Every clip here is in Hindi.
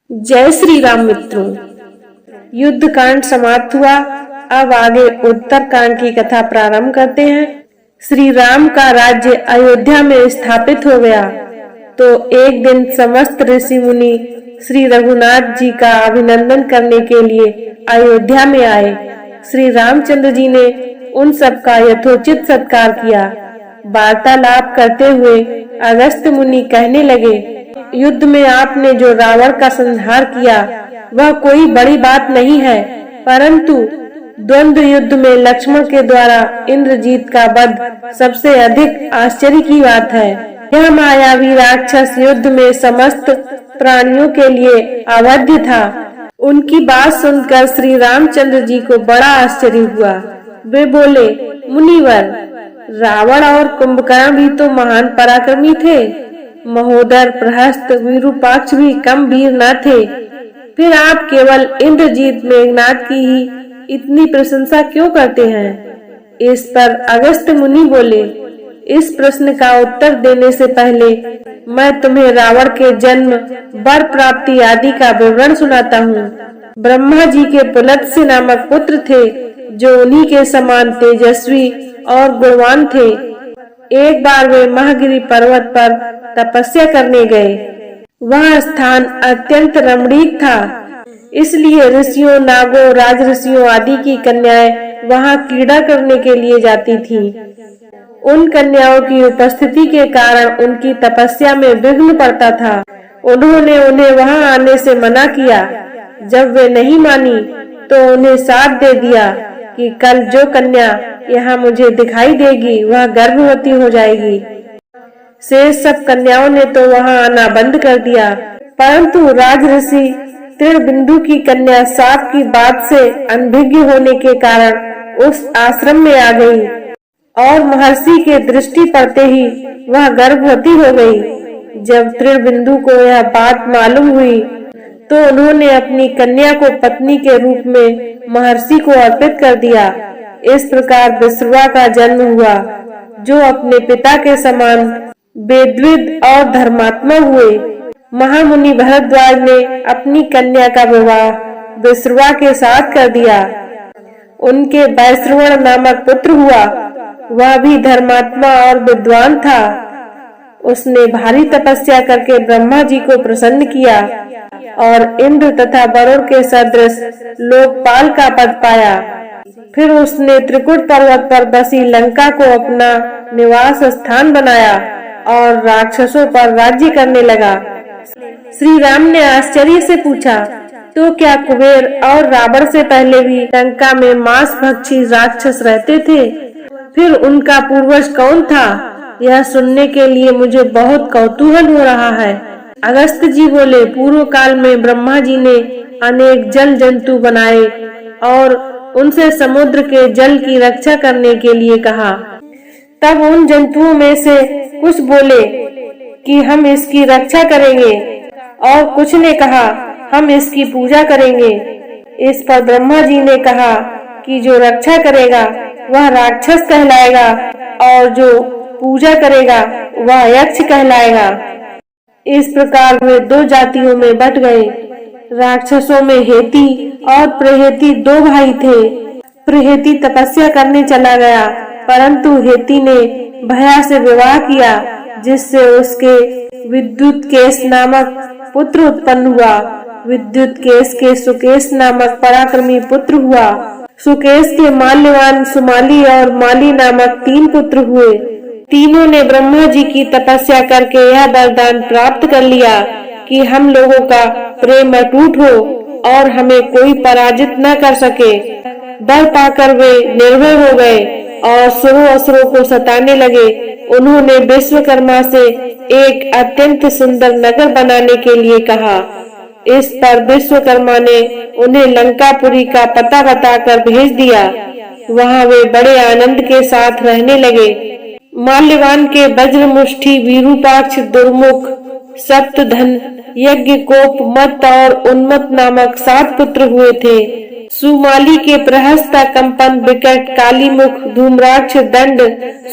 जय श्री राम मित्रों। युद्ध कांड समाप्त हुआ। अब आगे उत्तर कांड की कथा प्रारंभ करते हैं। श्री राम का राज्य अयोध्या में स्थापित हो गया तो एक दिन समस्त ऋषि मुनि श्री रघुनाथ जी का अभिनंदन करने के लिए अयोध्या में आए। श्री रामचंद्र जी ने उन सब का यथोचित सत्कार किया। वार्तालाप करते हुए अगस्त्य मुनि कहने लगे, युद्ध में आपने जो रावण का संहार किया वह कोई बड़ी बात नहीं है, परंतु द्वंद्व युद्ध में लक्ष्मण के द्वारा इंद्रजीत का वध सबसे अधिक आश्चर्य की बात है। यह मायावी राक्षस युद्ध में समस्त प्राणियों के लिए अवध्य था। उनकी बात सुनकर श्री रामचंद्र जी को बड़ा आश्चर्य हुआ। वे बोले, मुनिवर, रावण और कुंभकर्ण भी तो महान पराक्रमी थे। महोदर, प्रहस्त, विरूपाक्ष भी कम वीर न थे। फिर आप केवल इंद्रजीत मेघनाद की ही इतनी प्रशंसा क्यों करते हैं? इस पर अगस्त्य मुनि बोले, इस प्रश्न का उत्तर देने से पहले मैं तुम्हें रावण के जन्म, वर प्राप्ति आदि का विवरण सुनाता हूँ। ब्रह्मा जी के पुलत्स्य नामक पुत्र थे जो उन्हीं के समान तेजस्वी और गुणवान थे। एक बार वे महागिरी पर्वत पर तपस्या करने गए। वह स्थान अत्यंत रमणीक था, इसलिए ऋषियों, नागों, राजऋषियों आदि की कन्याएं वहां क्रीड़ा करने के लिए जाती थीं। उन कन्याओं की उपस्थिति के कारण उनकी तपस्या में विघ्न पड़ता था। उन्होंने उन्हें वहां आने से मना किया। जब वे नहीं मानी तो उन्हें साथ दे दिया कि कल जो कन्या यहाँ मुझे दिखाई देगी वह गर्भवती हो जाएगी। शेष सब कन्याओं ने तो वहां आना बंद कर दिया, परंतु राजऋषि तृणबिंदु की कन्या साप की बात से अनभिज्ञ होने के कारण उस आश्रम में आ गई और महर्षि के दृष्टि पड़ते ही वह गर्भवती हो गई। जब तृणबिंदु को यह बात मालूम हुई तो उन्होंने अपनी कन्या को पत्नी के रूप में महर्षि को अर्पित कर दिया। इस प्रकार विश्रवा का जन्म हुआ, जो अपने पिता के समान वेदविद और धर्मात्मा हुए। महामुनि भरद्वाज ने अपनी कन्या का विवाह विश्रवा के साथ कर दिया। उनके वैश्रवण नामक पुत्र हुआ। वह भी धर्मात्मा और विद्वान था। उसने भारी तपस्या करके ब्रह्मा जी को प्रसन्न किया और इंद्र तथा वरुण के सदृश लोकपाल का पद पाया। फिर उसने त्रिकुट पर्वत पर बसी लंका को अपना निवास स्थान बनाया और राक्षसों पर राज्य करने लगा। श्री राम ने आश्चर्य से पूछा, तो क्या कुबेर और रावण से पहले भी लंका में मांस भक्षी राक्षस रहते थे? फिर उनका पूर्वज कौन था? यह सुनने के लिए मुझे बहुत कौतूहल हो रहा है। अगस्त्य जी बोले, पूर्व काल में ब्रह्मा जी ने अनेक जल जंतु बनाए और उनसे समुद्र के जल की रक्षा करने के लिए कहा। तब उन जंतुओं में से कुछ बोले कि हम इसकी रक्षा करेंगे और कुछ ने कहा हम इसकी पूजा करेंगे। इस पर ब्रह्मा जी ने कहा कि जो रक्षा करेगा वह राक्षस कहलाएगा और जो पूजा करेगा वह यक्ष कहलाएगा। इस प्रकार वे दो जातियों में बट गए। राक्षसों में हेती और प्रहेती दो भाई थे। प्रहेती तपस्या करने चला गया, परंतु हेती ने भया से विवाह किया, जिससे उसके विद्युत केश नामक पुत्र उत्पन्न हुआ। विद्युत केश के सुकेश नामक पराक्रमी पुत्र हुआ। सुकेश के माल्यवान, सुमाली और माली नामक 3 पुत्र हुए। तीनों ने ब्रह्मा जी की तपस्या करके यह वरदान प्राप्त कर लिया कि हम लोगों का प्रेम अटूट हो और हमें कोई पराजित न कर सके। बल पाकर वे निर्भय हो गए और सुरों असुरों को सताने लगे। उन्होंने विश्वकर्मा से एक अत्यंत सुंदर नगर बनाने के लिए कहा। इस पर विश्वकर्मा ने उन्हें लंकापुरी का पता बताकर भेज दिया। वहां वे बड़े आनंद के साथ रहने लगे। माल्यवान के वज्र मुष्टि, विरूपाक्ष, दुर्मुख, सप्तधन, यज्ञ, कोप, मत और उन्मत नामक 7 पुत्र हुए थे। सुमाली के प्रहस्ता, कंपन, विकट, कालीमुख, धूम्राक्ष, दंड,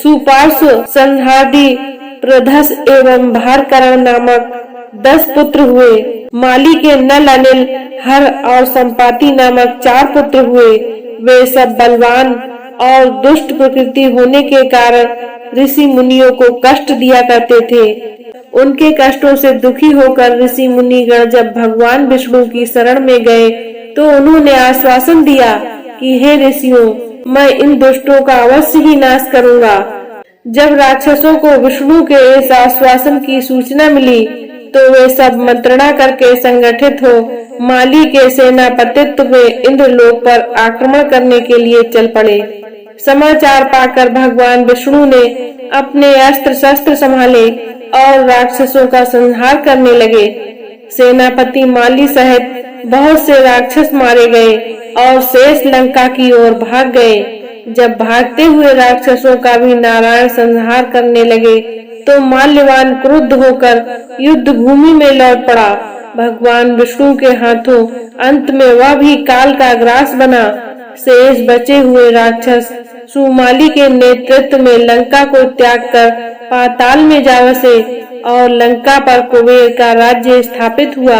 सुपार्श्व, संहादी, प्रधस एवं भारकरण नामक 10 पुत्र हुए। माली के नल, अनिल, हर और संपाति नामक 4 पुत्र हुए। वे सब बलवान और दुष्ट प्रकृति होने के कारण ऋषि मुनियों को कष्ट दिया करते थे। उनके कष्टों से दुखी होकर ऋषि मुनिगण जब भगवान विष्णु की शरण में गए तो उन्होंने आश्वासन दिया कि हे ऋषियों, मैं इन दुष्टों का अवश्य ही नाश करूंगा। जब राक्षसों को विष्णु के इस आश्वासन की सूचना मिली तो वे सब मंत्रणा करके संगठित हो माली के सेनापतित्व में इंद्रलोक पर आक्रमण करने के लिए चल पड़े। समाचार पाकर भगवान विष्णु ने अपने अस्त्र शस्त्र संभाले और राक्षसों का संहार करने लगे। सेनापति माली सहित बहुत से राक्षस मारे गए और शेष लंका की ओर भाग गए। जब भागते हुए राक्षसों का भी नारायण संहार करने लगे तो माल्यवान क्रुद्ध होकर युद्ध भूमि में लौट पड़ा। भगवान विष्णु के हाथों अंत में वह भी काल का ग्रास बना। शेष बचे हुए राक्षस सुमाली के नेतृत्व में लंका को त्याग कर पाताल में जा बसे और लंका पर कुबेर का राज्य स्थापित हुआ।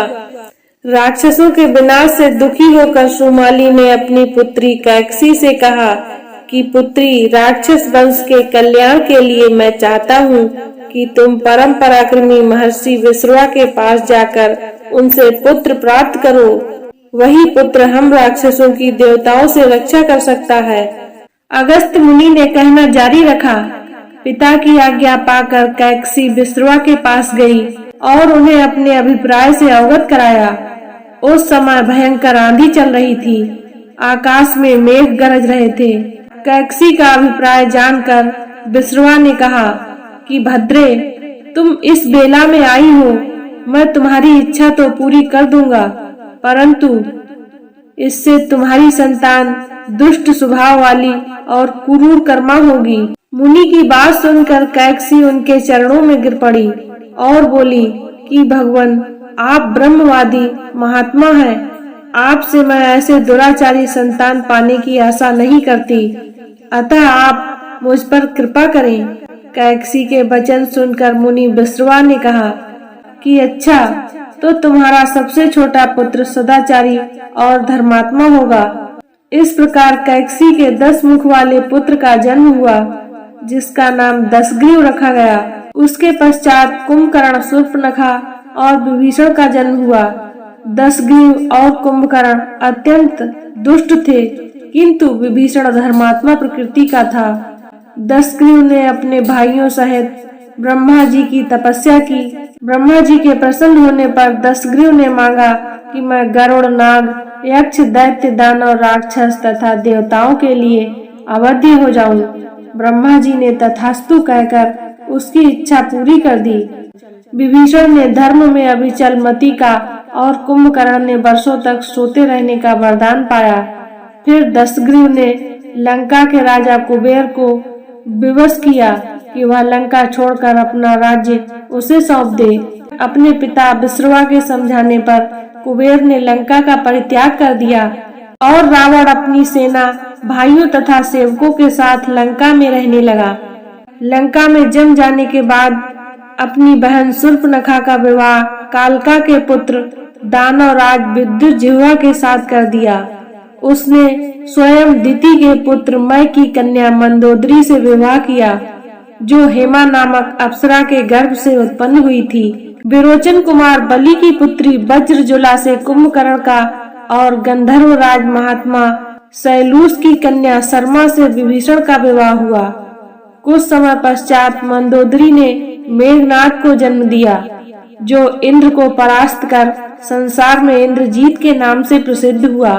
राक्षसों के विनाश से दुखी होकर सुमाली ने अपनी पुत्री कैकसी से कहा कि पुत्री, राक्षस वंश के कल्याण के लिए मैं चाहता हूँ कि तुम परम पराक्रमी महर्षि विश्रवा के पास जाकर उनसे पुत्र प्राप्त करो। वही पुत्र हम राक्षसों की देवताओं से रक्षा कर सकता है। अगस्त्य मुनि ने कहना जारी रखा। पिता की आज्ञा पाकर कैकसी विश्रवा के पास गई और उन्हें अपने अभिप्राय से अवगत कराया। उस समय भयंकर आंधी चल रही थी। आकाश में मेघ गरज रहे थे। कैकसी का अभिप्राय जानकर विश्रवा ने कहा कि भद्रे, तुम इस बेला में आई हो, मैं तुम्हारी इच्छा तो पूरी कर दूंगा, परंतु इससे तुम्हारी संतान दुष्ट स्वभाव वाली और क्रूर कर्मा होगी। मुनि की बात सुनकर कैकसी उनके चरणों में गिर पड़ी और बोली कि भगवान, आप ब्रह्मवादी महात्मा हैं। आपसे मैं ऐसे दुराचारी संतान पाने की आशा नहीं करती, अतः आप मुझ पर कृपा करें। कैकसी के वचन सुनकर मुनि विश्रवा ने कहा कि अच्छा, तो तुम्हारा सबसे छोटा पुत्र सदाचारी और धर्मात्मा होगा। इस प्रकार कैकसी के 10 मुख वाले पुत्र का जन्म हुआ, जिसका नाम दशग्रीव रखा गया। उसके पश्चात कुंभकर्ण, शूर्पणखा और विभीषण का जन्म हुआ। दशग्रीव और कुंभकर्ण अत्यंत दुष्ट थे, किंतु विभीषण धर्मात्मा प्रकृति का था। दशग्रीव ने अपने भाइयों सहित ब्रह्मा जी की तपस्या की। ब्रह्मा जी के प्रसन्न होने पर दशग्रीव ने मांगा कि मैं गरुड़, नाग, यक्ष, दैत्य, दानव, राक्षस तथा देवताओं के लिए अवध्य हो जाऊं। ब्रह्मा जी ने तथास्तु कहकर उसकी इच्छा पूरी कर दी। विभीषण ने धर्म में अविचल मति का और कुंभकर्ण ने वर्षों तक सोते रहने का वरदान पाया। फिर दशग्रीव ने लंका के राजा कुबेर को विवश किया कि वह लंका छोड़कर अपना राज्य उसे सौंप दे। अपने पिता विश्रवा के समझाने पर कुबेर ने लंका का परित्याग कर दिया और रावण अपनी सेना, भाइयों तथा सेवकों के साथ लंका में रहने लगा। लंका में जम जाने के बाद अपनी बहन शूर्पणखा का विवाह कालका के पुत्र दानवराज विद्युज्जिह्वा के साथ कर दिया। उसने स्वयं दिति के पुत्र मय की कन्या मंदोदरी से विवाह किया, जो हेमा नामक अप्सरा के गर्भ से उत्पन्न हुई थी। विरोचन कुमार बलि की पुत्री वज्रजुला से कुंभकर्ण का और गंधर्व राज महात्मा शैलूष की कन्या शर्मा से विभीषण का विवाह हुआ। कुछ समय पश्चात मंदोदरी ने मेघनाद को जन्म दिया, जो इंद्र को परास्त कर संसार में इंद्रजीत के नाम से प्रसिद्ध हुआ।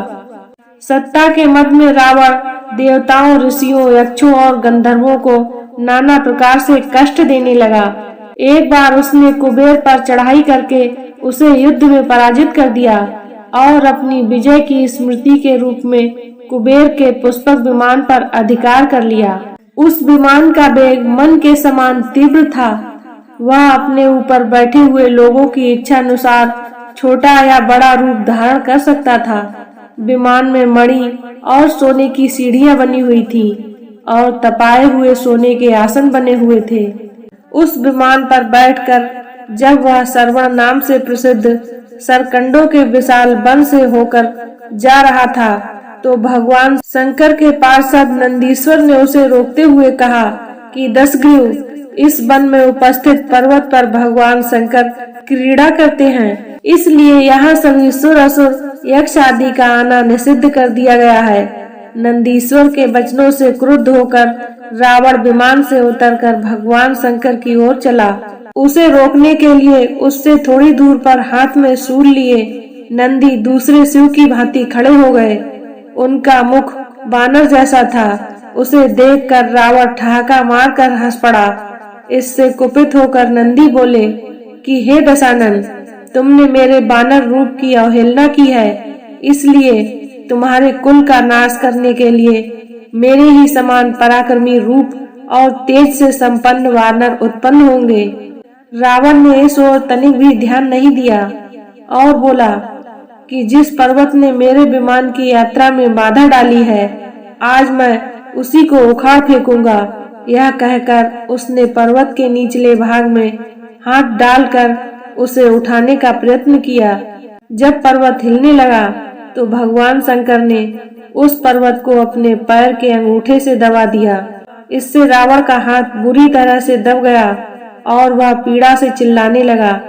सत्ता के मद में रावण देवताओं, ऋषियों, यक्षों और गंधर्वों को नाना प्रकार से कष्ट देने लगा। एक बार उसने कुबेर पर चढ़ाई करके उसे युद्ध में पराजित कर दिया और अपनी विजय की स्मृति के रूप में कुबेर के पुष्पक विमान पर अधिकार कर लिया। उस विमान का वेग मन के समान तीव्र था। वह अपने ऊपर बैठे हुए लोगों की इच्छा अनुसार छोटा या बड़ा रूप धारण कर सकता था। विमान में मणि और सोने की सीढ़ियां बनी हुई थी और तपाए हुए सोने के आसन बने हुए थे। उस विमान पर बैठकर जब वह श्रवण नाम से प्रसिद्ध सरकंडों के विशाल वन से होकर जा रहा था तो भगवान शंकर के पार्षद नंदीश्वर ने उसे रोकते हुए कहा कि दशग्रीव, इस वन में उपस्थित पर्वत पर भगवान शंकर क्रीड़ा करते हैं, इसलिए यहाँ सभी सुर असुर यक्ष आदि का आना निषिद्ध कर दिया गया है। नंदीश्वर के वचनों से क्रुद्ध होकर रावण विमान से उतरकर भगवान शंकर की ओर चला। उसे रोकने के लिए उससे थोड़ी दूर पर हाथ में शूल लिए नंदी दूसरे शिव की भांति खड़े हो गए। उनका मुख बानर जैसा था। उसे देखकर रावण ठहाका मारकर हंस पड़ा। इससे कुपित होकर नंदी बोले कि हे दशानन, तुमने मेरे बानर रूप की अवहेलना की है, इसलिए तुम्हारे कुल का नाश करने के लिए मेरे ही समान पराक्रमी रूप और तेज से संपन्न वानर उत्पन्न होंगे। रावण ने इस ओर तनिक भी ध्यान नहीं दिया और बोला कि जिस पर्वत ने मेरे विमान की यात्रा में बाधा डाली है, आज मैं उसी को उखाड़ फेंकूंगा। यह कहकर उसने पर्वत के निचले भाग में हाथ डालकर उसे उठाने का प्रयत्न किया। जब पर्वत हिलने लगा तो भगवान शंकर ने उस पर्वत को अपने पैर के अंगूठे से दबा दिया। इससे रावण का हाथ बुरी तरह से दब गया और वह पीड़ा से चिल्लाने लगा।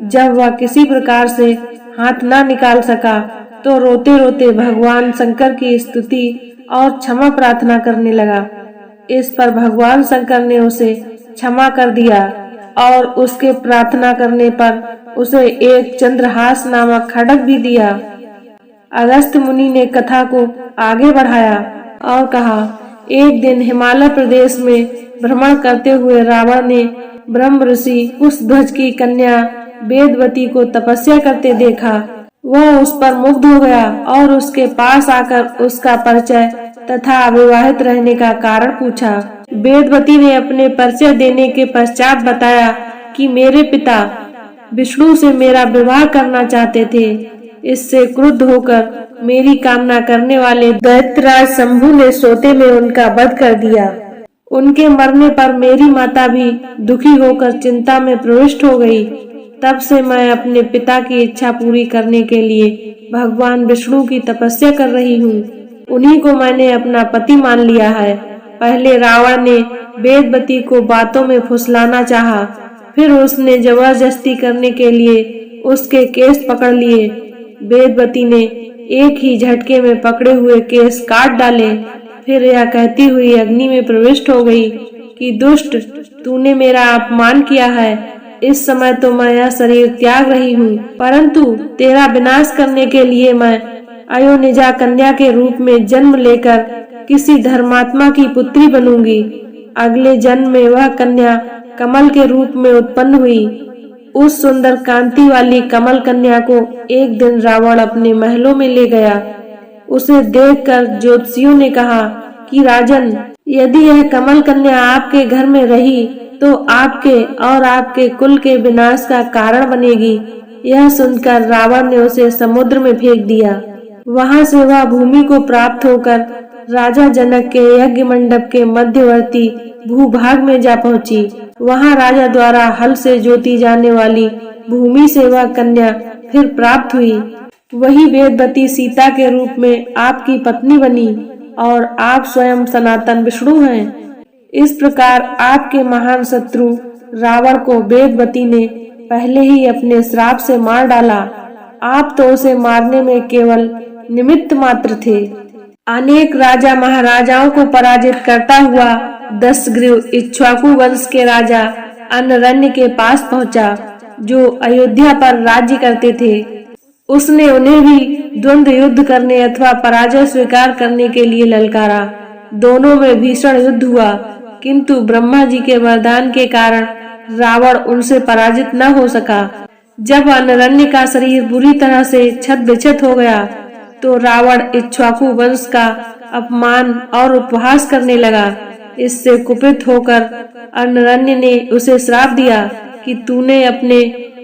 जब वह किसी प्रकार से हाथ न निकाल सका तो रोते रोते भगवान शंकर की स्तुति और क्षमा प्रार्थना करने लगा। इस पर भगवान शंकर ने उसे क्षमा कर दिया और उसके प्रार्थना करने पर उसे एक चंद्रहास नामक खड्ग भी दिया। अगस्त्य मुनि ने कथा को आगे बढ़ाया और कहा, एक दिन हिमालय प्रदेश में भ्रमण करते हुए रावण ने ब्रह्म ऋषि कुशध्वज की कन्या वेदवती को तपस्या करते देखा। वह उस पर मुग्ध हो गया और उसके पास आकर उसका परिचय तथा अविवाहित रहने का कारण पूछा। वेदवती ने अपने परिचय देने के पश्चात बताया कि मेरे पिता विष्णु से मेरा विवाह करना चाहते थे। इससे क्रुद्ध होकर मेरी कामना करने वाले दैत्यराज शंभु ने सोते में उनका वध कर दिया। उनके मरने पर मेरी माता भी दुखी होकर चिंता में प्रविष्ट हो गई। तब से मैं अपने पिता की इच्छा पूरी करने के लिए भगवान विष्णु की तपस्या कर रही हूँ। उन्हीं को मैंने अपना पति मान लिया है। पहले रावण ने वेदवती को बातों में फुसलाना चाहा, फिर उसने जबरदस्ती करने के लिए उसके केस पकड़ लिए। वेदवती ने एक ही झटके में पकड़े हुए केस काट डाले। फिर यह कहती हुई अग्नि में प्रविष्ट हो गई कि दुष्ट, तूने मेरा अपमान किया है। इस समय तो मैं यह शरीर त्याग रही हूँ, परंतु तेरा विनाश करने के लिए मैं अयोनिजा कन्या के रूप में जन्म लेकर किसी धर्मात्मा की पुत्री बनूंगी। अगले जन्म में वह कन्या कमल के रूप में उत्पन्न हुई। उस सुंदर कांति वाली कमल कन्या को एक दिन रावण अपने महलों में ले गया। उसे देखकर ज्योतिषियों ने कहा कि राजन, यदि यह कमल कन्या आपके घर में रही तो आपके और आपके कुल के विनाश का कारण बनेगी। यह सुनकर रावण ने उसे समुद्र में फेंक दिया। वहां से वह भूमि को प्राप्त होकर राजा जनक के यज्ञ मंडप के मध्यवर्ती भूभाग में जा पहुंची। वहां राजा द्वारा हल से जोती जाने वाली भूमि से वह कन्या फिर प्राप्त हुई। वही वेदवती सीता के रूप में आपकी पत्नी बनी और आप स्वयं सनातन विष्णु हैं। इस प्रकार आपके महान शत्रु रावण को वेदवती ने पहले ही अपने श्राप से मार डाला। आप तो उसे मारने में केवल निमित्त मात्र थे। अनेक राजा महाराजाओं को पराजित करता हुआ दशग्रीव इक्ष्वाकु वंश के राजा अनरण्य के पास पहुंचा, जो अयोध्या पर राज्य करते थे। उसने उन्हें भी द्वंद्व युद्ध करने अथवा पराजय स्वीकार करने के लिए ललकारा। दोनों में भीषण युद्ध हुआ, किंतु ब्रह्मा जी के वरदान के कारण रावण उनसे पराजित न हो सका। जब अनरण्य का शरीर बुरी तरह से छत विक्षत हो गया तो रावण इक्ष्वाकु वंश का अपमान और उपहास करने लगा। इससे कुपित होकर अनरण्य ने उसे श्राप दिया कि तूने अपने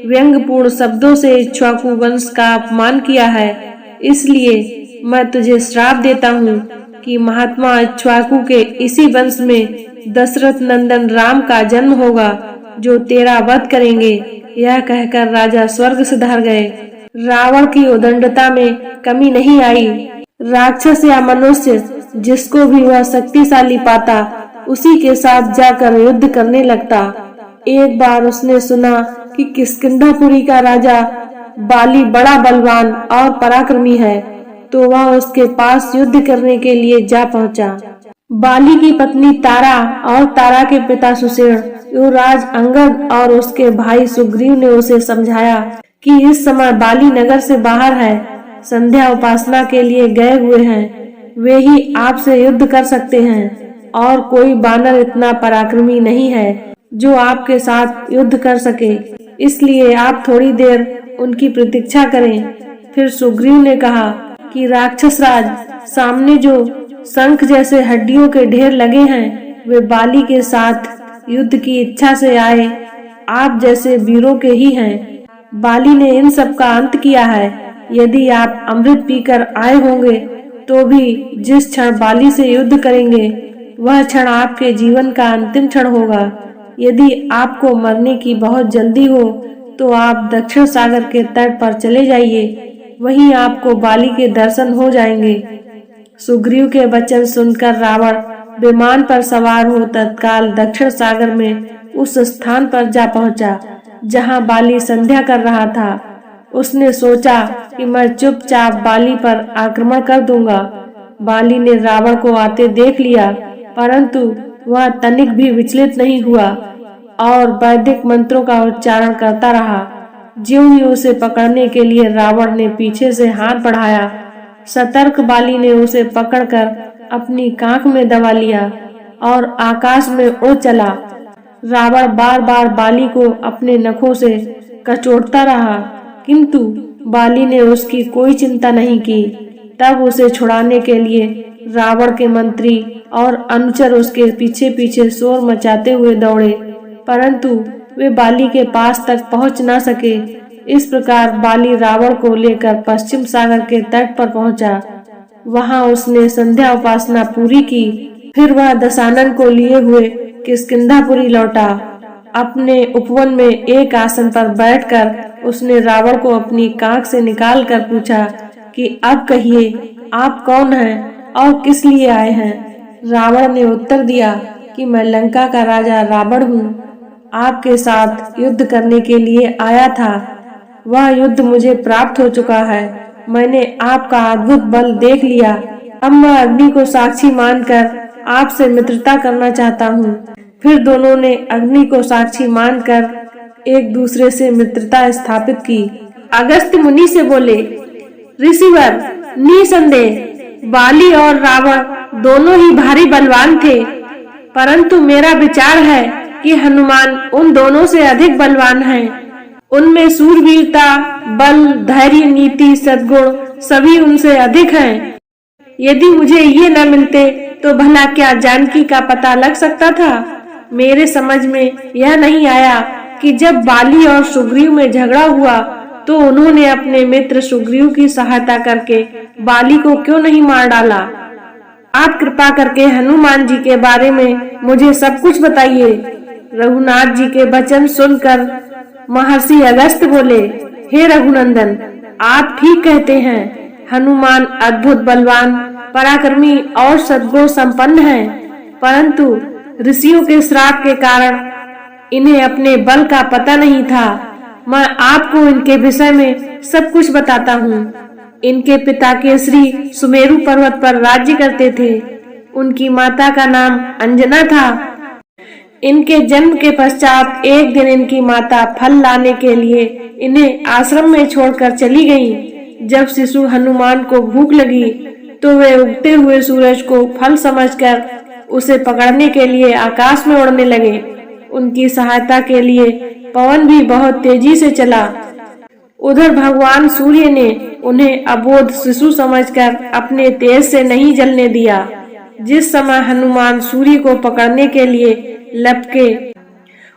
व्यंग्यपूर्ण शब्दों से इक्ष्वाकु वंश का अपमान किया है, इसलिए मैं तुझे श्राप देता हूँ कि महात्मा इक्ष्वाकु के इसी वंश में दशरथ नंदन राम का जन्म होगा जो तेरा वध करेंगे। यह कहकर राजा स्वर्ग से धर गए। रावण की उदंडता में कमी नहीं आई। राक्षस या मनुष्य जिसको भी वह शक्तिशाली पाता उसी के साथ जाकर युद्ध करने लगता। एक बार उसने सुना कि किष्किंधापुरी का राजा बाली बड़ा बलवान और पराक्रमी है, तो वह उसके पास युद्ध करने के लिए जा पहुंचा। बाली की पत्नी तारा और तारा के पिता सुषेण, युवराज अंगद और उसके भाई सुग्रीव ने उसे समझाया कि इस समय बाली नगर से बाहर है, संध्या उपासना के लिए गए हुए हैं। वे ही आपसे युद्ध कर सकते हैं और कोई बानर इतना पराक्रमी नहीं है जो आपके साथ युद्ध कर सके, इसलिए आप थोड़ी देर उनकी प्रतीक्षा करें। फिर सुग्रीव ने कहा कि राक्षस राज, सामने जो शंख जैसे हड्डियों के ढेर लगे हैं वे बाली के साथ युद्ध की इच्छा से आए आप जैसे वीरों के ही हैं। बाली ने इन सब का अंत किया है। यदि आप अमृत पीकर आए होंगे तो भी जिस क्षण बाली से युद्ध करेंगे वह क्षण आपके जीवन का अंतिम क्षण होगा। यदि आपको मरने की बहुत जल्दी हो तो आप दक्षिण सागर के तट पर चले जाइए, वहीं आपको बाली के दर्शन हो जाएंगे। सुग्रीव के वचन सुनकर रावण विमान पर सवार हो तत्काल दक्षिण सागर में उस स्थान पर जा पहुंचा जहां बाली संध्या कर रहा था। उसने सोचा कि मैं चुपचाप बाली पर आक्रमण कर दूंगा। बाली ने रावण को आते देख लिया, परंतु वह तनिक भी विचलित नहीं हुआ और वैदिक मंत्रों का उच्चारण करता रहा। ज्यों ही उसे पकड़ने के लिए रावण ने पीछे से हाथ बढ़ाया, सतर्क बाली ने उसे पकड़कर अपनी कांख में दबा लिया और आकाश में उड़ चला। रावण बार बार बाली को अपने नखों से कचोटता रहा, किंतु बाली ने उसकी कोई चिंता नहीं की। तब उसे छुड़ाने के लिए रावण के मंत्री और अनुचर उसके पीछे पीछे शोर मचाते हुए दौड़े, परंतु वे बाली के पास तक पहुंच न सके। इस प्रकार बाली रावण को लेकर पश्चिम सागर के तट पर पहुंचा। वहां उसने संध्या उपासना पूरी की। फिर वह दशानन को लिए हुए किष्किंधापुरी लौटा। अपने उपवन में एक आसन पर बैठकर उसने रावण को अपनी कांख से निकाल कर पूछा कि अब कहिए, आप कौन हैं और किस लिए आए हैं। रावण ने उत्तर दिया कि मैं लंका का राजा रावण हूँ, आपके साथ युद्ध करने के लिए आया था। वह युद्ध मुझे प्राप्त हो चुका है। मैंने आपका अद्भुत बल देख लिया। अब मैं अग्नि को साक्षी मानकर आपसे मित्रता करना चाहता हूँ। फिर दोनों ने अग्नि को साक्षी मानकर एक दूसरे से मित्रता स्थापित की। अगस्त्य मुनि से बोले, ऋषिवर, निसंदेह बाली और रावण दोनों ही भारी बलवान थे, परंतु मेरा विचार है कि हनुमान उन दोनों से अधिक बलवान हैं। उनमें शूरवीरता, बल, धैर्य, नीति, सद्गुण सभी उनसे अधिक हैं। यदि मुझे ये न मिलते तो भला क्या जानकी का पता लग सकता था। मेरे समझ में यह नहीं आया कि जब बाली और सुग्रीव में झगड़ा हुआ तो उन्होंने अपने मित्र सुग्रीव की सहायता करके बाली को क्यों नहीं मार डाला। आप कृपा करके हनुमान जी के बारे में मुझे सब कुछ बताइए। रघुनाथ जी के वचन सुनकर महर्षि अगस्त्य बोले, हे रघुनंदन, आप ठीक कहते हैं। हनुमान अद्भुत बलवान, पराक्रमी और सद्गुण संपन्न हैं, परंतु ऋषियों के श्राप के कारण इन्हें अपने बल का पता नहीं था। मैं आपको इनके विषय में सब कुछ बताता हूँ। इनके पिता केसरी सुमेरु पर्वत पर राज्य करते थे। उनकी माता का नाम अंजना था। इनके जन्म के पश्चात एक दिन इनकी माता फल लाने के लिए इन्हें आश्रम में छोड़कर चली गईं। जब शिशु हनुमान को भूख लगी तो वे उगते हुए सूरज को फल समझकर उसे पकड़ने के लिए आकाश में उड़ने लगे। उनकी सहायता के लिए पवन भी बहुत तेजी से चला। उधर भगवान सूर्य ने उन्हें अबोध शिशु समझकर अपने तेज से नहीं जलने दिया। जिस समय हनुमान सूर्य को पकड़ने के लिए लपके,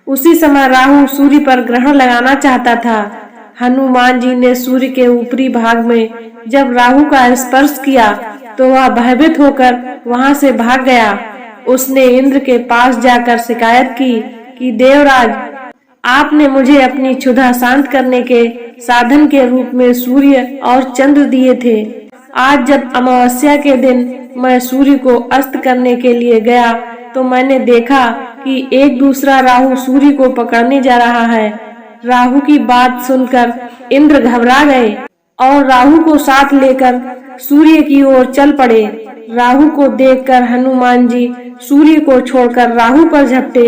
उसी समय राहु सूर्य पर ग्रहण लगाना चाहता था। हनुमान जी ने सूर्य के ऊपरी भाग में जब राहु का स्पर्श किया तो वह भयभीत होकर वहां से भाग गया। उसने इंद्र के पास जाकर शिकायत की कि देवराज, आपने मुझे अपनी क्षुधा शांत करने के साधन के रूप में सूर्य और चंद्र दिए थे। आज जब अमावस्या के दिन मैं सूर्य को अस्त करने के लिए गया तो मैंने देखा कि एक दूसरा राहु सूर्य को पकड़ने जा रहा है। राहु की बात सुनकर इंद्र घबरा गए और राहु को साथ लेकर सूर्य की ओर चल पड़े। राहु को देखकर हनुमान जी सूर्य को छोड़कर राहु पर झपटे।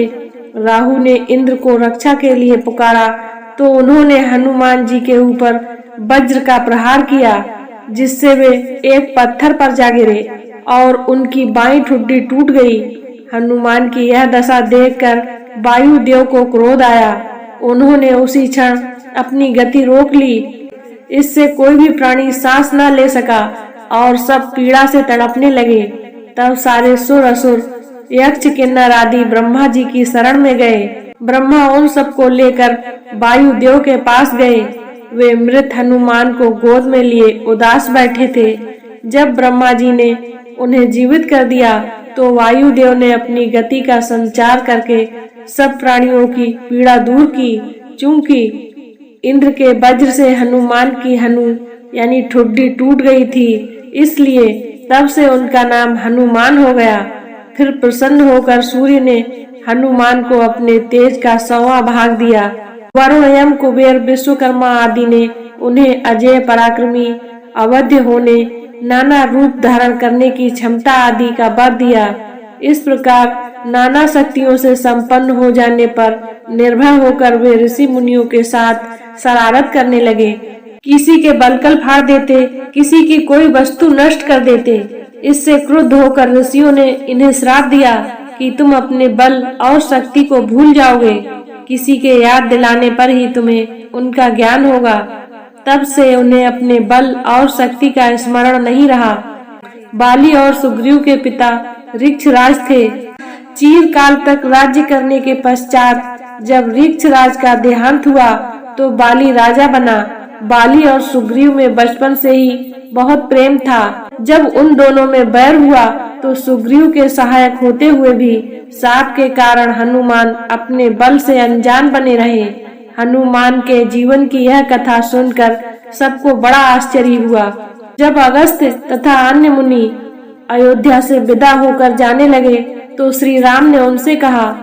राहु ने इंद्र को रक्षा के लिए पुकारा तो उन्होंने हनुमान जी के ऊपर वज्र का प्रहार किया, जिससे वे एक पत्थर पर जा गिरे और उनकी बाईं ठुड्डी टूट गई। हनुमान की यह दशा देखकर वायुदेव को क्रोध आया। उन्होंने उसी क्षण अपनी गति रोक ली। इससे कोई भी प्राणी सांस न ले सका और सब पीड़ा से तड़पने लगे। तब सारे सुर असुर यक्ष किन्नर आदि ब्रह्मा जी की शरण में गए। ब्रह्मा उन सबको लेकर वायुदेव के पास गए। वे मृत हनुमान को गोद में लिए उदास बैठे थे। जब ब्रह्मा जी ने उन्हें जीवित कर दिया तो वायुदेव ने अपनी गति का संचार करके सब प्राणियों की पीड़ा दूर की। चूंकि इंद्र के वज्र से हनुमान की हनु यानी ठुड्डी टूट गई थी, इसलिए तब से उनका नाम हनुमान हो गया। फिर प्रसन्न होकर सूर्य ने हनुमान को अपने तेज का 100वां भाग दिया। वरुण, यम, कुबेर, विश्वकर्मा आदि ने उन्हें अजय, पराक्रमी, अवध्य होने, नाना रूप धारण करने की क्षमता आदि का वर दिया। इस प्रकार नाना शक्तियों से संपन्न हो जाने पर निर्भय होकर वे ऋषि मुनियों के साथ शरारत करने लगे। किसी के बलकल फाड़ देते, किसी की कोई वस्तु नष्ट कर देते। इससे क्रुद्ध होकर ऋषियों ने इन्हें श्राप दिया कि तुम अपने बल और शक्ति को भूल जाओगे। किसी के याद दिलाने पर ही तुम्हें उनका ज्ञान होगा। तब से उन्हें अपने बल और शक्ति का स्मरण नहीं रहा। बाली और सुग्रीव के पिता ऋक्षराज थे। चिरकाल तक राज्य करने के पश्चात जब ऋक्षराज का देहांत हुआ तो बाली राजा बना। बाली और सुग्रीव में बचपन से ही बहुत प्रेम था। जब उन दोनों में वैर हुआ तो सुग्रीव के सहायक होते हुए भी शाप के कारण हनुमान अपने बल से अनजान बने रहे। हनुमान के जीवन की यह कथा सुनकर सबको बड़ा आश्चर्य हुआ। जब अगस्त्य तथा अन्य मुनि अयोध्या से विदा होकर जाने लगे तो श्री राम ने उनसे कहा,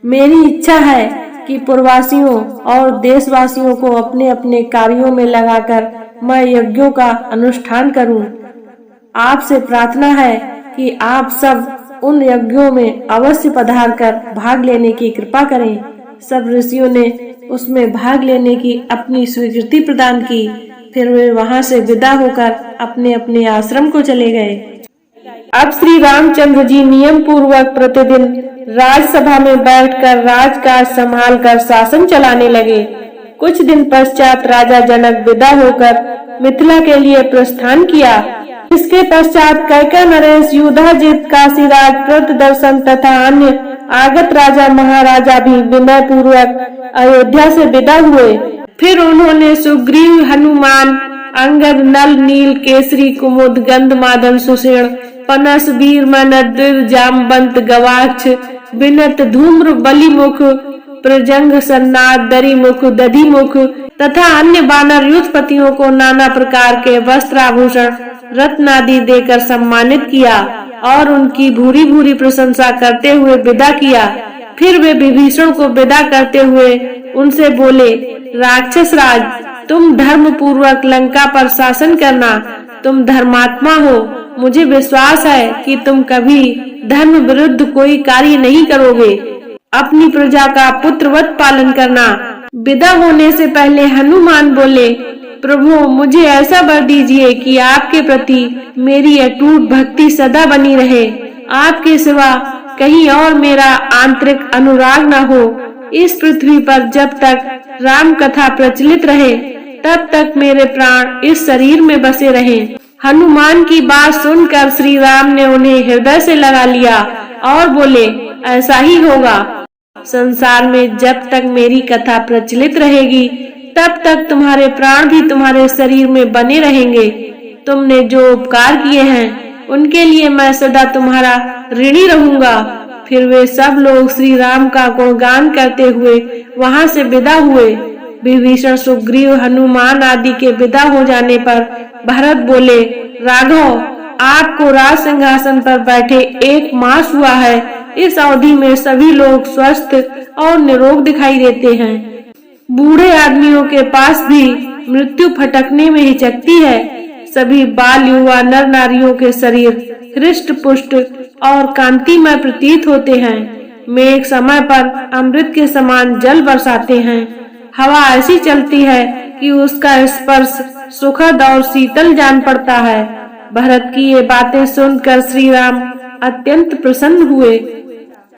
मेरी इच्छा है कि पुरवासियों और देशवासियों को अपने अपने कार्यों में लगाकर मैं यज्ञों का अनुष्ठान करूं। आपसे प्रार्थना है कि आप सब उन यज्ञों में अवश्य पधार कर भाग लेने की कृपा करें। सब ऋषियों ने उसमें भाग लेने की अपनी स्वीकृति प्रदान की। फिर वे वहां से विदा होकर अपने अपने आश्रम को चले गए। अब श्री रामचंद्र जी नियम पूर्वक प्रतिदिन राजसभा में बैठकर राजकाज संभाल कर शासन चलाने लगे। कुछ दिन पश्चात राजा जनक विदा होकर मिथिला के लिए प्रस्थान किया। इसके पश्चात कैकय, नरेश, युधाजित, काशीराज, प्रतदर्शन तथा अन्य आगत राजा महाराजा भी विनय पूर्वक अयोध्या से विदा हुए। फिर उन्होंने सुग्रीव, हनुमान, अंगद, नल, नील, केसरी, कुमुद, गंधमादन, सुषेण, पनस, वीर, मनद्विर, जामवंत, गवाक्ष, विनत, धूम्र, बलिमुख, प्रजंग, सन्नाद, दरिमुख, दधिमुख तथा अन्य वानर युद्धपतियों को नाना प्रकार के वस्त्राभूषण रत्नादि देकर सम्मानित किया और उनकी भूरी भूरी प्रशंसा करते हुए विदा किया। फिर वे विभीषण को विदा करते हुए उनसे बोले, राक्षस राज, तुम धर्म पूर्वक लंका पर शासन करना। तुम धर्मात्मा हो। मुझे विश्वास है कि तुम कभी धर्म विरुद्ध कोई कार्य नहीं करोगे। अपनी प्रजा का पुत्रवत पालन करना। विदा होने से पहले हनुमान बोले, प्रभु, मुझे ऐसा वर दीजिए कि आपके प्रति मेरी अटूट भक्ति सदा बनी रहे। आपके सिवा कहीं और मेरा आंतरिक अनुराग न हो। इस पृथ्वी पर जब तक राम कथा प्रचलित रहे तब तक मेरे प्राण इस शरीर में बसे रहें। हनुमान की बात सुनकर श्री राम ने उन्हें हृदय से लगा लिया और बोले, ऐसा ही होगा। संसार में जब तक मेरी कथा प्रचलित रहेगी तब तक तुम्हारे प्राण भी तुम्हारे शरीर में बने रहेंगे। तुमने जो उपकार किए हैं उनके लिए मैं सदा तुम्हारा ऋणी रहूंगा। फिर वे सब लोग श्री राम का गुणगान करते हुए वहां से विदा हुए। विभीषण, सुग्रीव, हनुमान आदि के विदा हो जाने पर भरत बोले, राघव, आपको राज सिंहासन पर बैठे 1 मास हुआ है। इस अवधि में सभी लोग स्वस्थ और निरोग दिखाई देते हैं। बूढ़े आदमियों के पास भी मृत्यु फटकने में हिचकती है। सभी बाल युवा नर नारियों के शरीर हृष्ट पुष्ट और कांतिमय प्रतीत होते हैं। मेघ समय पर अमृत के समान जल बरसाते हैं। हवा ऐसी चलती है कि उसका स्पर्श सुखद और शीतल जान पड़ता है। भरत की ये बातें सुनकर श्री राम अत्यंत प्रसन्न हुए।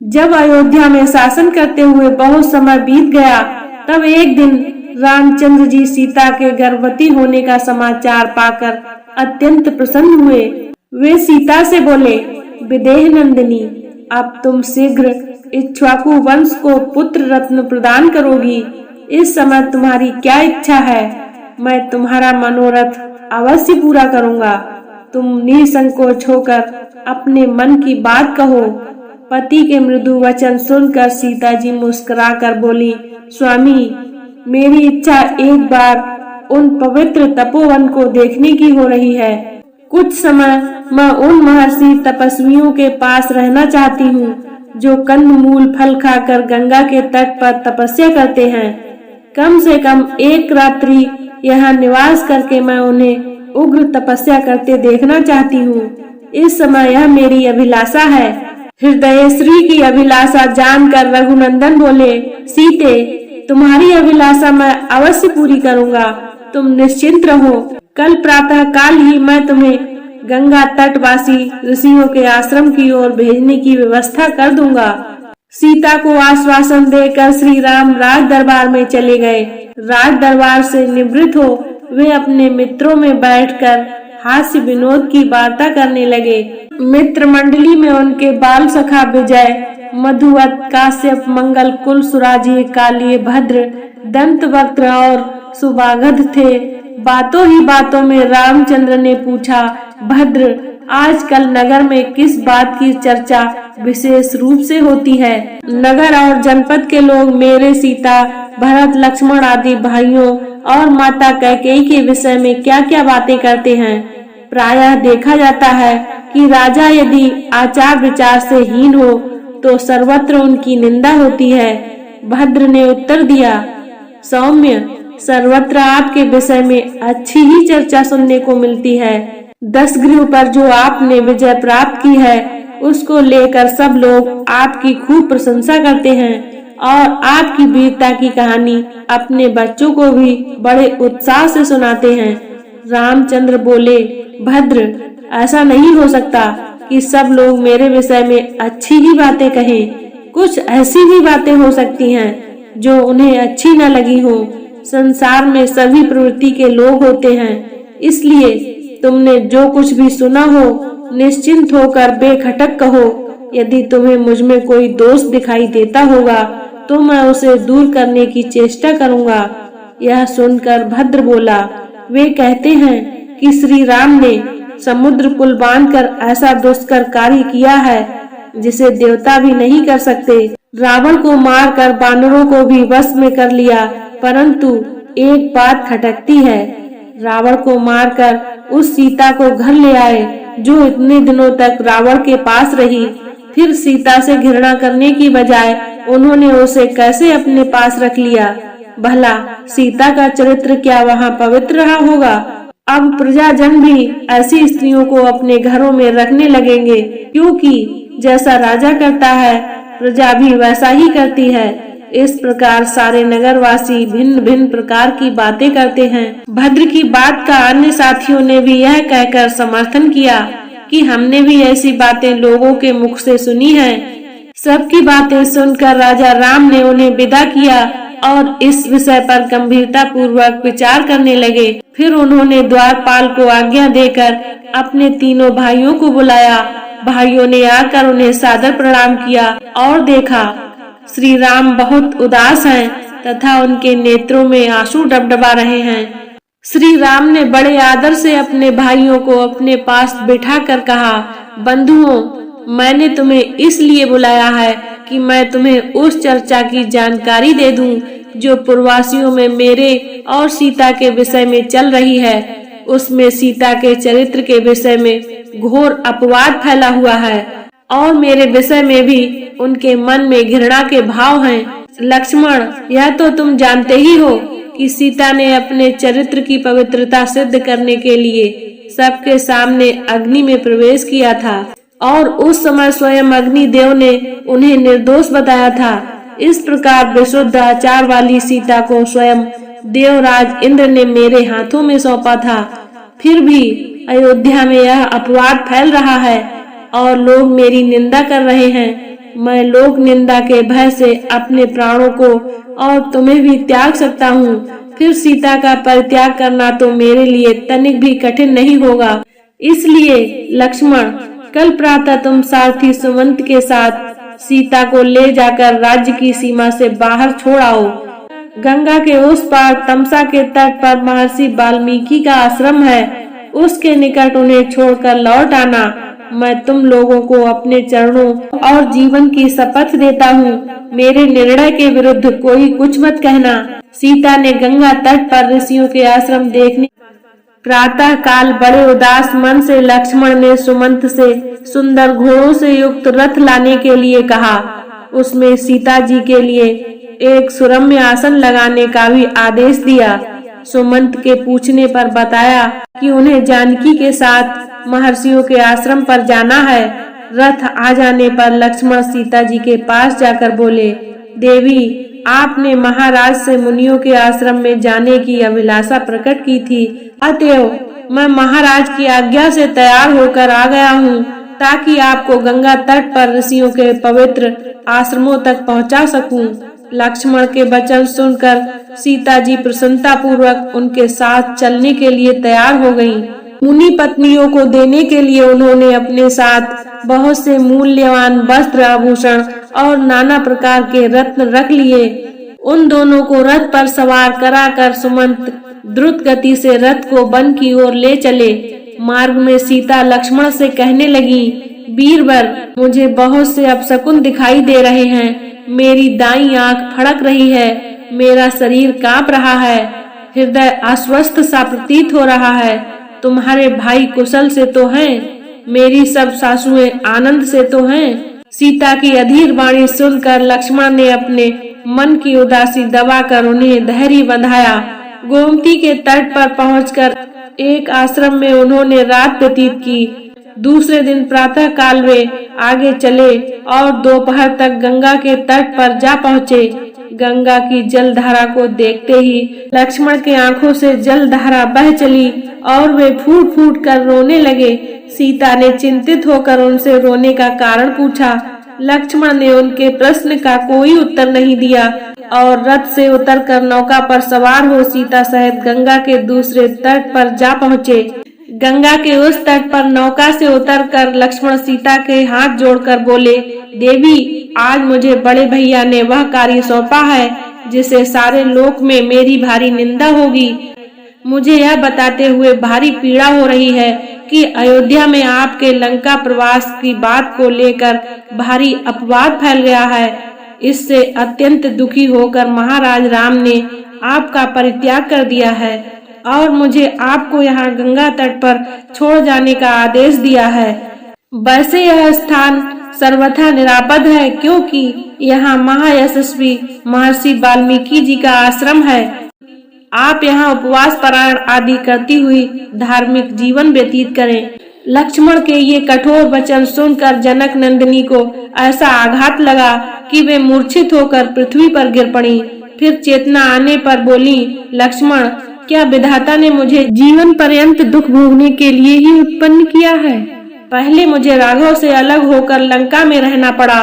जब अयोध्या में शासन करते हुए बहुत समय बीत गया, तब एक दिन रामचंद्र जी सीता के गर्भवती होने का समाचार पाकर अत्यंत प्रसन्न हुए। वे सीता से बोले, विदेह नंदिनी, अब तुम शीघ्र इक्ष्वाकु वंश को पुत्र रत्न प्रदान करोगी। इस समय तुम्हारी क्या इच्छा है, मैं तुम्हारा मनोरथ अवश्य पूरा करूंगा। तुम निसंकोच होकर अपने मन की बात कहो। पति के मृदु वचन सुनकर सीता जी मुस्कुराकर बोली, स्वामी, मेरी इच्छा एक बार उन पवित्र तपोवन को देखने की हो रही है। कुछ समय मैं उन महर्षि तपस्वियों के पास रहना चाहती हूँ जो कंद मूल फल खाकर गंगा के तट पर तपस्या करते हैं। कम से कम 1 रात्रि यहाँ निवास करके मैं उन्हें उग्र तपस्या करते देखना चाहती हूँ। इस समय यह मेरी अभिलाषा है। हृदयश्री की अभिलाषा जानकर रघुनंदन बोले, सीते, तुम्हारी अभिलाषा मैं अवश्य पूरी करूंगा। तुम निश्चिंत रहो। कल प्रातः काल ही मैं तुम्हें गंगा तटवासी ऋषियों के आश्रम की ओर भेजने की व्यवस्था कर दूंगा। सीता को आश्वासन देकर श्री राम राज दरबार में चले गए। राज दरबार से निवृत्त हो वे अपने मित्रों में बैठकर हास्य विनोद की वार्ता करने लगे। मित्र मंडली में उनके बाल सखा विजय, मधुवत, काश्यप, मंगल, कुल, सुराजी, कालिय, भद्र, दंतवक्त्र और सुबागध थे। बातों ही बातों में रामचंद्र ने पूछा, भद्र, आजकल नगर में किस बात की चर्चा विशेष रूप से होती है? नगर और जनपद के लोग मेरे सीता, भरत, लक्ष्मण आदि भाइयों और माता कैकेयी के विषय में क्या-क्या बातें करते हैं। प्रायः देखा जाता है कि राजा यदि आचार विचार से हीन हो तो सर्वत्र उनकी निंदा होती है। भद्र ने उत्तर दिया, सौम्य, सर्वत्र आपके विषय में अच्छी ही चर्चा सुनने को मिलती है। 10 गृह पर जो आपने विजय प्राप्त की है उसको लेकर सब लोग आपकी खूब प्रशंसा करते हैं और आपकी वीरता की कहानी अपने बच्चों को भी बड़े उत्साह से सुनाते हैं। रामचंद्र बोले, भद्र, ऐसा नहीं हो सकता कि सब लोग मेरे विषय में अच्छी ही बातें कहें। कुछ ऐसी भी बातें हो सकती हैं जो उन्हें अच्छी न लगी हो। संसार में सभी प्रवृत्ति के लोग होते हैं, इसलिए तुमने जो कुछ भी सुना हो निश्चिंत होकर बेखटक कहो। यदि तुम्हें मुझ में कोई दोष दिखाई देता होगा तो मैं उसे दूर करने की चेष्टा करूंगा। यह सुनकर भद्र बोला, वे कहते हैं कि श्री राम ने समुद्र पुल बांधकर ऐसा दुष्कर कार्य किया है जिसे देवता भी नहीं कर सकते। रावण को मारकर बानरों को भी वश में कर लिया, परंतु एक बात खटकती है। रावण को मारकर उस सीता को घर ले आए जो इतने दिनों तक रावण के पास रही। फिर सीता से घृणा करने की बजाय उन्होंने उसे कैसे अपने पास रख लिया? भला सीता का चरित्र क्या वहाँ पवित्र रहा होगा? अब प्रजाजन भी ऐसी स्त्रियों को अपने घरों में रखने लगेंगे, क्योंकि जैसा राजा करता है प्रजा भी वैसा ही करती है। इस प्रकार सारे नगरवासी भिन्न भिन्न प्रकार की बातें करते हैं। भद्र की बात का अन्य साथियों ने भी यह कहकर समर्थन किया कि हमने भी ऐसी बातें लोगों के मुख से सुनी हैं। सबकी बातें सुनकर राजा राम ने उन्हें विदा किया और इस विषय पर गंभीरता पूर्वक विचार करने लगे। फिर उन्होंने द्वारपाल को आज्ञा देकर अपने तीनों भाइयों को बुलाया। भाइयों ने आकर उन्हें सादर प्रणाम किया और देखा श्री राम बहुत उदास हैं तथा उनके नेत्रों में आंसू डबडबा रहे हैं। श्री राम ने बड़े आदर से अपने भाइयों को अपने पास बिठाकर कहा, बंधुओं, मैंने तुम्हें इसलिए बुलाया है कि मैं तुम्हें उस चर्चा की जानकारी दे दूं जो पूर्ववासियों में मेरे और सीता के विषय में चल रही है। उसमें सीता के चरित्र के विषय में घोर अपवाद फैला हुआ है और मेरे विषय में भी उनके मन में घृणा के भाव हैं। लक्ष्मण, यह तो तुम जानते ही हो कि सीता ने अपने चरित्र की पवित्रता सिद्ध करने के लिए सबके सामने अग्नि में प्रवेश किया था और उस समय स्वयं अग्नि देव ने उन्हें निर्दोष बताया था। इस प्रकार विशुद्ध आचार वाली सीता को स्वयं देवराज इंद्र ने मेरे हाथों में सौंपा था। फिर भी अयोध्या में यह अपवाद फैल रहा है और लोग मेरी निंदा कर रहे हैं। मैं लोक निंदा के भय से अपने प्राणों को और तुम्हें भी त्याग सकता हूँ। फिर सीता का परित्याग करना तो मेरे लिए तनिक भी कठिन नहीं होगा। इसलिए लक्ष्मण, कल प्रातः तुम सारथी सुमंत के साथ सीता को ले जाकर राज्य की सीमा से बाहर छोड़ आओ। गंगा के उस पार तमसा के तट पर महर्षि वाल्मीकि का आश्रम है, उसके निकट उन्हें छोड़कर लौट आना। मैं तुम लोगों को अपने चरणों और जीवन की शपथ देता हूँ। मेरे निर्णय के विरुद्ध कोई कुछ मत कहना। सीता ने गंगा तट पर ऋषियों के आश्रम देखने प्रातः काल बड़े उदास मन से लक्ष्मण ने सुमंत से सुंदर घोड़ों से युक्त रथ लाने के लिए कहा। उसमें सीता जी के लिए एक सुरम्य आसन लगाने का भी आदेश दिया। सुमंत के पूछने पर बताया कि उन्हें जानकी के साथ महर्षियों के आश्रम पर जाना है। रथ आ जाने पर लक्ष्मण सीता जी के पास जाकर बोले, देवी, आपने महाराज से मुनियों के आश्रम में जाने की अभिलाषा प्रकट की थी, अतएव मैं महाराज की आज्ञा से तैयार होकर आ गया हूँ ताकि आपको गंगा तट पर ऋषियों के पवित्र आश्रमों तक पहुँचा सकूं। लक्ष्मण के वचन सुनकर सीता जी प्रसन्नता पूर्वक उनके साथ चलने के लिए तैयार हो गयीं। मुनि पत्नियों को देने के लिए उन्होंने अपने साथ बहुत से मूल्यवान वस्त्र, आभूषण और नाना प्रकार के रत्न रख लिए। उन दोनों को रथ पर सवार कराकर सुमंत द्रुत गति से रथ को वन की ओर ले चले। मार्ग में सीता लक्ष्मण से कहने लगी, वीरवर, मुझे बहुत से अपशकुन दिखाई दे रहे हैं। मेरी दाईं आंख फड़क रही है, मेरा शरीर कांप रहा है, हृदय अस्वस्थ सा प्रतीत हो रहा है। तुम्हारे भाई कुशल से तो हैं, मेरी सब सासुएं आनंद से तो हैं। सीता की अधीर वाणी सुनकर लक्ष्मण ने अपने मन की उदासी दबाकर उन्हें धैर्य बंधाया। गोमती के तट पर पहुंचकर एक आश्रम में उन्होंने रात व्यतीत की। दूसरे दिन प्रातः काल वे आगे चले और दोपहर तक गंगा के तट पर जा पहुँचे। गंगा की जलधारा को देखते ही लक्ष्मण के आंखों से जलधारा बह चली और वे फूट फूट कर रोने लगे। सीता ने चिंतित होकर उनसे रोने का कारण पूछा। लक्ष्मण ने उनके प्रश्न का कोई उत्तर नहीं दिया और रथ से उतरकर नौका पर सवार हो सीता सहित गंगा के दूसरे तट पर जा पहुँचे। गंगा के उस तट पर नौका से उतरकर लक्ष्मण सीता के हाथ जोड़कर बोले, देवी, आज मुझे बड़े भैया ने वह कार्य सौंपा है जिसे सारे लोक में मेरी भारी निंदा होगी। मुझे यह बताते हुए भारी पीड़ा हो रही है कि अयोध्या में आपके लंका प्रवास की बात को लेकर भारी अपवाद फैल गया है। इससे अत्यंत दुखी होकर महाराज राम ने आपका परित्याग कर दिया है और मुझे आपको यहाँ गंगा तट पर छोड़ जाने का आदेश दिया है। वैसे यह स्थान सर्वथा निरापद है क्योंकि यहाँ महायशस्वी महर्षि वाल्मीकि जी का आश्रम है। आप यहाँ उपवास पारायण आदि करती हुई धार्मिक जीवन व्यतीत करें। लक्ष्मण के ये कठोर वचन सुनकर जनक नंदिनी को ऐसा आघात लगा कि वे मूर्छित होकर पृथ्वी पर गिर पड़ी। फिर चेतना आने पर बोली, लक्ष्मण, क्या विधाता ने मुझे जीवन पर्यंत दुख भोगने के लिए ही उत्पन्न किया है? पहले मुझे राघव से अलग होकर लंका में रहना पड़ा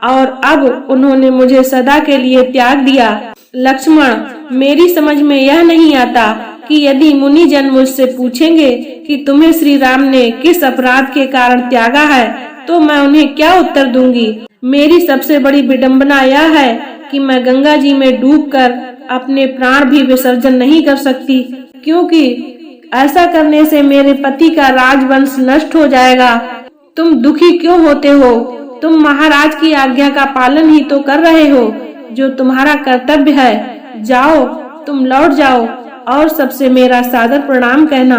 और अब उन्होंने मुझे सदा के लिए त्याग दिया। लक्ष्मण, मेरी समझ में यह नहीं आता कि यदि मुनि जन मुझसे पूछेंगे कि तुम्हें श्री राम ने किस अपराध के कारण त्यागा है तो मैं उन्हें क्या उत्तर दूंगी। मेरी सबसे बड़ी विडंबना यह है कि मैं गंगा जी में डूबकर अपने प्राण भी विसर्जन नहीं कर सकती क्योंकि ऐसा करने से मेरे पति का राजवंश नष्ट हो जाएगा। तुम दुखी क्यों होते हो? तुम महाराज की आज्ञा का पालन ही तो कर रहे हो, जो तुम्हारा कर्तव्य है। जाओ, तुम लौट जाओ और सबसे मेरा सादर प्रणाम कहना।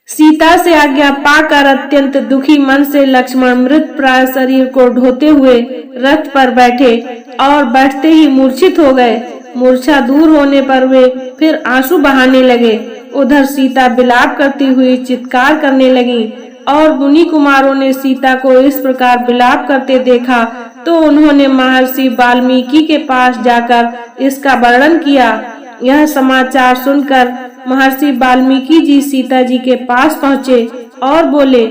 सीता से आज्ञा पाकर अत्यंत दुखी मन से लक्ष्मण मृत प्राय शरीर को ढोते हुए रथ पर बैठे और बैठते ही मूर्छित हो गए। मूर्छा दूर होने पर वे फिर आंसू बहाने लगे। उधर सीता विलाप करती हुई चित्कार करने लगी और मुनि कुमारों ने सीता को इस प्रकार विलाप करते देखा तो उन्होंने महर्षि वाल्मीकि के पास जाकर इसका वर्णन किया। यह समाचार सुनकर महर्षि वाल्मीकि जी सीता जी के पास पहुँचे और बोले,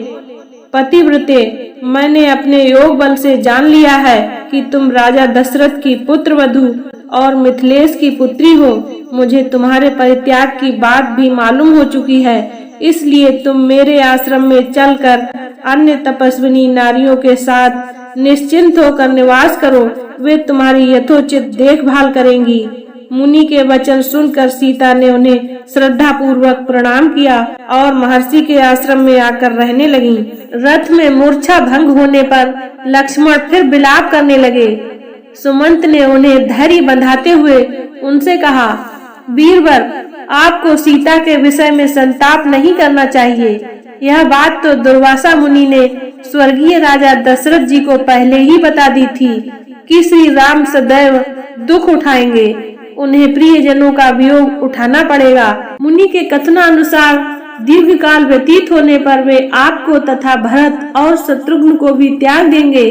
पतिव्रते, मैंने अपने योग बल से जान लिया है कि तुम राजा दशरथ की पुत्र वधू और मिथिलेश की पुत्री हो। मुझे तुम्हारे परित्याग की बात भी मालूम हो चुकी है, इसलिए तुम मेरे आश्रम में चलकर अन्य तपस्विनी नारियों के साथ निश्चिंत होकर निवास करो। वे तुम्हारी यथोचित देखभाल करेंगी। मुनि के वचन सुनकर सीता ने उन्हें श्रद्धा पूर्वक प्रणाम किया और महर्षि के आश्रम में आकर रहने लगी। रथ में मूर्छा भंग होने पर लक्ष्मण फिर विलाप करने लगे। सुमंत ने उन्हें धैर्य बंधाते हुए उनसे कहा, वीरवर, आपको सीता के विषय में संताप नहीं करना चाहिए। यह बात तो दुर्वासा मुनि ने स्वर्गीय राजा दशरथ जी को पहले ही बता दी थी कि श्री राम सदैव दुख उठाएंगे, उन्हें प्रियजनों का वियोग उठाना पड़ेगा। मुनि के कथनानुसार दीर्घ काल व्यतीत होने पर वे आपको तथा भरत और शत्रुघ्न को भी त्याग देंगे।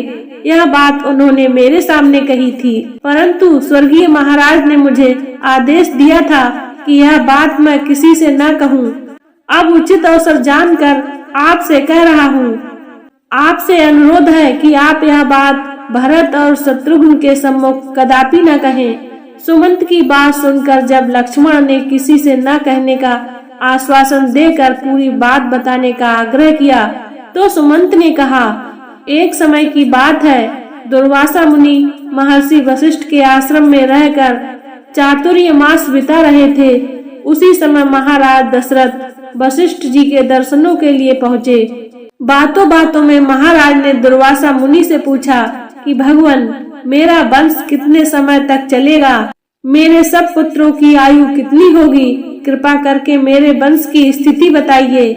यह बात उन्होंने मेरे सामने कही थी, परंतु स्वर्गीय महाराज ने मुझे आदेश दिया था कि यह बात मैं किसी से न कहूँ। अब उचित अवसर जानकर आपसे कह रहा हूँ। आपसे अनुरोध है कि आप यह बात भरत और शत्रुघ्न के सम्मुख कदापि न कहें। सुमंत की बात सुनकर जब लक्ष्मण ने किसी से न कहने का आश्वासन देकर पूरी बात बताने का आग्रह किया तो सुमंत ने कहा, एक समय की बात है, दुर्वासा मुनि महर्षि वशिष्ठ के आश्रम में रहकर चातुर्य मास बिता रहे थे। उसी समय महाराज दशरथ वशिष्ठ जी के दर्शनों के लिए पहुँचे। बातों बातों में महाराज ने दुर्वासा मुनि से पूछा कि भगवान, मेरा वंश कितने समय तक चलेगा? मेरे सब पुत्रों की आयु कितनी होगी? कृपा करके मेरे वंश की स्थिति बताइए।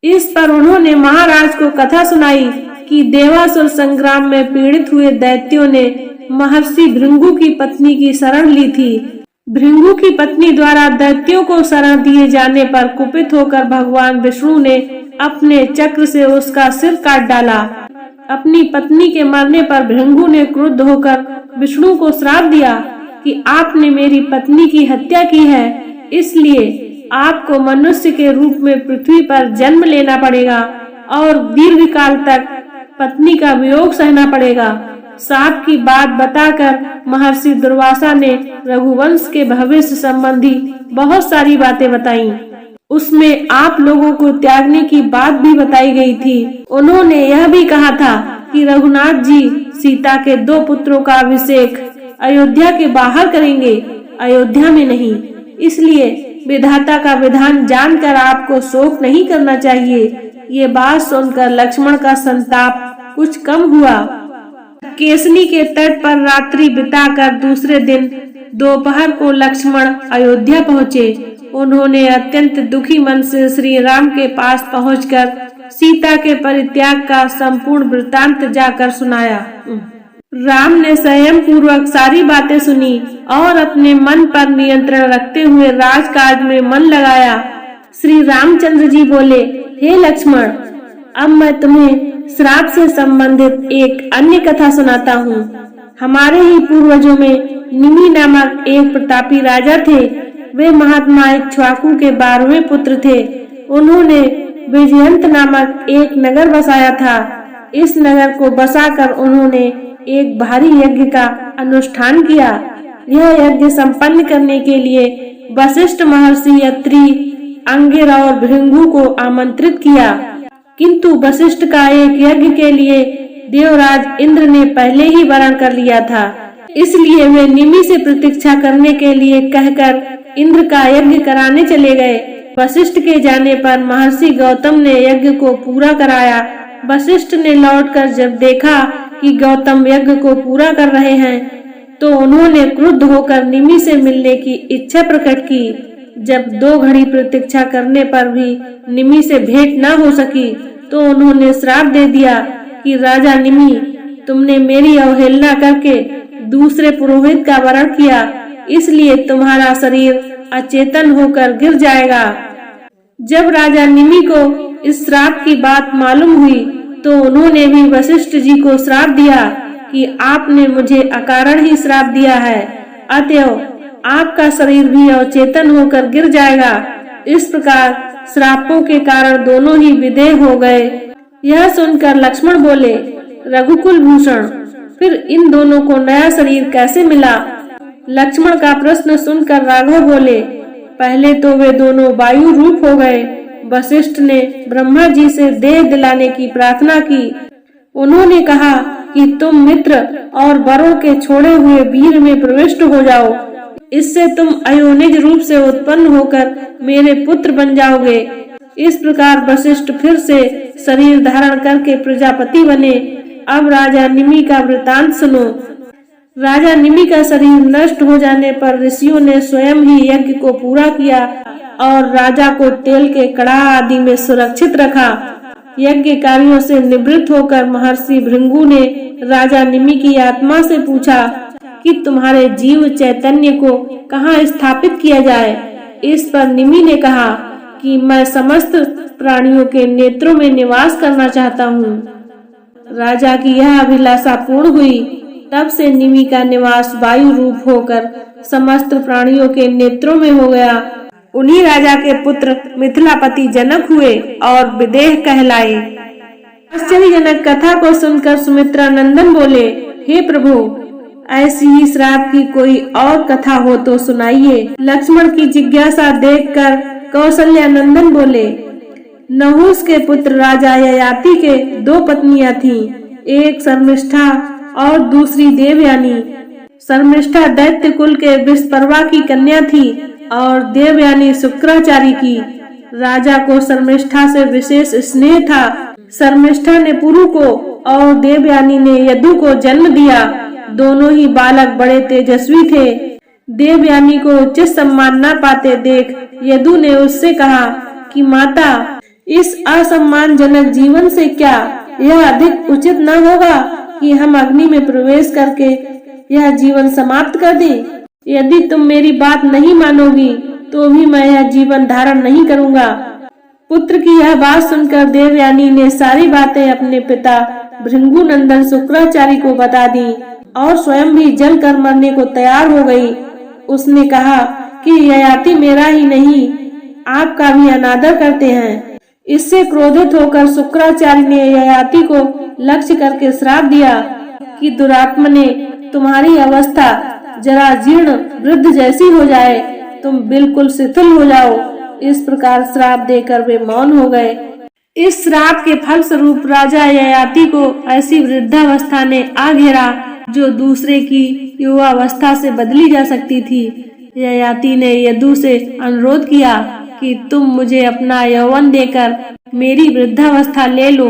इस पर उन्होंने महाराज को कथा सुनाई कि देवासुर संग्राम में पीड़ित हुए दैत्यों ने महर्षि भृंगु की पत्नी की शरण ली थी। भृंगु की पत्नी द्वारा दैत्यों को शरण दिए जाने पर कुपित होकर भगवान विष्णु ने अपने चक्र से उसका सिर काट डाला। अपनी पत्नी के मरने पर भृंगु ने क्रुद्ध होकर विष्णु को श्राप दिया कि आपने मेरी पत्नी की हत्या की है, इसलिए आपको मनुष्य के रूप में पृथ्वी पर जन्म लेना पड़ेगा और दीर्घ काल तक पत्नी का वियोग सहना पड़ेगा। साप की बात बताकर महर्षि दुर्वासा ने रघुवंश के भविष्य संबंधी बहुत सारी बातें बताई। उसमें आप लोगों को त्यागने की बात भी बताई गई थी। उन्होंने यह भी कहा था कि रघुनाथ जी सीता के 2 पुत्रों का अभिषेक अयोध्या के बाहर करेंगे, अयोध्या में नहीं। इसलिए विधाता का विधान जानकर आपको शोक नहीं करना चाहिए। ये बात सुनकर लक्ष्मण का संताप कुछ कम हुआ। केसनी के तट पर रात्रि बिताकर दूसरे दिन दोपहर को लक्ष्मण अयोध्या पहुँचे। उन्होंने अत्यंत दुखी मन से श्री राम के पास पहुंचकर सीता के परित्याग का संपूर्ण वृत्तांत जाकर सुनाया। राम ने संयम पूर्वक सारी बातें सुनी और अपने मन पर नियंत्रण रखते हुए राजकाज में मन लगाया। श्री रामचंद्र जी बोले, हे लक्ष्मण, अब मैं तुम्हें श्राप से संबंधित एक अन्य कथा सुनाता हूँ। हमारे ही पूर्वजों में निमि नामक एक प्रतापी राजा थे। वे महात्मा इक्ष्वाकु के 12वें पुत्र थे। उन्होंने विजयंत नामक एक नगर बसाया था। इस नगर को बसाकर उन्होंने एक भारी यज्ञ का अनुष्ठान किया। यह यज्ञ संपन्न करने के लिए वशिष्ठ महर्षि, अत्रि, अंगिरा और भृंगु को आमंत्रित किया, किंतु वशिष्ठ का एक यज्ञ के लिए देवराज इंद्र ने पहले ही वरण कर लिया था। इसलिए वे निमि से प्रतीक्षा करने के लिए कहकर इंद्र का यज्ञ कराने चले गए। वशिष्ठ के जाने पर महर्षि गौतम ने यज्ञ को पूरा कराया वशिष्ठ ने लौटकर जब देखा कि गौतम यज्ञ को पूरा कर रहे हैं तो उन्होंने क्रुद्ध होकर निमि से मिलने की इच्छा प्रकट की। जब 2 घड़ी प्रतीक्षा करने पर भी निमि से भेंट न हो सकी तो उन्होंने श्राप दे दिया कि राजा निमि, तुमने मेरी अवहेलना करके दूसरे पुरोहित का वरण किया, इसलिए तुम्हारा शरीर अचेतन होकर गिर जाएगा। जब राजा निमि को इस श्राप की बात मालूम हुई तो उन्होंने भी वशिष्ठ जी को श्राप दिया कि आपने मुझे अकारण ही श्राप दिया है, अतएव आपका शरीर भी अचेतन होकर गिर जाएगा। इस प्रकार श्रापों के कारण दोनों ही विदेह हो गए। यह सुनकर लक्ष्मण बोले, रघुकुल भूषण, फिर इन दोनों को नया शरीर कैसे मिला? लक्ष्मण का प्रश्न सुनकर राघव बोले, पहले तो वे दोनों वायु रूप हो गए। वशिष्ठ ने ब्रह्मा जी से देह दिलाने की प्रार्थना की। उन्होंने कहा कि तुम मित्र और वरों के छोड़े हुए वीर में प्रविष्ट हो जाओ, इससे तुम अयोनिज रूप से उत्पन्न होकर मेरे पुत्र बन जाओगे। इस प्रकार वशिष्ठ फिर से शरीर धारण करके प्रजापति बने। अब राजा निमि का वृतांत सुनो। राजा निमि का शरीर नष्ट हो जाने पर ऋषियों ने स्वयं ही यज्ञ को पूरा किया और राजा को तेल के कड़ाह आदि में सुरक्षित रखा। यज्ञ कार्यों से निवृत्त होकर महर्षि भृंगु ने राजा निमि की आत्मा से पूछा कि तुम्हारे जीव चैतन्य को कहाँ स्थापित किया जाए। इस पर निमि ने कहा कि मैं समस्त प्राणियों के नेत्रों में निवास करना चाहता हूँ। राजा की यह अभिलाषा पूर्ण हुई। तब से निमि का निवास वायु रूप होकर समस्त प्राणियों के नेत्रों में हो गया। उन्हीं राजा के पुत्र मिथिलापति जनक हुए और विदेह कहलाए। आश्चर्यजनक कथा को सुनकर सुमित्रा नंदन बोले, हे प्रभु, ऐसी ही श्राप की कोई और कथा हो तो सुनाइए। लक्ष्मण की जिज्ञासा देखकर कौशल्या नंदन बोले, नहुस के पुत्र राजा ययाति के 2 पत्नियां थीं, एक शर्मिष्ठा और दूसरी देवयानी। शर्मिष्ठा दैत्य कुल के विषपर्वा की कन्या थी और देवयानी शुक्राचार्य की। राजा को शर्मिष्ठा से विशेष स्नेह था। शर्मिष्ठा ने पुरु को और देवयानी ने यदु को जन्म दिया। दोनों ही बालक बड़े तेजस्वी थे। देवयानी को उचित सम्मान न पाते देख यदु ने उससे कहा कि माता, इस असम्मानजनक जीवन से क्या यह अधिक उचित न होगा कि हम अग्नि में प्रवेश करके यह जीवन समाप्त कर दें? यदि तुम मेरी बात नहीं मानोगी तो भी मैं यह जीवन धारण नहीं करूंगा। पुत्र की यह बात सुनकर देवयानी ने सारी बातें अपने पिता भृंगु नंदन शुक्राचार्य को बता दी और स्वयं भी जल कर मरने को तैयार हो गई। उसने कहा कि ययाति मेरा ही नहीं, आपका भी अनादर करते हैं। इससे क्रोधित होकर शुक्राचार्य ने ययाति को लक्ष्य करके श्राप दिया कि दुरात्मने, तुम्हारी अवस्था जरा जीर्ण वृद्ध जैसी हो जाए, तुम बिल्कुल शिथिल हो जाओ। इस प्रकार श्राप देकर वे मौन हो गए। इस श्राप के फल स्वरूप राजा ययाति को ऐसी वृद्धावस्था ने आ घेरा जो दूसरे की युवावस्था से बदली जा सकती थी। ययाति ने यदु से अनुरोध किया कि तुम मुझे अपना यौवन देकर मेरी वृद्धावस्था ले लो,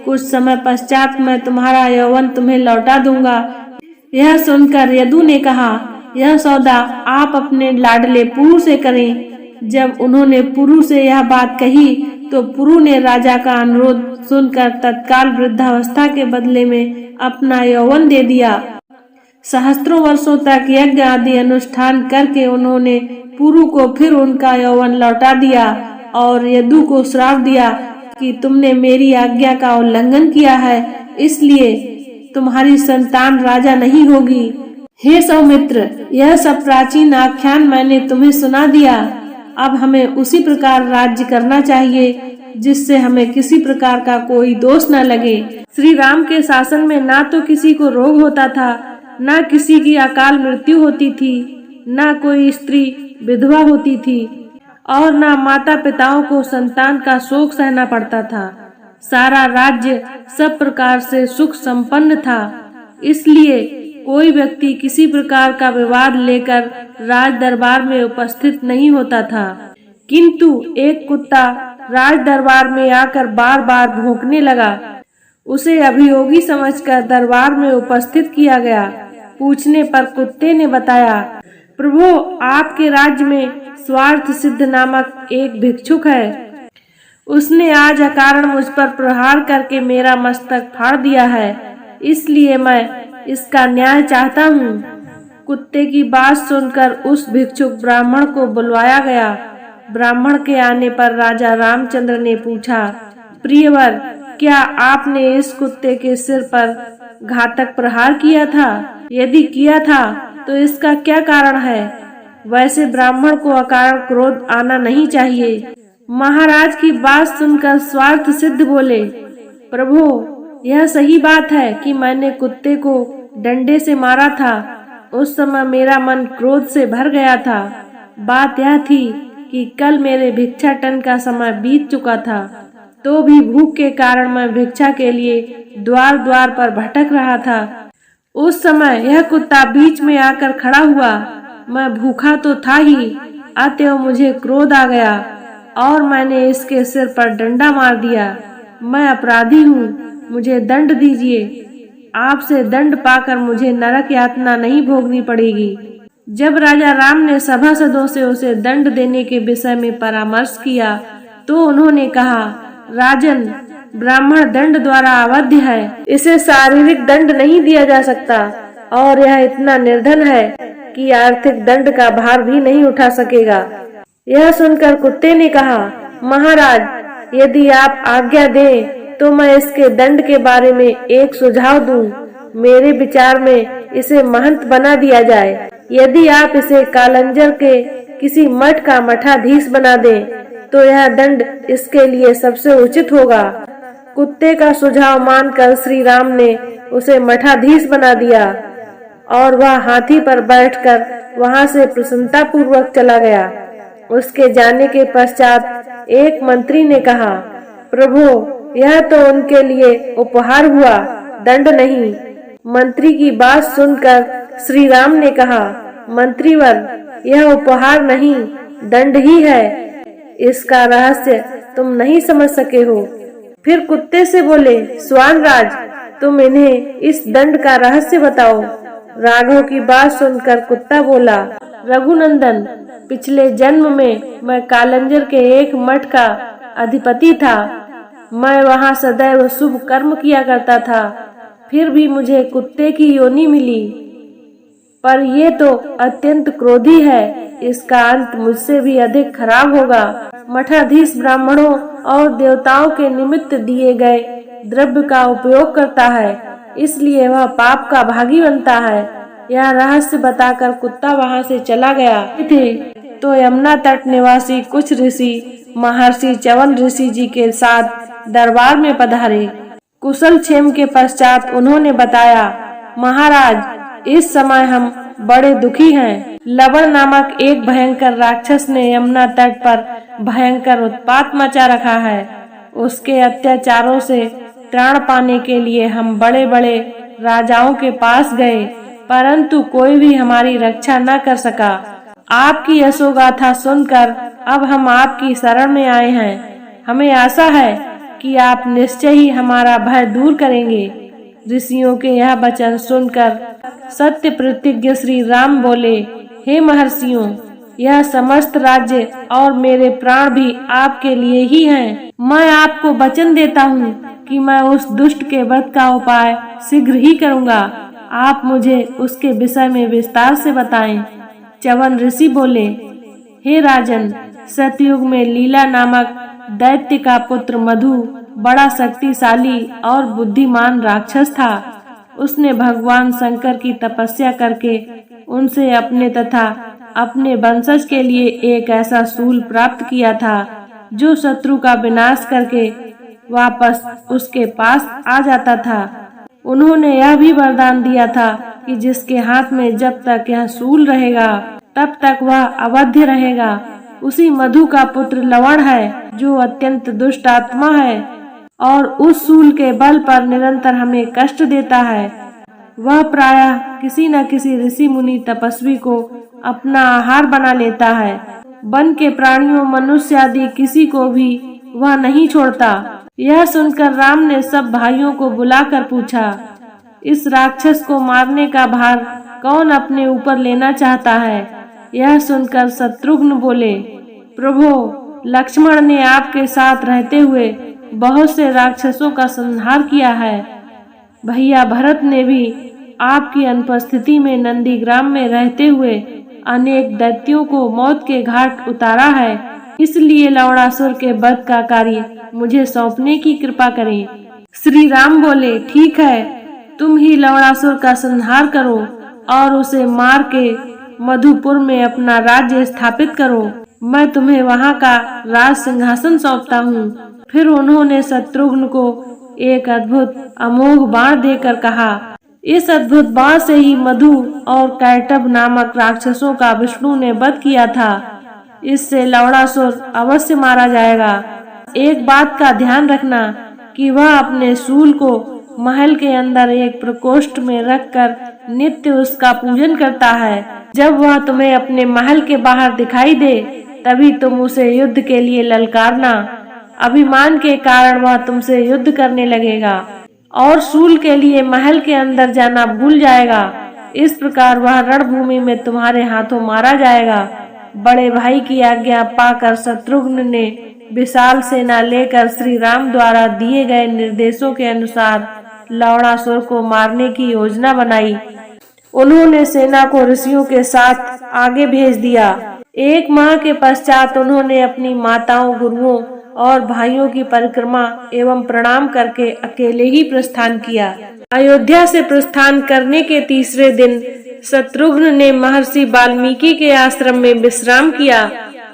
कुछ समय पश्चात मैं तुम्हारा यौवन तुम्हें लौटा दूंगा। यह सुनकर यदु ने कहा, यह सौदा आप अपने लाडले पुरु से करें। जब उन्होंने पुरु से यह बात कही तो पुरु ने राजा का अनुरोध सुनकर तत्काल वृद्धावस्था के बदले में अपना यौवन दे दिया। सहस्त्रों वर्षों तक यज्ञ आदि अनुष्ठान करके उन्होंने पुरु को फिर उनका यौवन लौटा दिया और यदु को श्राप दिया कि तुमने मेरी आज्ञा का उल्लंघन किया है, इसलिए तुम्हारी संतान राजा नहीं होगी। हे सौमित्र, यह सब प्राचीन आख्यान मैंने तुम्हें सुना दिया। अब हमें उसी प्रकार राज्य करना चाहिए जिससे हमें किसी प्रकार का कोई दोष न लगे। श्री राम के शासन में ना तो किसी को रोग होता था, ना किसी की अकाल मृत्यु होती थी, ना कोई स्त्री विधवा होती थी और ना माता पिताओं को संतान का शोक सहना पड़ता था। सारा राज्य सब प्रकार से सुख संपन्न था। इसलिए कोई व्यक्ति किसी प्रकार का विवाद लेकर राज दरबार में उपस्थित नहीं होता था। किंतु एक कुत्ता राज दरबार में आकर बार बार भौंकने लगा। उसे अभियोगी समझकर दरबार में उपस्थित किया गया। पूछने पर कुत्ते ने बताया, प्रभु, आपके राज्य में स्वार्थ सिद्ध नामक एक भिक्षुक है। उसने आज अकारण मुझ पर प्रहार करके मेरा मस्तक फाड़ दिया है, इसलिए मैं इसका न्याय चाहता हूँ। कुत्ते की बात सुनकर उस भिक्षुक ब्राह्मण को बुलवाया गया। ब्राह्मण के आने पर राजा रामचंद्र ने पूछा, प्रियवर, क्या आपने इस कुत्ते के सिर पर घातक प्रहार किया था? यदि किया था तो इसका क्या कारण है? वैसे ब्राह्मण को अकारण क्रोध आना नहीं चाहिए। महाराज की बात सुनकर स्वार्थ सिद्ध बोले, प्रभु, यह सही बात है कि मैंने कुत्ते को डंडे से मारा था। उस समय मेरा मन क्रोध से भर गया था। बात यह थी कि कल मेरे भिक्षाटन का समय बीत चुका था, तो भी भूख के कारण मैं भिक्षा के लिए द्वार द्वार पर भटक रहा था। उस समय यह कुत्ता बीच में आकर खड़ा हुआ। मैं भूखा तो था ही, अतएव मुझे क्रोध आ गया और मैंने इसके सिर पर डंडा मार दिया। मैं अपराधी हूँ, मुझे दंड दीजिए। आपसे दंड पाकर मुझे नरक यातना नहीं भोगनी पड़ेगी। जब राजा राम ने सभासदों से उसे दंड देने के विषय में परामर्श किया तो उन्होंने कहा, राजन, ब्राह्मण दंड द्वारा अवध्य है, इसे शारीरिक दंड नहीं दिया जा सकता और यह इतना निर्धन है कि आर्थिक दंड का भार भी नहीं उठा सकेगा। यह सुनकर कुत्ते ने कहा, महाराज, यदि आप आज्ञा दें तो मैं इसके दंड के बारे में एक सुझाव दूं। मेरे विचार में इसे महंत बना दिया जाए। यदि आप इसे कालंजर के किसी मठ का मठाधीश बना दें तो यह दंड इसके लिए सबसे उचित होगा। कुत्ते का सुझाव मानकर श्री राम ने उसे मठाधीश बना दिया और वह हाथी पर बैठकर वहां से प्रसन्नता पूर्वक चला गया। उसके जाने के पश्चात एक मंत्री ने कहा, प्रभु, यह तो उनके लिए उपहार हुआ, दंड नहीं। मंत्री की बात सुनकर श्री राम ने कहा, मंत्रीवर, यह उपहार नहीं, दंड ही है। इसका रहस्य तुम नहीं समझ सके हो। फिर कुत्ते से बोले, स्वानराज, तुम इन्हें इस दंड का रहस्य बताओ। राघव की बात सुनकर कुत्ता बोला, रघुनंदन, पिछले जन्म में मैं कालंजर के एक मठ का अधिपति था। मैं वहां सदैव शुभ कर्म किया करता था, फिर भी मुझे कुत्ते की योनि मिली। पर ये तो अत्यंत क्रोधी है, इसका अंत मुझसे भी अधिक खराब होगा। मठाधीश ब्राह्मणों और देवताओं के निमित्त दिए गए द्रव्य का उपयोग करता है, इसलिए वह पाप का भागी बनता है। यह रहस्य बताकर कुत्ता वहां से चला गया। थे तो यमुना तट निवासी कुछ ऋषि महर्षि च्यवन ऋषि जी के साथ दरबार में पधारे। कुशल क्षेम के पश्चात उन्होंने बताया, महाराज, इस समय हम बड़े दुखी हैं। लवण नामक एक भयंकर राक्षस ने यमुना तट पर भयंकर उत्पात मचा रखा है। उसके अत्याचारों से त्राण पाने के लिए हम बड़े बड़े राजाओं के पास गए, परंतु कोई भी हमारी रक्षा न कर सका। आपकी यशोगाथा सुनकर अब हम आपकी शरण में आए हैं। हमें आशा है कि आप निश्चय ही हमारा भय दूर करेंगे। ऋषियों के यह वचन सुनकर सत्य प्रतिज्ञ श्री राम बोले, हे महर्षियों, यह समस्त राज्य और मेरे प्राण भी आपके लिए ही हैं। मैं आपको वचन देता हूँ कि मैं उस दुष्ट के वध का उपाय शीघ्र ही करूँगा। आप मुझे उसके विषय में विस्तार से बताएं। च्यवन ऋषि बोले, हे राजन, सतयुग में लीला नामक दैत्य का पुत्र मधु बड़ा शक्तिशाली और बुद्धिमान राक्षस था। उसने भगवान शंकर की तपस्या करके उनसे अपने तथा अपने वंशज के लिए एक ऐसा शूल प्राप्त किया था जो शत्रु का विनाश करके वापस उसके पास आ जाता था। उन्होंने यह भी वरदान दिया था कि जिसके हाथ में जब तक यह शूल रहेगा तब तक वह अवध्य रहेगा। उसी मधु का पुत्र लवण है जो अत्यंत दुष्ट आत्मा है और उस शूल के बल पर निरंतर हमें कष्ट देता है। वह प्रायः किसी न किसी ऋषि मुनि तपस्वी को अपना आहार बना लेता है। वन के प्राणियों, मनुष्य आदि किसी को भी वह नहीं छोड़ता। यह सुनकर राम ने सब भाइयों को बुलाकर पूछा, इस राक्षस को मारने का भार कौन अपने ऊपर लेना चाहता है? यह सुनकर शत्रुघ्न बोले, प्रभु, लक्ष्मण ने आपके साथ रहते हुए बहुत से राक्षसों का संहार किया है। भैया भरत ने भी आपकी अनुपस्थिति में नंदीग्राम में रहते हुए अनेक दैत्यों को मौत के घाट उतारा है। इसलिए लवणासुर के वध का कार्य मुझे सौंपने की कृपा करें। श्री राम बोले, ठीक है, तुम ही लवणासुर का संहार करो और उसे मार के मधुपुर में अपना राज्य स्थापित करो। मैं तुम्हें वहाँ का राज सिंहासन सौंपता हूँ। फिर उन्होंने शत्रुघ्न को एक अद्भुत अमोघ बाण देकर कहा, इस अद्भुत बाण से ही मधु और कैटभ नामक राक्षसों का विष्णु ने वध किया था। इससे लवणासुर अवश्य मारा जाएगा। एक बात का ध्यान रखना कि वह अपने शूल को महल के अंदर एक प्रकोष्ठ में रखकर नित्य उसका पूजन करता है। जब वह तुम्हें अपने महल के बाहर दिखाई दे तभी तुम उसे युद्ध के लिए ललकारना। अभिमान के कारण वह तुमसे युद्ध करने लगेगा और शूल के लिए महल के अंदर जाना भूल जाएगा। इस प्रकार वह रणभूमि में तुम्हारे हाथों मारा जाएगा। बड़े भाई की आज्ञा पाकर शत्रुघ्न ने विशाल सेना लेकर श्री राम द्वारा दिए गए निर्देशों के अनुसार लवणासुर को मारने की योजना बनाई। उन्होंने सेना को ऋषियों के साथ आगे भेज दिया। 1 माह के पश्चात उन्होंने अपनी माताओं, गुरुओं और भाइयों की परिक्रमा एवं प्रणाम करके अकेले ही प्रस्थान किया। अयोध्या से प्रस्थान करने के तीसरे दिन शत्रुघ्न ने महर्षि वाल्मीकि के आश्रम में विश्राम किया।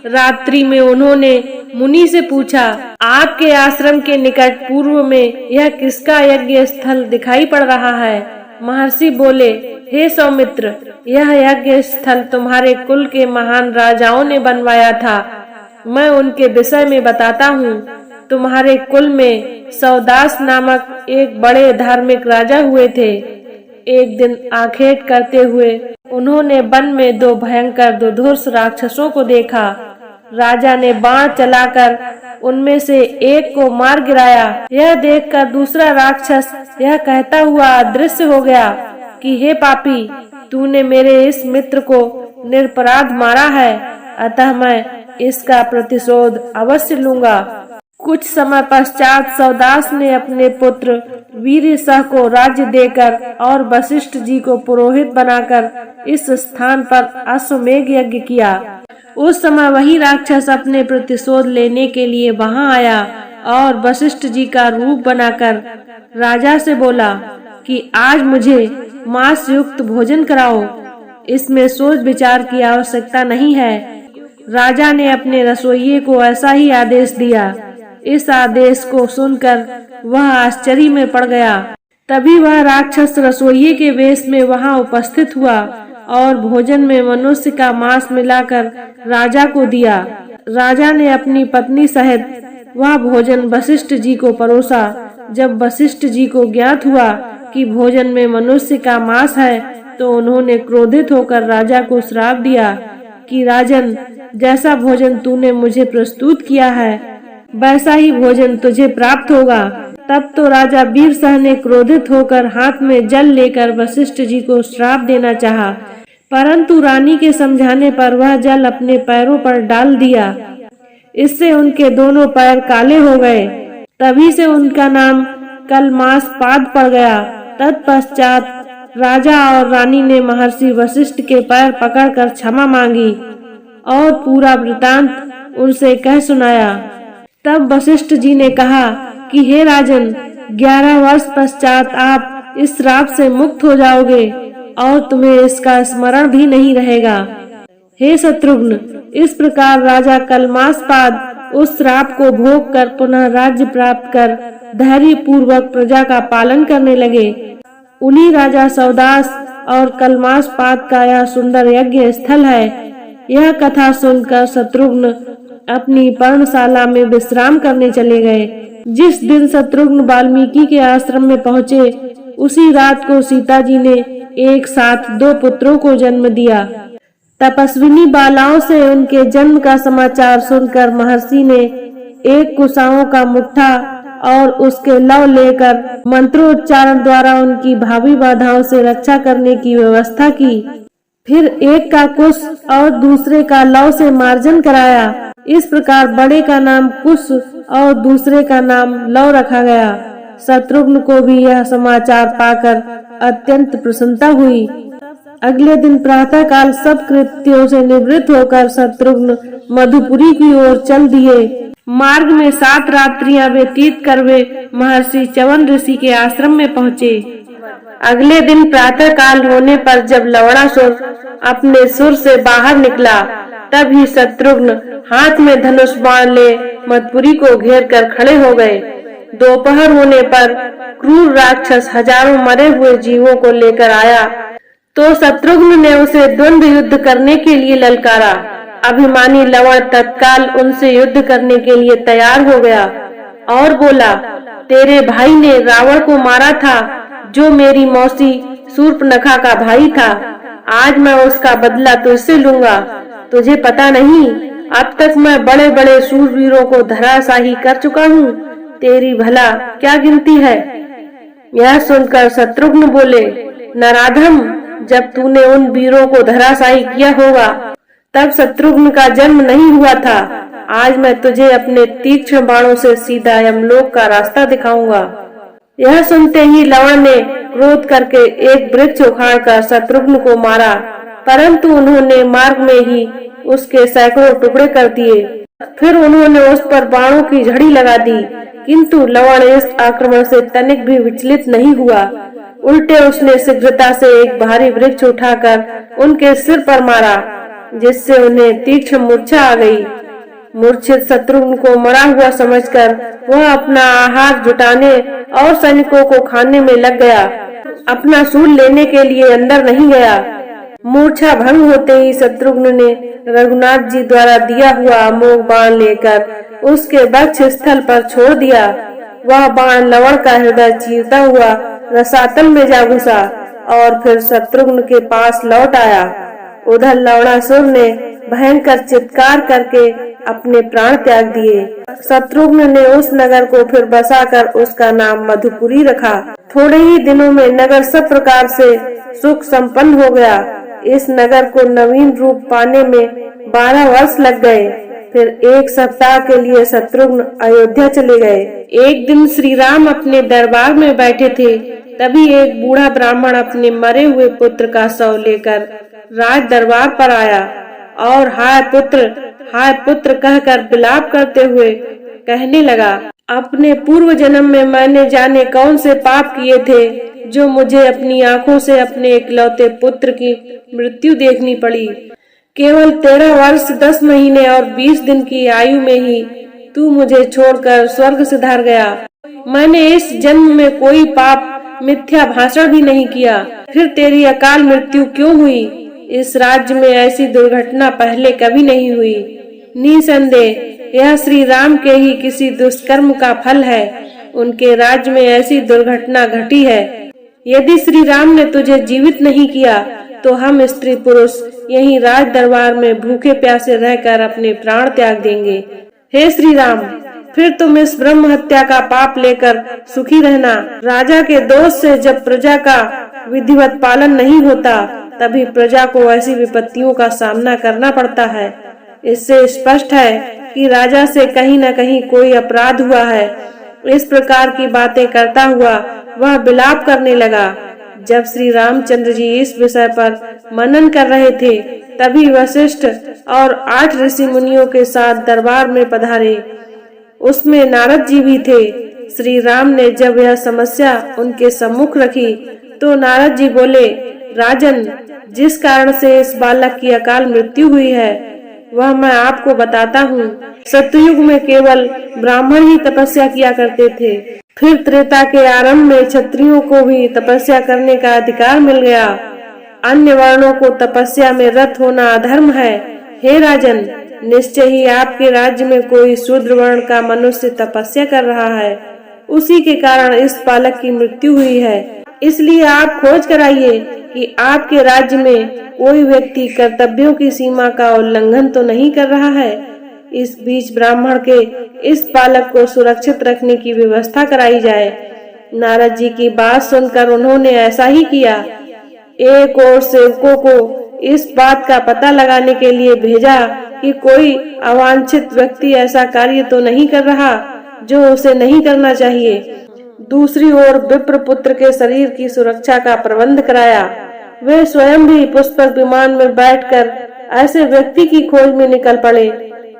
रात्रि में उन्होंने मुनि से पूछा, आपके आश्रम के निकट पूर्व में यह किसका यज्ञ स्थल दिखाई पड़ रहा है? महर्षि बोले, हे सौमित्र, यह यज्ञ स्थल तुम्हारे कुल के महान राजाओं ने बनवाया था। मैं उनके विषय में बताता हूँ। तुम्हारे कुल में सौदास नामक एक बड़े धार्मिक राजा हुए थे। एक दिन आखेट करते हुए उन्होंने वन में 2 भयंकर दुर्धर्ष राक्षसों को देखा। राजा ने बाण चलाकर उनमें से एक को मार गिराया। यह देखकर दूसरा राक्षस यह कहता हुआ अदृश्य हो गया कि हे पापी, तूने मेरे इस मित्र को निरपराध मारा है, अतः मैं इसका प्रतिशोध अवश्य लूंगा। कुछ समय पश्चात सौदास ने अपने पुत्र वीरसह को राज्य देकर और वशिष्ठ जी को पुरोहित बनाकर इस स्थान पर अश्वमेघ यज्ञ किया। उस समय वही राक्षस अपने प्रतिशोध लेने के लिए वहां आया और वशिष्ठ जी का रूप बनाकर राजा से बोला कि आज मुझे मांस युक्त भोजन कराओ। इसमें सोच विचार की आवश्यकता नहीं है। राजा ने अपने रसोइये को ऐसा ही आदेश दिया। इस आदेश को सुनकर वह आश्चर्य में पड़ गया। तभी वह राक्षस रसोइये के वेश में वहां उपस्थित हुआ और भोजन में मनुष्य का मांस मिलाकर राजा को दिया। राजा ने अपनी पत्नी सहित वह भोजन वशिष्ठ जी को परोसा। जब वशिष्ठ जी को ज्ञात हुआ कि भोजन में मनुष्य का मांस है तो उन्होंने क्रोधित होकर राजा को श्राप दिया कि राजन, जैसा भोजन तूने मुझे प्रस्तुत किया है वैसा ही भोजन तुझे प्राप्त होगा। तब तो राजा वीरसह ने क्रोधित होकर हाथ में जल लेकर वशिष्ठ जी को श्राप देना चाहा, परंतु रानी के समझाने पर वह जल अपने पैरों पर डाल दिया। इससे उनके दोनों पैर काले हो गए। तभी से उनका नाम कलमासपाद पड़ गया। तत्पश्चात राजा और रानी ने महर्षि वशिष्ठ के पैर पकड़कर क्षमा मांगी और पूरा वृतांत उनसे कह सुनाया। तब वशिष्ठ जी ने कहा कि हे राजन, 11 वर्ष पश्चात आप इस श्राप से मुक्त हो जाओगे और तुम्हें इसका स्मरण भी नहीं रहेगा। हे शत्रुघ्न, इस प्रकार राजा कलमासपाद उस श्राप को भोग कर पुनः राज्य प्राप्त कर धैर्य पूर्वक प्रजा का पालन करने लगे। उन्हीं राजा सौदास और कलमासपाद का यह सुंदर यज्ञ स्थल है। यह कथा सुनकर शत्रुघ्न अपनी पर्णशाला में विश्राम करने चले गए। जिस दिन शत्रुघ्न वाल्मीकि के आश्रम में पहुँचे, उसी रात को सीता जी ने एक साथ 2 पुत्रों को जन्म दिया। तपस्विनी बालाओं से उनके जन्म का समाचार सुनकर महर्षि ने एक कुशाओं का मुट्ठा और उसके लव लेकर मंत्रोच्चारण द्वारा उनकी भावी बाधाओं से रक्षा करने की व्यवस्था की। फिर एक का कुश और दूसरे का लव से मार्जन कराया। इस प्रकार बड़े का नाम कुश और दूसरे का नाम लव रखा गया। शत्रुघ्न को भी यह समाचार पाकर अत्यंत प्रसन्नता हुई। अगले दिन प्रातः काल सब कृत्यों से निवृत्त होकर शत्रुघ्न मधुपुरी की ओर चल दिए। मार्ग में 7 रात्रियां व्यतीत कर वे महर्षि च्यवन ऋषि के आश्रम में पहुँचे। अगले दिन प्रातः काल होने पर जब लवणासुर अपने सुर से बाहर निकला, तब ही शत्रुघ्न हाथ में धनुष बाण ले मधुपुरी को घेर कर खड़े हो गए। दोपहर होने पर क्रूर राक्षस हजारों मरे हुए जीवों को लेकर आया, तो शत्रुघ्न ने उसे द्वंद्व युद्ध करने के लिए ललकारा। अभिमानी लवण तत्काल उनसे युद्ध करने के लिए तैयार हो गया और बोला, तेरे भाई ने रावण को मारा था, जो मेरी मौसी शूर्पणखा का भाई था। आज मैं उसका बदला तुझसे लूंगा। तुझे पता नहीं, अब तक मैं बड़े बड़े शूरवीरों को धराशाही कर चुका हूँ, तेरी भला क्या गिनती है। यह सुनकर शत्रुघ्न बोले, नराधम, जब तूने उन वीरों को धराशाही किया होगा, तब शत्रुघ्न का जन्म नहीं हुआ था। आज मैं तुझे अपने तीक्ष्ण बाणों से सीधा यमलोक का रास्ता दिखाऊंगा। यह सुनते ही लवण ने क्रोध करके एक वृक्ष उखाड़कर शत्रुघ्न को मारा, परंतु उन्होंने मार्ग में ही उसके सैकड़ों टुकड़े कर दिए। फिर उन्होंने उस पर बाणों की झड़ी लगा दी, किंतु लवण इस आक्रमण से तनिक भी विचलित नहीं हुआ। उल्टे उसने शीघ्रता से एक भारी वृक्ष उठाकर उनके सिर पर मारा, जिससे उन्हें तीक्ष्ण मूर्छा आ गई। मूर्छित शत्रुघ्न को मरा हुआ समझकर वह अपना आहार जुटाने और सैनिकों को खाने में लग गया। अपना शूल लेने के लिए अंदर नहीं गया। मूर्छा भंग होते ही शत्रुघ्न ने रघुनाथ जी द्वारा दिया हुआ अमोघ बाण लेकर उसके वक्ष स्थल पर छोड़ दिया। वह बाण लवण का हृदय चीरता हुआ रसातल में जा घुसा और फिर शत्रुघ्न के पास लौट आया। उधर लवणासुर ने भयंकर चित्कार करके अपने प्राण त्याग दिए। शत्रुघ्न ने उस नगर को फिर बसाकर उसका नाम मधुपुरी रखा। थोड़े ही दिनों में नगर सब प्रकार से सुख संपन्न हो गया। इस नगर को नवीन रूप पाने में 12 वर्ष लग गए। फिर 1 सप्ताह के लिए शत्रुघ्न अयोध्या चले गए। एक दिन श्री राम अपने दरबार में बैठे थे, तभी एक बूढ़ा ब्राह्मण अपने मरे हुए पुत्र का शव लेकर राज दरबार पर आया और हाय पुत्र कहकर विलाप करते हुए कहने लगा, अपने पूर्व जन्म में मैंने जाने कौन से पाप किए थे, जो मुझे अपनी आंखों से अपने इकलौते पुत्र की मृत्यु देखनी पड़ी। केवल 13 वर्ष 10 महीने और 20 दिन की आयु में ही तू मुझे छोड़कर स्वर्ग सिधार गया। मैंने इस जन्म में कोई पाप मिथ्या भाषण भी नहीं किया, फिर तेरी अकाल मृत्यु क्यों हुई? इस राज्य में ऐसी दुर्घटना पहले कभी नहीं हुई। निसंदेह यह श्री राम के ही किसी दुष्कर्म का फल है। उनके राज्य में ऐसी दुर्घटना घटी है। यदि श्री राम ने तुझे जीवित नहीं किया, तो हम स्त्री पुरुष यहीं राज दरबार में भूखे प्यासे रहकर अपने प्राण त्याग देंगे। हे श्री राम, फिर तुम इस ब्रह्म हत्या का पाप लेकर सुखी रहना। राजा के दोष से जब प्रजा का विधिवत पालन नहीं होता, तभी प्रजा को ऐसी विपत्तियों का सामना करना पड़ता है। इससे स्पष्ट है कि राजा से कहीं न कहीं कोई अपराध हुआ है। इस प्रकार की बातें करता हुआ वह विलाप करने लगा। जब श्री रामचंद्र जी इस विषय पर मनन कर रहे थे, तभी वशिष्ठ और 8 ऋषि मुनियों के साथ दरबार में पधारे। उसमें नारद जी भी थे। श्री राम ने जब यह समस्या उनके सम्मुख रखी, तो नारद जी बोले, राजन, जिस कारण से इस बालक की अकाल मृत्यु हुई है, वह मैं आपको बताता हूँ। सतयुग में केवल ब्राह्मण ही तपस्या किया करते थे। फिर त्रेता के आरंभ में क्षत्रियों को भी तपस्या करने का अधिकार मिल गया। अन्य वर्णों को तपस्या में रत होना अधर्म है। हे राजन, निश्चय ही आपके राज्य में कोई शूद्र वर्ण का मनुष्य तपस्या कर रहा है। उसी के कारण इस बालक की मृत्यु हुई है। इसलिए आप खोज कराइए कि आपके राज्य में कोई व्यक्ति कर्तव्यों की सीमा का उल्लंघन तो नहीं कर रहा है। इस बीच ब्राह्मण के इस बालक को सुरक्षित रखने की व्यवस्था कराई जाए। नारद जी की बात सुनकर उन्होंने ऐसा ही किया। एक और सेवकों को इस बात का पता लगाने के लिए भेजा कि कोई अवांछित व्यक्ति ऐसा कार्य तो नहीं कर रहा जो उसे नहीं करना चाहिए। दूसरी ओर विप्र पुत्र के शरीर की सुरक्षा का प्रबंध कराया। वे स्वयं भी पुष्पक विमान में बैठकर ऐसे व्यक्ति की खोज में निकल पड़े।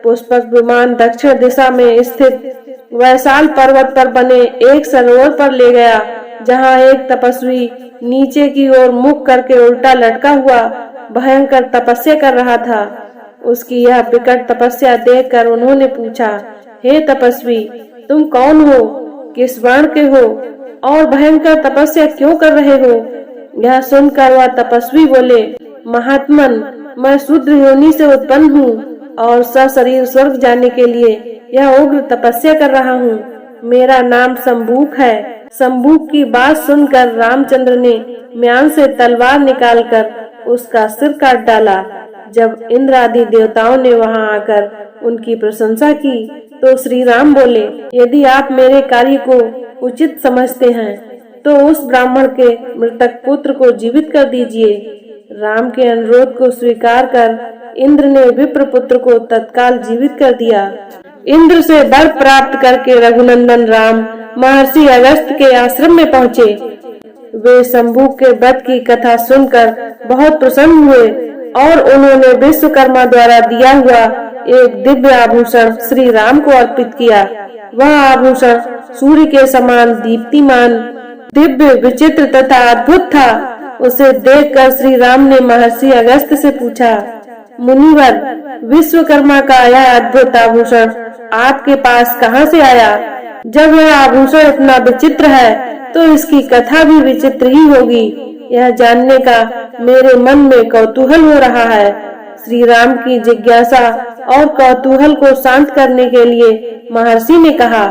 पुष्पक विमान दक्षिण दिशा में स्थित वैशाल पर्वत पर बने एक सरोवर पर ले गया, जहाँ एक तपस्वी नीचे की ओर मुख करके उल्टा लटका हुआ भयंकर तपस्या कर रहा था। उसकी यह विकट तपस्या देखकर उन्होंने पूछा, हे तपस्वी, तुम कौन हो, किस वर्ण के हो और भयंकर तपस्या क्यों कर रहे हो? यह सुनकर वह तपस्वी बोले, महात्मन, मैं शूद्र योनि से उत्पन्न हूँ और सशरीर स्वर्ग जाने के लिए यह उग्र तपस्या कर रहा हूँ। मेरा नाम शंभूक है। शंभूक की बात सुनकर रामचंद्र ने म्यान से तलवार निकालकर उसका सिर काट डाला। जब इंद्र आदि देवताओं ने वहां आकर उनकी प्रशंसा की तो श्री राम बोले, यदि आप मेरे कार्य को उचित समझते हैं तो उस ब्राह्मण के मृतक पुत्र को जीवित कर दीजिए। राम के अनुरोध को स्वीकार कर इंद्र ने विप्र पुत्र को तत्काल जीवित कर दिया। इंद्र से वर प्राप्त करके रघुनंदन राम महर्षि अगस्त के आश्रम में पहुँचे। वे शंभूक के वध की कथा सुनकर बहुत प्रसन्न हुए और उन्होंने विश्वकर्मा द्वारा दिया हुआ एक दिव्य आभूषण श्री राम को अर्पित किया। वह आभूषण सूर्य के समान दीप्तिमान, दिव्य, विचित्र तथा अद्भुत था। उसे देखकर श्री राम ने महर्षि अगस्त से पूछा, मुनिवर, विश्वकर्मा का यह अद्भुत आभूषण आपके पास कहाँ से आया? जब यह आभूषण इतना विचित्र है तो इसकी कथा भी विचित्र ही होगी। यह जानने का मेरे मन में कौतूहल हो रहा है। श्री राम की जिज्ञासा और कौतूहल को शांत करने के लिए महर्षि ने कहा,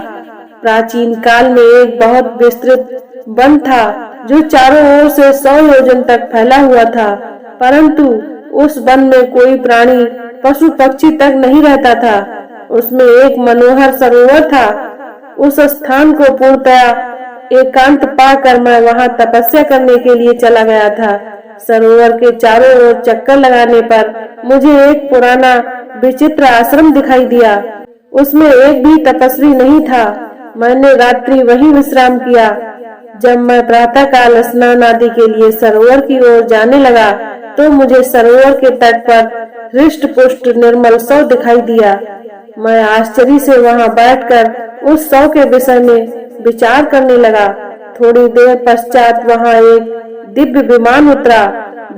प्राचीन काल में एक बहुत विस्तृत वन था जो चारों ओर से 100 योजन तक फैला हुआ था, परंतु उस वन में कोई प्राणी, पशु पक्षी तक नहीं रहता था। उसमें एक मनोहर सरोवर था। उस स्थान को पूर्णतया एकांत पाकर मैं वहां तपस्या करने के लिए चला गया था। सरोवर के चारों ओर चक्कर लगाने पर मुझे एक पुराना विचित्र आश्रम दिखाई दिया। उसमें एक भी तपस्वी नहीं था। मैंने रात्रि वहीं विश्राम किया। जब मैं प्रातः काल स्नान आदि के लिए सरोवर की ओर जाने लगा तो मुझे सरोवर के तट पर हृष्ट पुष्ट निर्मल शव दिखाई दिया। मैं आश्चर्य से वहां बैठकर उस शव के विषय में विचार करने लगा। थोड़ी देर पश्चात वहां एक दिव्य विमान उतरा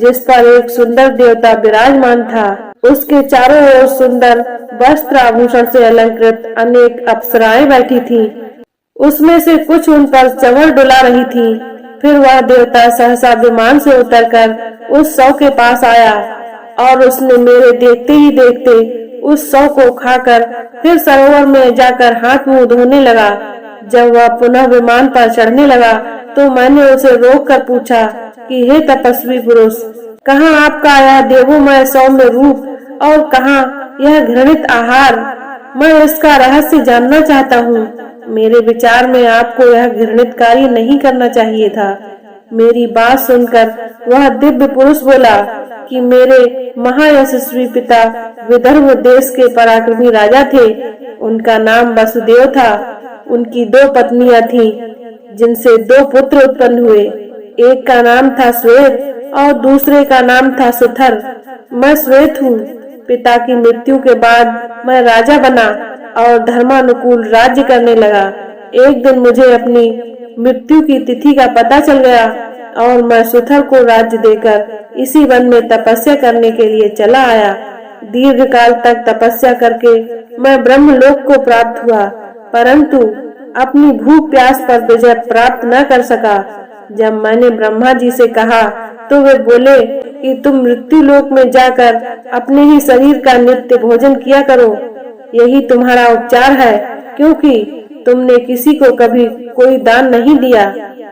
जिस पर एक सुंदर देवता विराजमान था। उसके चारों ओर सुंदर वस्त्र आभूषण से अलंकृत अनेक अप्सराएं बैठी थीं। उसमें से कुछ उन पर चंवर डुला रही थीं। फिर वह देवता सहसा विमान से उतरकर उस शव के पास आया और उसने मेरे देखते ही देखते उस शव को खाकर फिर सरोवर में जाकर हाथ मुंह धोने लगा। जब वह पुनः विमान पर चढ़ने लगा तो मैंने उसे रोककर पूछा कि हे तपस्वी पुरुष, कहाँ आपका यह देवोमय सौम्य रूप और कहाँ यह घृणित आहार? मैं इसका रहस्य जानना चाहता हूँ। मेरे विचार में आपको यह घृणित कार्य नहीं करना चाहिए था। मेरी बात सुनकर वह दिव्य पुरुष बोला कि मेरे महायशस्वी पिता विदर्भ देश के पराक्रमी राजा थे। उनका नाम वसुदेव था। उनकी 2 पत्नियां थीं, जिनसे 2 पुत्र उत्पन्न हुए। एक का नाम था श्वेत और दूसरे का नाम था सुथर। मैं श्वेत हूँ। पिता की मृत्यु के बाद मैं राजा बना और धर्मानुकूल राज्य करने लगा। एक दिन मुझे अपनी मृत्यु की तिथि का पता चल गया और मैं सुथर को राज्य देकर इसी वन में तपस्या करने के लिए चला आया। दीर्घ काल तक तपस्या करके मैं ब्रह्मलोक को प्राप्त हुआ, परंतु अपनी भूख प्यास पर विजय प्राप्त न कर सका। जब मैंने ब्रह्मा जी से कहा तो वे बोले कि तुम मृत्यु लोक में जाकर अपने ही शरीर का नित्य भोजन किया करो। यही तुम्हारा उपचार है, क्योंकि तुमने किसी को कभी कोई दान नहीं दिया,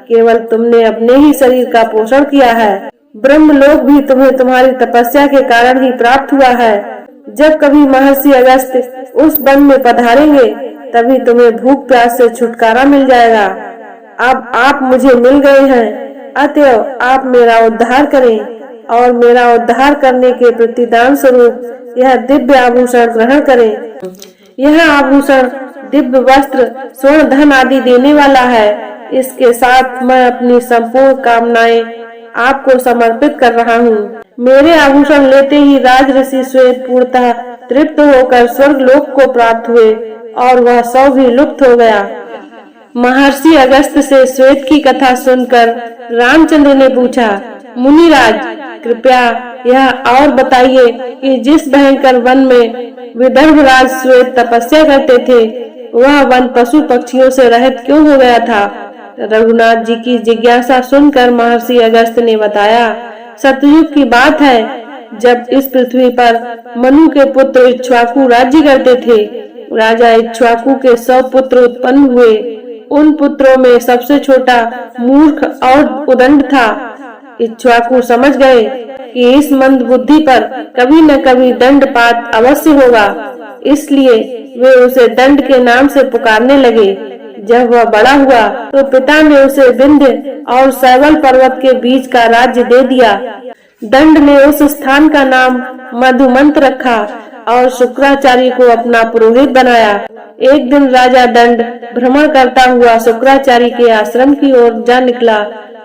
केवल तुमने अपने ही शरीर का पोषण किया है। ब्रह्मलोक भी तुम्हें तुम्हारी तपस्या के कारण ही प्राप्त हुआ है। जब कभी महर्षि अगस्त्य उस वन में पधारेंगे तभी तुम्हें भूख प्यास से छुटकारा मिल जाएगा। अब आप मुझे मिल गए हैं, अतएव आप मेरा उद्धार करें और मेरा उद्धार करने के प्रतिदान स्वरूप यह दिव्य आभूषण ग्रहण करें। यह आभूषण दिव्य वस्त्र, स्वर्ण, धन आदि देने वाला है। इसके साथ मैं अपनी संपूर्ण कामनाएं आपको समर्पित कर रहा हूँ। मेरे आभूषण लेते ही राज ऋषि श्वेत पूर्णतः तृप्त होकर स्वर्ग लोक को प्राप्त हुए और वह सौ भी लुप्त हो गया। महर्षि अगस्त्य से श्वेत की कथा सुनकर रामचंद्र ने पूछा, मुनिराज कृपया यह और बताइए कि जिस भयंकर वन में विदर्भराज श्वेत तपस्या करते थे वह वन पशु पक्षियों से रहित क्यों हो गया था। रघुनाथ जी की जिज्ञासा सुनकर महर्षि अगस्त्य ने बताया, सतयुग की बात है, जब इस पृथ्वी पर मनु के पुत्र इक्ष्वाकु राज्य करते थे। राजा इक्ष्वाकु के 100 पुत्र उत्पन्न हुए। उन पुत्रों में सबसे छोटा मूर्ख और उदंड था। इक्ष्वाकु समझ गए कि इस मंद बुद्धि पर कभी न कभी दंडपात अवश्य होगा, इसलिए वे उसे दंड के नाम से पुकारने लगे। जब वह बड़ा हुआ तो पिता ने उसे विंध्य और शैवल पर्वत के बीच का राज्य दे दिया। दंड ने उस स्थान का नाम मधुमंत रखा और शुक्राचार्य को अपना पुरोहित बनाया। एक दिन राजा दंड भ्रमण करता हुआ शुक्राचार्य के आश्रम की ओर जा निकला।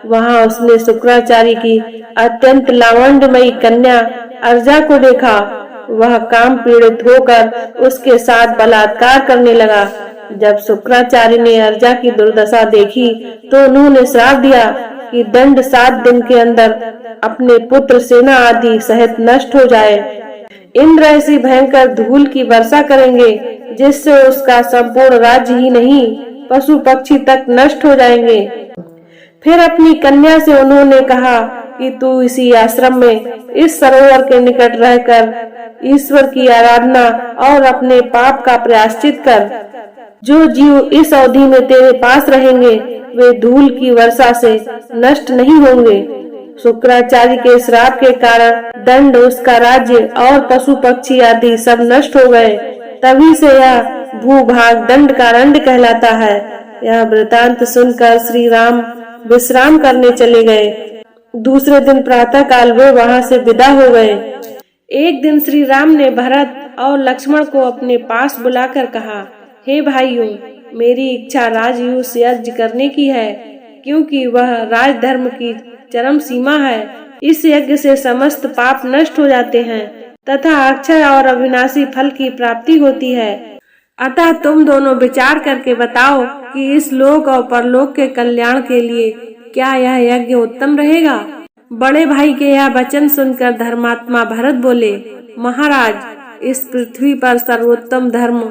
वहां उसने शुक्राचार्य की अत्यंत लावण्यमयी कन्या अर्जा को देखा। वह काम पीड़ित होकर उसके साथ बलात्कार करने लगा। जब शुक्राचार्य ने अर्जा की दुर्दशा देखी तो उन्होंने श्राप दिया कि दंड 7 दिन के अंदर अपने पुत्र, सेना आदि सहित नष्ट हो जाए। इंद्र ऐसी भयंकर धूल की वर्षा करेंगे जिससे उसका संपूर्ण राज्य ही नहीं पशु पक्षी तक नष्ट हो जाएंगे। फिर अपनी कन्या से उन्होंने कहा कि तू इसी आश्रम में इस सरोवर के निकट रहकर ईश्वर की आराधना और अपने पाप का प्रायश्चित कर। जो जीव इस अवधि में तेरे पास रहेंगे वे धूल की वर्षा से नष्ट नहीं होंगे। शुक्राचार्य के श्राप के कारण दंड, उसका राज्य और पशु पक्षी आदि सब नष्ट हो गए। तभी से यह भूभाग दंड कारण्य कहलाता है। यह वृतांत सुनकर श्री राम विश्राम करने चले गए। दूसरे दिन प्रातः काल वे वहां से विदा हो गए। एक दिन श्री राम ने भरत और लक्ष्मण को अपने पास बुलाकर कहा, हे भाइयों, मेरी इच्छा राजयूष यज्ञ करने की है, क्योंकि वह राजधर्म की चरम सीमा है। इस यज्ञ से समस्त पाप नष्ट हो जाते हैं तथा अक्षय और अविनाशी फल की प्राप्ति होती है। अतः तुम दोनों विचार करके बताओ कि इस लोक और परलोक के कल्याण के लिए क्या यह यज्ञ उत्तम रहेगा। बड़े भाई के यह वचन सुनकर धर्मात्मा भरत बोले, महाराज, इस पृथ्वी पर सर्वोत्तम धर्म,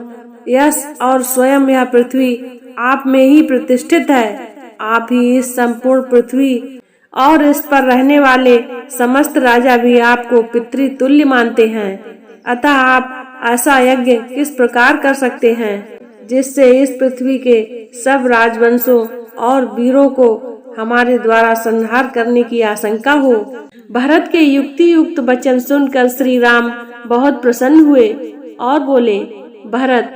यश और स्वयं यह पृथ्वी आप में ही प्रतिष्ठित है। आप ही इस संपूर्ण पृथ्वी और इस पर रहने वाले समस्त राजा भी आपको पितृतुल्य मानते हैं। अतः आप ऐसा यज्ञ किस प्रकार कर सकते हैं जिससे इस पृथ्वी के सब राजवंशों और वीरों को हमारे द्वारा संहार करने की आशंका हो। भरत के युक्ति युक्त वचन सुनकर श्री राम बहुत प्रसन्न हुए और बोले, भरत,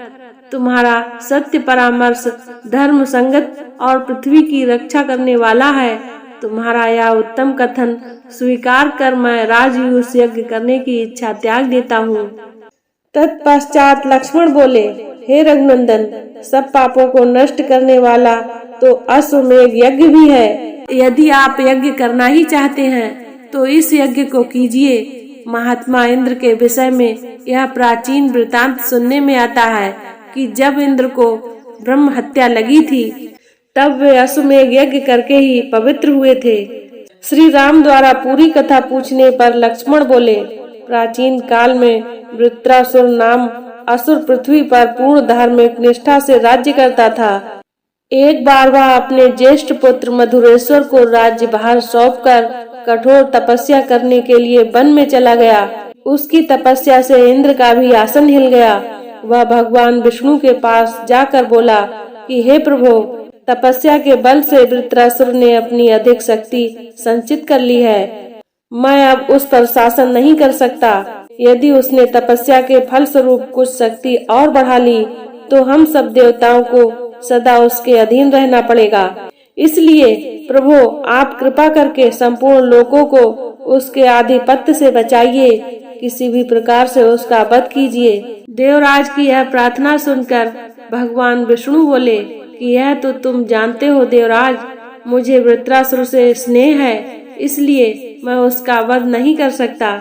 तुम्हारा सत्य परामर्श धर्म संगत और पृथ्वी की रक्षा करने वाला है। तुम्हारा यह उत्तम कथन स्वीकार कर मैं राजयूष यज्ञ करने की इच्छा त्याग देता हूँ। तत्पश्चात लक्ष्मण बोले, हे रघुनंदन, सब पापों को नष्ट करने वाला तो अश्वमेध यज्ञ भी है। यदि आप यज्ञ करना ही चाहते हैं तो इस यज्ञ को कीजिए। महात्मा इंद्र के विषय में यह प्राचीन वृतांत सुनने में आता है कि जब इंद्र को ब्रह्म हत्या लगी थी तब वे अश्वमेध यज्ञ करके ही पवित्र हुए थे। श्री राम द्वारा पूरी कथा पूछने पर लक्ष्मण बोले, प्राचीन काल में वृत्रासुर नाम असुर पृथ्वी पर पूर्ण धार्मिक निष्ठा से राज्य करता था। एक बार वह अपने ज्येष्ठ पुत्र मधुरेश्वर को राज्य भार सौंपकर कठोर तपस्या करने के लिए वन में चला गया। उसकी तपस्या से इंद्र का भी आसन हिल गया। वह भगवान विष्णु के पास जाकर बोला कि हे प्रभु, तपस्या के बल से वृत्रासुर ने अपनी अधिक शक्ति संचित कर ली है। मैं अब उस पर शासन नहीं कर सकता। यदि उसने तपस्या के फल स्वरूप कुछ शक्ति और बढ़ा ली तो हम सब देवताओं को सदा उसके अधीन रहना पड़ेगा। इसलिए प्रभु आप कृपा करके संपूर्ण लोकों को उसके आधिपत्य से बचाइए, किसी भी प्रकार से उसका वध कीजिए। देवराज की यह प्रार्थना सुनकर भगवान विष्णु बोले कि यह तो तुम जानते हो देवराज, मुझे वृत्रासुर से स्नेह है, इसलिए मैं उसका वध नहीं कर सकता,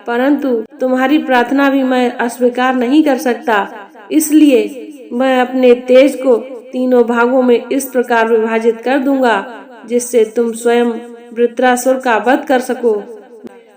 परंतु तुम्हारी प्रार्थना भी मैं अस्वीकार नहीं कर सकता। इसलिए मैं अपने तेज को तीनों भागों में इस प्रकार विभाजित कर दूंगा जिससे तुम स्वयं वृत्रासुर का वध कर सको।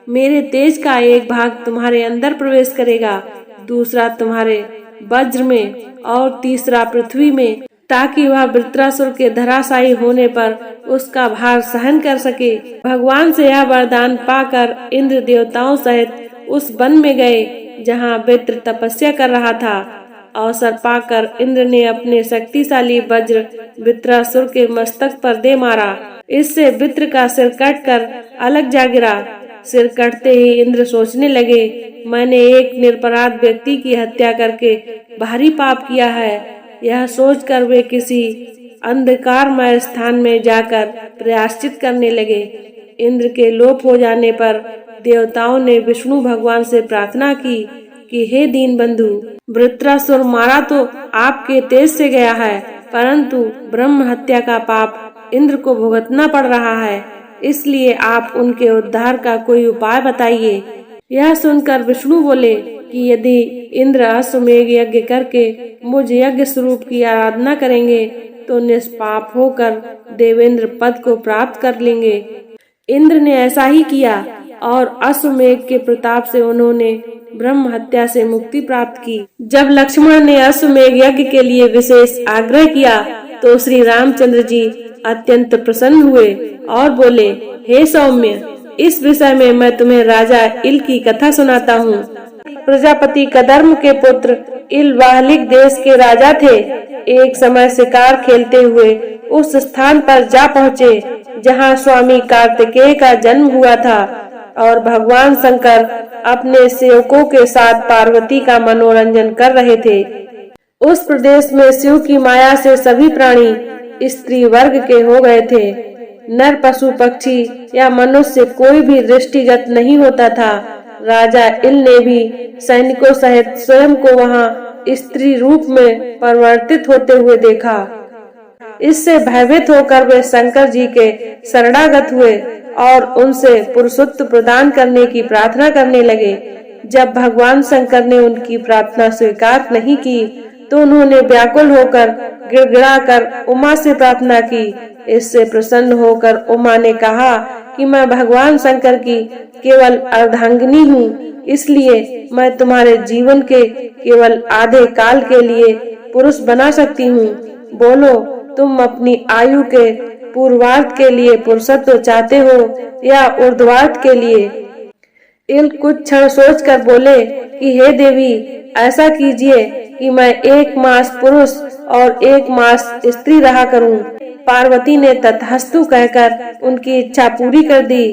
मेरे तेज का एक भाग तुम्हारे अंदर प्रवेश करेगा, दूसरा तुम्हारे वज्र में और तीसरा पृथ्वी में, ताकि वह वृत्रासुर के धराशायी होने पर उसका भार सहन कर सके। भगवान से यह वरदान पाकर इंद्र देवताओं सहित उस वन में गए जहाँ वृत्र तपस्या कर रहा था। अवसर पाकर इंद्र ने अपने शक्तिशाली वज्र वृत्रासुर के मस्तक पर दे मारा। इससे वृत्र का सिर कटकर अलग जा गिरा। सिर कटते ही इंद्र सोचने लगे, मैंने एक निरपराध व्यक्ति की हत्या करके भारी पाप किया है। यह सोचकर वे किसी अंधकारमय स्थान में जाकर प्रायश्चित करने लगे। इंद्र के लोप हो जाने पर देवताओं ने विष्णु भगवान से प्रार्थना की कि हे दीन बंधु, वृत्रासुर मारा तो आपके तेज से गया है, परंतु ब्रह्म हत्या का पाप इंद्र को भुगतना पड़ रहा है, इसलिए आप उनके उद्धार का कोई उपाय बताइए। यह सुनकर विष्णु बोले कि यदि इंद्र अश्वमेध यज्ञ करके मुझ यज्ञ स्वरूप की आराधना करेंगे तो निष्पाप होकर देवेंद्र पद को प्राप्त कर लेंगे। इंद्र ने ऐसा ही किया और अश्वमेध के प्रताप से उन्होंने ब्रह्म हत्या से मुक्ति प्राप्त की। जब लक्ष्मण ने अश्वमेध यज्ञ के लिए विशेष आग्रह किया तो श्री रामचंद्र जी अत्यंत प्रसन्न हुए और बोले, हे सौम्य, इस विषय में मैं तुम्हें राजा इल की कथा सुनाता हूँ। प्रजापति कदर्म के पुत्र इल वाहलिक देश के राजा थे। एक समय शिकार खेलते हुए उस स्थान पर जा पहुँचे जहाँ स्वामी कार्तिकेय का जन्म हुआ था और भगवान शंकर अपने सेवकों के साथ पार्वती का मनोरंजन कर रहे थे। उस प्रदेश में शिव की माया से सभी प्राणी स्त्री वर्ग के हो गए थे। नर पशु पक्षी या मनुष्य कोई भी दृष्टिगत नहीं होता था। राजा इल ने भी सैनिकों सहित स्वयं को वहां स्त्री रूप में परिवर्तित होते हुए देखा। इससे भयभीत होकर वे शंकर जी के शरणागत हुए और उनसे पुरुषत्व प्रदान करने की प्रार्थना करने लगे। जब भगवान शंकर ने उनकी प्रार्थना स्वीकार नहीं की तो उन्होंने व्याकुल होकर गिड़गिड़ाकर उमा से प्रार्थना की। इससे प्रसन्न होकर उमा ने कहा कि मैं भगवान शंकर की केवल अर्धांगिनी हूँ, इसलिए मैं तुम्हारे जीवन के केवल आधे काल के लिए पुरुष बना सकती हूँ। बोलो, तुम अपनी आयु के पूर्वार्ध के लिए पुरुषत्व चाहते हो या ऊर्ध्वार्ध के लिए? इल कुछ क्षण सोचकर बोले कि हे देवी, ऐसा कीजिए कि मैं 1 मास पुरुष और 1 मास स्त्री रहा करूं। पार्वती ने तथास्तु कहकर उनकी इच्छा पूरी कर दी।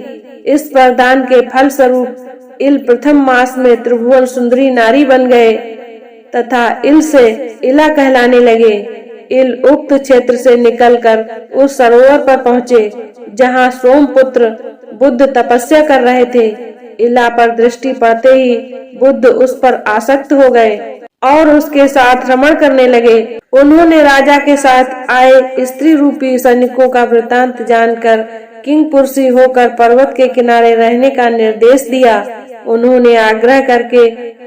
इस वरदान के फल स्वरूप इल प्रथम मास में त्रिभुवन सुंदरी नारी बन गए तथा इल से इला कहलाने लगे। इल उक्त क्षेत्र से निकलकर उस सरोवर पर पहुँचे जहाँ सोमपुत्र बुद्ध तपस्या कर रहे थे। इला पर दृष्टि पड़ते ही बुद्ध उस पर आसक्त हो गए और उसके साथ रमण करने लगे। उन्होंने राजा के साथ आए स्त्री रूपी सैनिकों का वृतांत जानकर किंगपुरुषी होकर पर्वत के किनारे रहने का निर्देश दिया। उन्होंने आग्रह करके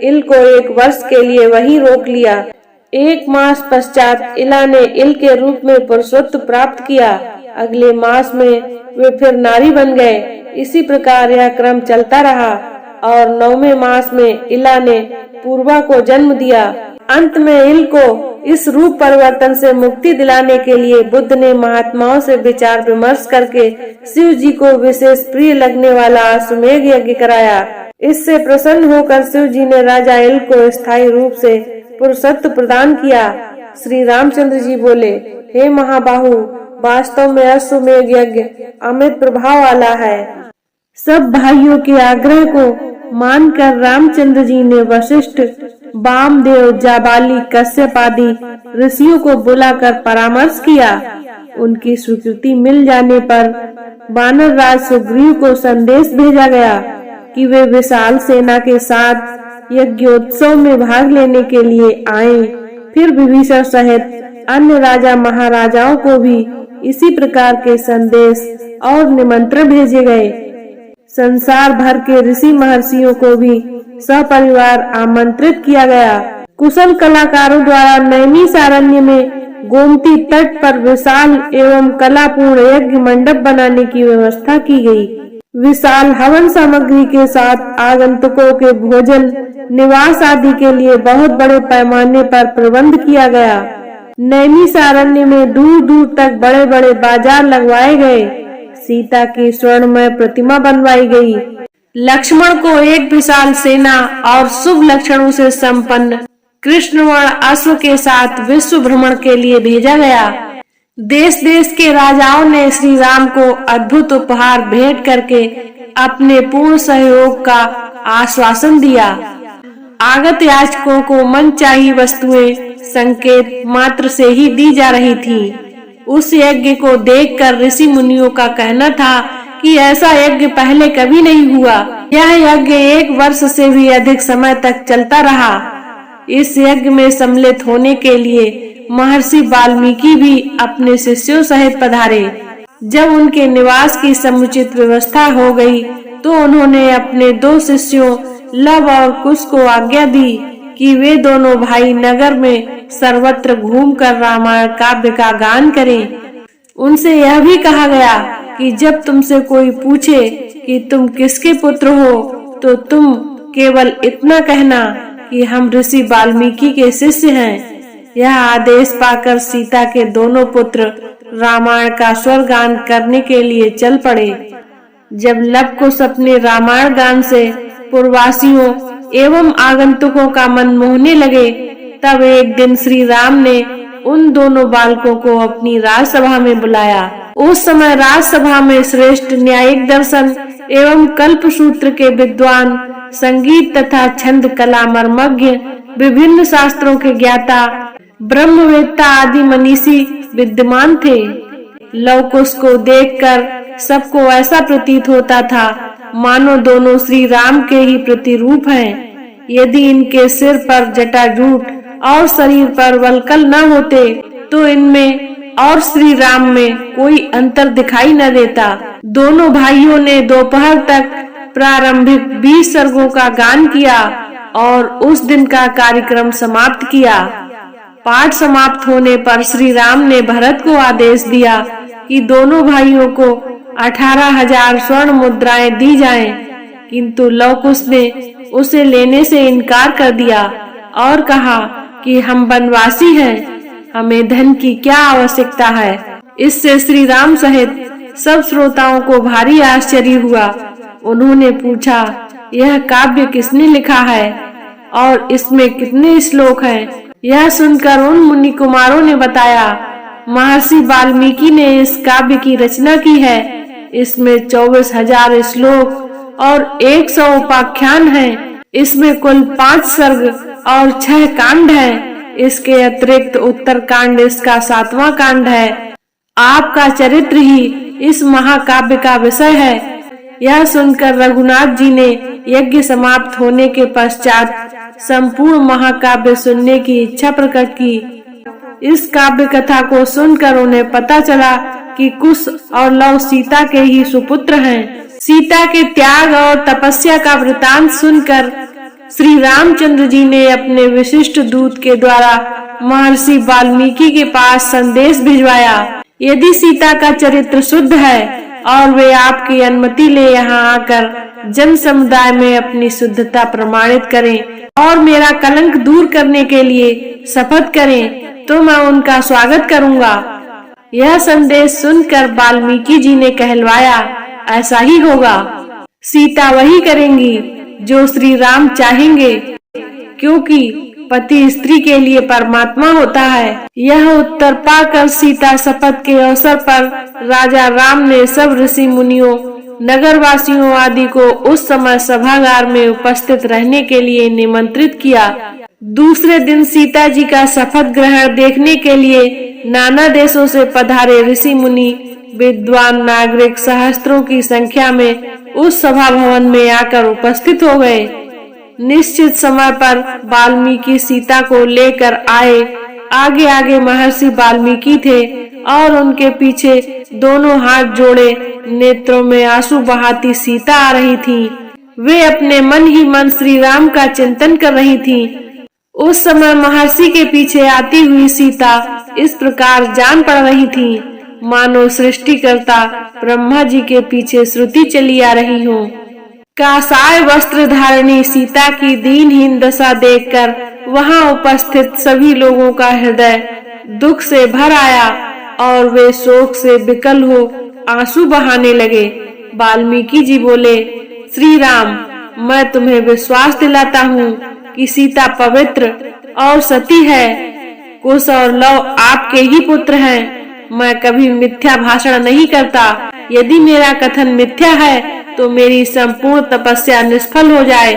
इल को 1 वर्ष के लिए वहीं रोक लिया। 1 मास पश्चात इला ने इल के रूप में पुरुषत्व प्राप्त किया। अगले मास में वे फिर नारी बन गए। इसी प्रकार यह क्रम चलता रहा और 9वें मास में इला ने पूर्वा को जन्म दिया। अंत में इल को इस रूप परिवर्तन से मुक्ति दिलाने के लिए बुद्ध ने महात्माओं से विचार विमर्श करके शिव जी को विशेष प्रिय लगने वाला अश्वमेध यज्ञ कराया। इससे प्रसन्न होकर शिव जी ने राजा इल को स्थायी रूप से पुरुषत्व प्रदान किया। श्री रामचंद्र जी बोले, हे महाबाहु, वास्तव में अश्वमेध यज्ञ अमित प्रभाव वाला है। सब भाइयों के आग्रह को मानकर रामचंद्र जी ने वशिष्ठ, वामदेव, जाबाली, कश्यप आदि ऋषियों को बुलाकर परामर्श किया। उनकी स्वीकृति मिल जाने पर वानर राज सुग्रीव को संदेश भेजा गया कि वे विशाल सेना के साथ यज्ञोत्सव में भाग लेने के लिए आएं। फिर विभीषण सहित अन्य राजा महाराजाओं को भी इसी प्रकार के संदेश और निमंत्रण भेजे गए। संसार भर के ऋषि महर्षियों को भी सपरिवार आमंत्रित किया गया। कुशल कलाकारों द्वारा नैमिषारण्य में गोमती तट पर विशाल एवं कलापूर्ण यज्ञ मंडप बनाने की व्यवस्था की गई। विशाल हवन सामग्री के साथ आगंतुकों के भोजन, निवास आदि के लिए बहुत बड़े पैमाने पर प्रबंध किया गया। नैमिषारण्य में दूर दूर तक बड़े बड़े बाजार लगवाए गए। सीता की स्वर्णमय प्रतिमा बनवाई गई। लक्ष्मण को एक विशाल सेना और शुभ लक्षणों से संपन्न कृष्णवर्ण अश्व के साथ विश्व भ्रमण के लिए भेजा गया। देश देश के राजाओं ने श्री राम को अद्भुत उपहार भेंट करके अपने पूर्ण सहयोग का आश्वासन दिया। आगत याचकों को मनचाही वस्तुएं संकेत मात्र से ही दी जा रही थी। उस यज्ञ को देखकर ऋषि मुनियों का कहना था कि ऐसा यज्ञ पहले कभी नहीं हुआ। यह यज्ञ 1 वर्ष से भी अधिक समय तक चलता रहा। इस यज्ञ में सम्मिलित होने के लिए महर्षि वाल्मीकि भी अपने शिष्यों सहित पधारे। जब उनके निवास की समुचित व्यवस्था हो गई तो उन्होंने अपने 2 शिष्यों लव और कुश को आज्ञा दी कि वे दोनों भाई नगर में सर्वत्र घूमकर रामायण काव्य का गान करें। उनसे यह भी कहा गया कि जब तुमसे कोई पूछे कि तुम किसके पुत्र हो तो तुम केवल इतना कहना कि हम ऋषि वाल्मीकि के शिष्य हैं। यह आदेश पाकर सीता के दोनों पुत्र रामायण का स्वर गान करने के लिए चल पड़े। जब लव कुश अपने रामायण गान से पूर्ववासियों एवं आगंतुकों का मन मोहने लगे, तब एक दिन श्री राम ने उन दोनों बालकों को अपनी राजसभा में बुलाया। उस समय राजसभा में श्रेष्ठ न्यायिक दर्शन एवं कल्प सूत्र के विद्वान, संगीत तथा छंद कला मर्मज्ञ, विभिन्न शास्त्रों के ज्ञाता, ब्रह्मवेत्ता आदि मनीषी विद्यमान थे। लव कुश को देखकर सबको ऐसा प्रतीत होता था मानो दोनों श्री राम के ही प्रतिरूप हैं। यदि इनके सिर पर जटाजूट और शरीर पर वल्कल न होते तो इनमें और श्री राम में कोई अंतर दिखाई न देता। दोनों भाइयों ने दोपहर तक प्रारंभिक 20 सर्गों का गान किया और उस दिन का कार्यक्रम समाप्त किया। पाठ समाप्त होने पर श्री राम ने भरत को आदेश दिया कि दोनों भाइयों को 18,000 स्वर्ण मुद्राएं दी जाएं, किंतु लव कुश ने उसे लेने से इनकार कर दिया और कहा कि हम वनवासी हैं, हमें धन की क्या आवश्यकता है। इससे श्री राम सहित सब श्रोताओं को भारी आश्चर्य हुआ। उन्होंने पूछा, यह काव्य किसने लिखा है और इसमें कितने श्लोक हैं? यह सुनकर उन मुनि कुमारों ने बताया, महर्षि वाल्मीकि ने इस काव्य की रचना की है। इसमें 24,000 श्लोक और 100 उपाख्यान हैं। इसमें कुल 5 सर्ग और 6 कांड हैं। इसके अतिरिक्त उत्तर कांड इसका 7वां कांड है। आपका चरित्र ही इस महाकाव्य का विषय है। यह सुनकर रघुनाथ जी ने यज्ञ समाप्त होने के पश्चात संपूर्ण महाकाव्य सुनने की इच्छा प्रकट की। इस काव्य कथा को सुनकर उन्हें पता चला कि कुश और लव सीता के ही सुपुत्र हैं। सीता के त्याग और तपस्या का वृतांत सुनकर श्री रामचंद्र जी ने अपने विशिष्ट दूत के द्वारा महर्षि वाल्मीकि के पास संदेश भिजवाया। यदि सीता का चरित्र शुद्ध है और वे आपकी अनुमति ले यहाँ आकर जन समुदाय में अपनी शुद्धता प्रमाणित करें और मेरा कलंक दूर करने के लिए शपथ करें तो मैं उनका स्वागत करूंगा। यह संदेश सुनकर वाल्मीकि जी ने कहलवाया, ऐसा ही होगा। सीता वही करेंगी जो श्री राम चाहेंगे, क्योंकि पति स्त्री के लिए परमात्मा होता है। यह उत्तर पाकर सीता शपथ के अवसर पर राजा राम ने सब ऋषि मुनियों नगरवासियों आदि को उस समय सभागार में उपस्थित रहने के लिए निमंत्रित किया। दूसरे दिन सीता जी का शपथ ग्रहण देखने के लिए नाना देशों से पधारे ऋषि मुनि, विद्वान नागरिक सहस्त्रों की संख्या में उस सभा भवन में आकर उपस्थित हो गए। निश्चित समय पर वाल्मीकि सीता को लेकर आए। आगे आगे महर्षि वाल्मीकि थे और उनके पीछे दोनों हाथ जोड़े नेत्रों में आंसू बहाती सीता आ रही थी। वे अपने मन ही मन श्री राम का चिंतन कर रही थी। उस समय महर्षि के पीछे आती हुई सीता इस प्रकार जान पड़ रही थी, मानो सृष्टिकर्ता ब्रह्मा जी के पीछे श्रुति चली आ रही हो। कासाय वस्त्र धारिणी सीता की दीनहीन दशा देखकर वहां उपस्थित सभी लोगों का हृदय दुख से भर आया और वे शोक से विकल हो आंसू बहाने लगे। वाल्मीकि जी बोले, श्री राम, मैं तुम्हें विश्वास दिलाता हूँ कि सीता पवित्र और सती है। कुश और लव आपके ही पुत्र हैं। मैं कभी मिथ्या भाषण नहीं करता। यदि मेरा कथन मिथ्या है तो मेरी संपूर्ण तपस्या निष्फल हो जाए।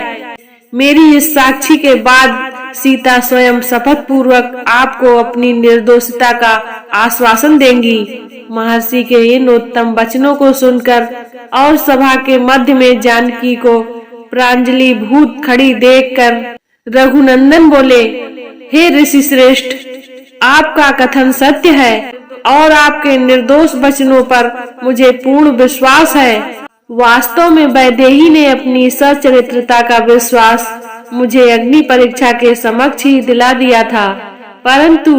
मेरी इस साक्षी के बाद सीता स्वयं शपथ पूर्वक आपको अपनी निर्दोषता का आश्वासन देंगी। महर्षि के इन उत्तम वचनों को सुनकर और सभा के मध्य में जानकी को प्रांजलि भूत खड़ी देखकर रघुनंदन बोले, हे ऋषि श्रेष्ठ, आपका कथन सत्य है और आपके निर्दोष वचनों पर मुझे पूर्ण विश्वास है। वास्तव में वैदेही ने अपनी सच्चरित्रता का विश्वास मुझे अग्नि परीक्षा के समक्ष ही दिला दिया था, परंतु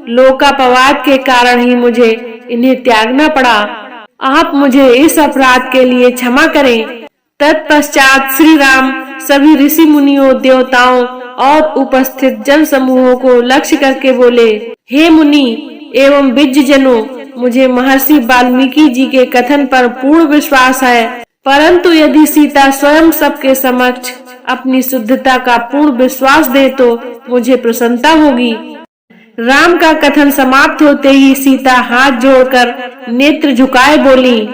लोकापवाद के कारण ही मुझे इन्हें त्यागना पड़ा। आप मुझे इस अपराध के लिए क्षमा करें। तत्पश्चात श्री राम सभी ऋषि मुनियों, देवताओं और उपस्थित जन समूहों को लक्ष्य करके बोले, हे मुनि एवं विज्जनों, मुझे महर्षि वाल्मीकि जी के कथन पर पूर्ण विश्वास है, परंतु यदि सीता स्वयं सबके समक्ष अपनी शुद्धता का पूर्ण विश्वास दे तो मुझे प्रसन्नता होगी। राम का कथन समाप्त होते ही सीता हाथ जोड़कर नेत्र झुकाए बोली,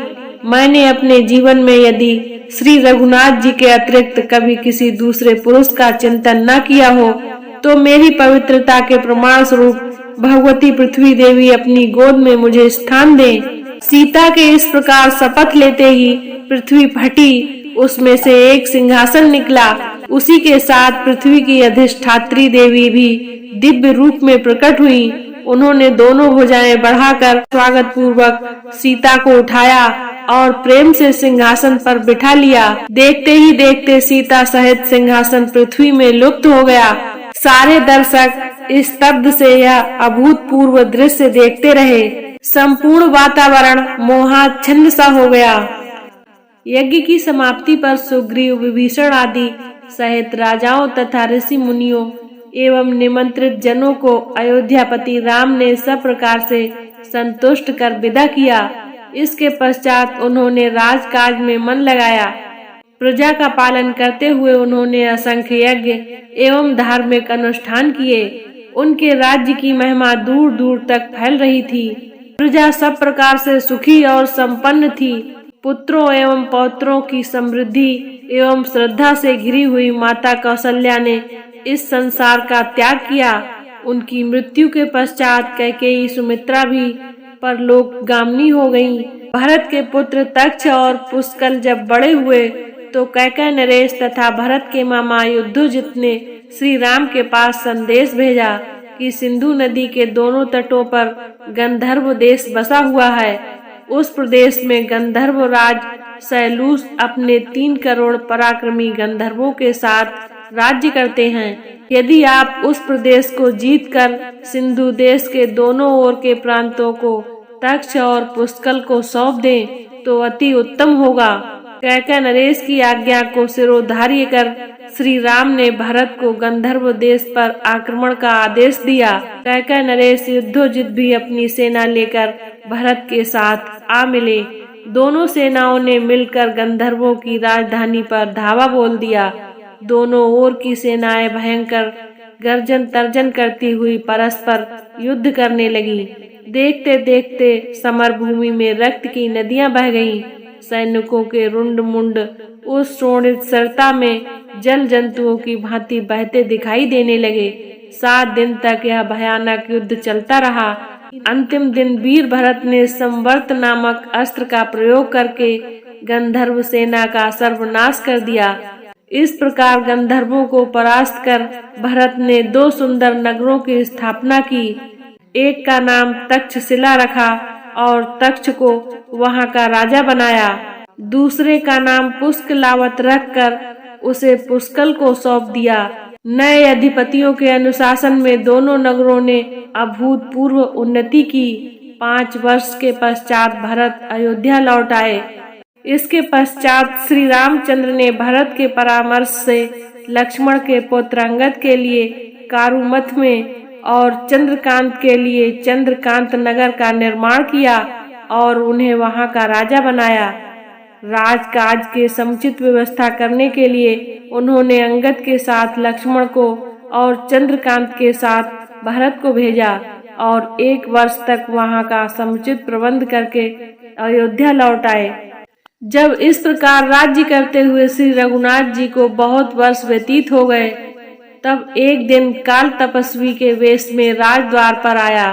मैंने अपने जीवन में यदि श्री रघुनाथ जी के अतिरिक्त कभी किसी दूसरे पुरुष का चिंतन न किया हो तो मेरी पवित्रता के प्रमाण स्वरूप भगवती पृथ्वी देवी अपनी गोद में मुझे स्थान दें। सीता के इस प्रकार शपथ लेते ही पृथ्वी फटी, उसमें से एक सिंहासन निकला। उसी के साथ पृथ्वी की अधिष्ठात्री देवी भी दिव्य रूप में प्रकट हुई। उन्होंने दोनों भुजाएं बढ़ाकर स्वागत पूर्वक सीता को उठाया और प्रेम से सिंहासन पर बिठा लिया। देखते ही देखते सीता सहित सिंहासन पृथ्वी में लुप्त हो गया। सारे दर्शक स्तब्ध से यह अभूतपूर्व दृश्य देखते रहे। संपूर्ण वातावरण मोहाच्छन्न सा हो गया। यज्ञ की समाप्ति पर सुग्रीव, विभीषण आदि सहित राजाओं तथा ऋषि मुनियों एवं निमंत्रित जनों को अयोध्यापति राम ने सब प्रकार से संतुष्ट कर विदा किया। इसके पश्चात उन्होंने राजकाज में मन लगाया। प्रजा का पालन करते हुए उन्होंने असंख्य यज्ञ एवं धार्मिक अनुष्ठान किए। उनके राज्य की महिमा दूर दूर तक फैल रही थी। प्रजा सब प्रकार से सुखी और संपन्न थी। पुत्रों एवं पौत्रों की समृद्धि एवं श्रद्धा से घिरी हुई माता कौशल्या ने इस संसार का त्याग किया। उनकी मृत्यु के पश्चात कैकेयी, सुमित्रा भी परलोकगामिनी हो गईं। भरत के पुत्र तक्ष और पुष्कल जब बड़े हुए तो कैकेय, नरेश तथा भरत के मामा युद्धजित ने श्री राम के पास संदेश भेजा कि सिंधु नदी के दोनों तटों पर गंधर्व देश बसा हुआ है। उस प्रदेश में गंधर्व राज शैलूष अपने 3 करोड़ पराक्रमी गंधर्वों के साथ राज्य करते हैं। यदि आप उस प्रदेश को जीतकर सिंधु देश के दोनों ओर के प्रांतों को तक्ष और पुष्कल को सौंप दें तो अति उत्तम होगा। कैकेय नरेश की आज्ञा को सिरोधार्य कर श्री राम ने भरत को गंधर्व देश पर आक्रमण का आदेश दिया। कैकेय नरेश युद्धोजित भी अपनी सेना लेकर भरत के साथ आ मिले। दोनों सेनाओं ने मिलकर गंधर्वों की राजधानी पर धावा बोल दिया। दोनों ओर की सेनाएं भयंकर गर्जन तर्जन करती हुई परस्पर युद्ध करने लगी। देखते देखते समर भूमि में रक्त की नदियां बह गईं। सैनिकों के रुंड मुंड उस शोणित सरता में जल जंतुओं की भांति बहते दिखाई देने लगे। 7 दिन तक यह भयानक युद्ध चलता रहा। अंतिम दिन वीर भरत ने संवर्त नामक अस्त्र का प्रयोग करके गंधर्व सेना का सर्वनाश कर दिया। इस प्रकार गंधर्वों को परास्त कर भरत ने 2 सुंदर नगरों की स्थापना की। एक का नाम तक्षशिला रखा और तक्ष को वहां का राजा बनाया। दूसरे का नाम पुष्कलावत रखकर उसे पुष्कल को सौंप दिया। नए अधिपतियों के अनुशासन में दोनों नगरों ने अभूतपूर्व उन्नति की। 5 वर्ष के पश्चात भरत अयोध्या लौट आए। इसके पश्चात श्री रामचंद्र ने भरत के परामर्श से लक्ष्मण के पुत्र अंगद के लिए कारुमथ में और चंद्रकांत के लिए चंद्रकांत नगर का निर्माण किया और उन्हें वहां का राजा बनाया। राजकाज के समुचित व्यवस्था करने के लिए उन्होंने अंगद के साथ लक्ष्मण को और चंद्रकांत के साथ भरत को भेजा और 1 वर्ष तक वहां का समुचित प्रबंध करके अयोध्या लौट आए। जब इस प्रकार राज्य करते हुए श्री रघुनाथ जी को बहुत वर्ष व्यतीत हो गए, तब एक दिन काल तपस्वी के वेश में राजद्वार पर आया।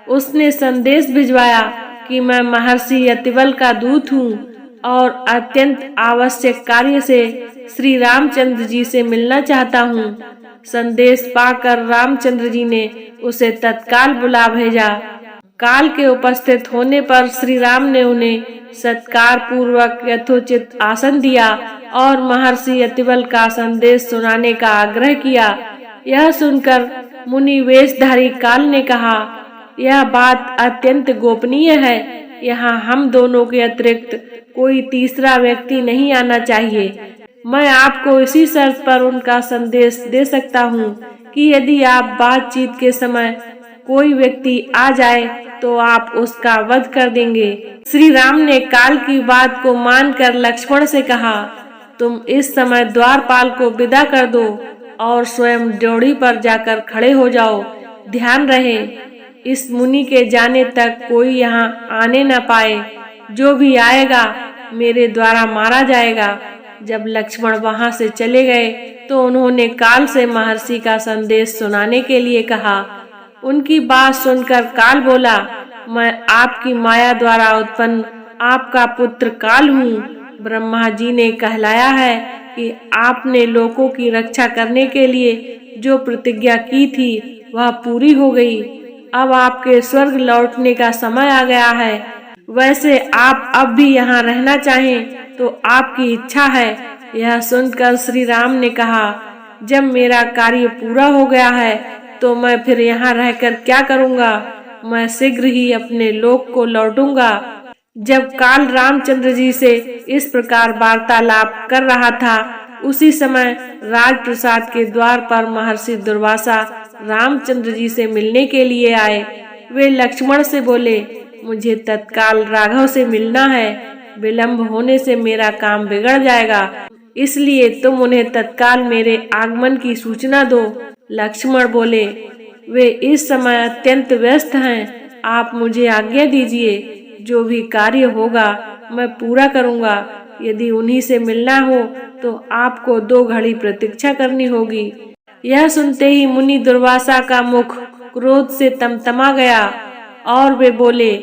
उसने संदेश भिजवाया कि मैं महर्षि यतिवल का दूत हूँ और अत्यंत आवश्यक कार्य से श्री रामचंद्र जी से मिलना चाहता हूँ। संदेश पाकर रामचंद्र जी ने उसे तत्काल बुला भेजा। काल के उपस्थित होने पर श्री राम ने उन्हें सत्कार पूर्वक यथोचित आसन दिया और महर्षि यतिवल का संदेश सुनाने का आग्रह किया। यह सुनकर मुनि वेशधारी काल ने कहा, यह बात अत्यंत गोपनीय है। यहाँ हम दोनों के अतिरिक्त कोई तीसरा व्यक्ति नहीं आना चाहिए। मैं आपको इसी शर्त पर उनका संदेश दे सकता हूँ कि यदि आप बातचीत के समय कोई व्यक्ति आ जाए तो आप उसका वध कर देंगे। श्री राम ने काल की बात को मानकर लक्ष्मण से कहा, तुम इस समय द्वारपाल को विदा कर दो और स्वयं ड्योढ़ी पर जाकर खड़े हो जाओ। ध्यान रहे, इस मुनि के जाने तक कोई यहाँ आने न पाए। जो भी आएगा मेरे द्वारा मारा जाएगा। जब लक्ष्मण वहां से चले गए तो उन्होंने काल से महर्षि का संदेश सुनाने के लिए कहा। उनकी बात सुनकर काल बोला, मैं आपकी माया द्वारा उत्पन्न आपका पुत्र काल हूँ। ब्रह्मा जी ने कहलाया है कि आपने लोगों की रक्षा करने के लिए जो प्रतिज्ञा की थी वह पूरी हो गई। अब आपके स्वर्ग लौटने का समय आ गया है। वैसे आप अब भी यहाँ रहना चाहें तो आपकी इच्छा है। यह सुनकर श्री राम ने कहा, जब मेरा कार्य पूरा हो गया है तो मैं फिर यहाँ रहकर क्या करूँगा। मैं शीघ्र ही अपने लोक को लौटूंगा। जब काल रामचंद्र जी से इस प्रकार वार्तालाप कर रहा था, उसी समय राजप्रसाद के द्वार पर महर्षि दुर्वासा रामचंद्र जी से मिलने के लिए आए। वे लक्ष्मण से बोले, मुझे तत्काल राघव से मिलना है। विलंब होने से मेरा काम बिगड़ जाएगा, इसलिए तुम उन्हें तत्काल मेरे आगमन की सूचना दो। लक्ष्मण बोले, वे इस समय अत्यंत व्यस्त हैं। आप मुझे आज्ञा दीजिए। जो भी कार्य होगा मैं पूरा करूंगा। यदि उन्हीं से मिलना हो तो आपको 2 घड़ी प्रतीक्षा करनी होगी। यह सुनते ही मुनि दुर्वासा का मुख क्रोध से तमतमा गया और वे बोले,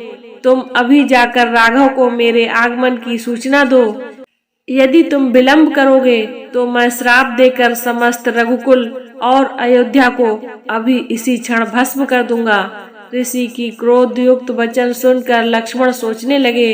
तुम अभी जाकर राघव को मेरे आगमन की सूचना दो। यदि तुम विलंब करोगे तो मैं श्राप देकर समस्त रघुकुल और अयोध्या को अभी इसी क्षण भस्म कर दूंगा। ऋषि की क्रोध युक्त वचन सुनकर लक्ष्मण सोचने लगे,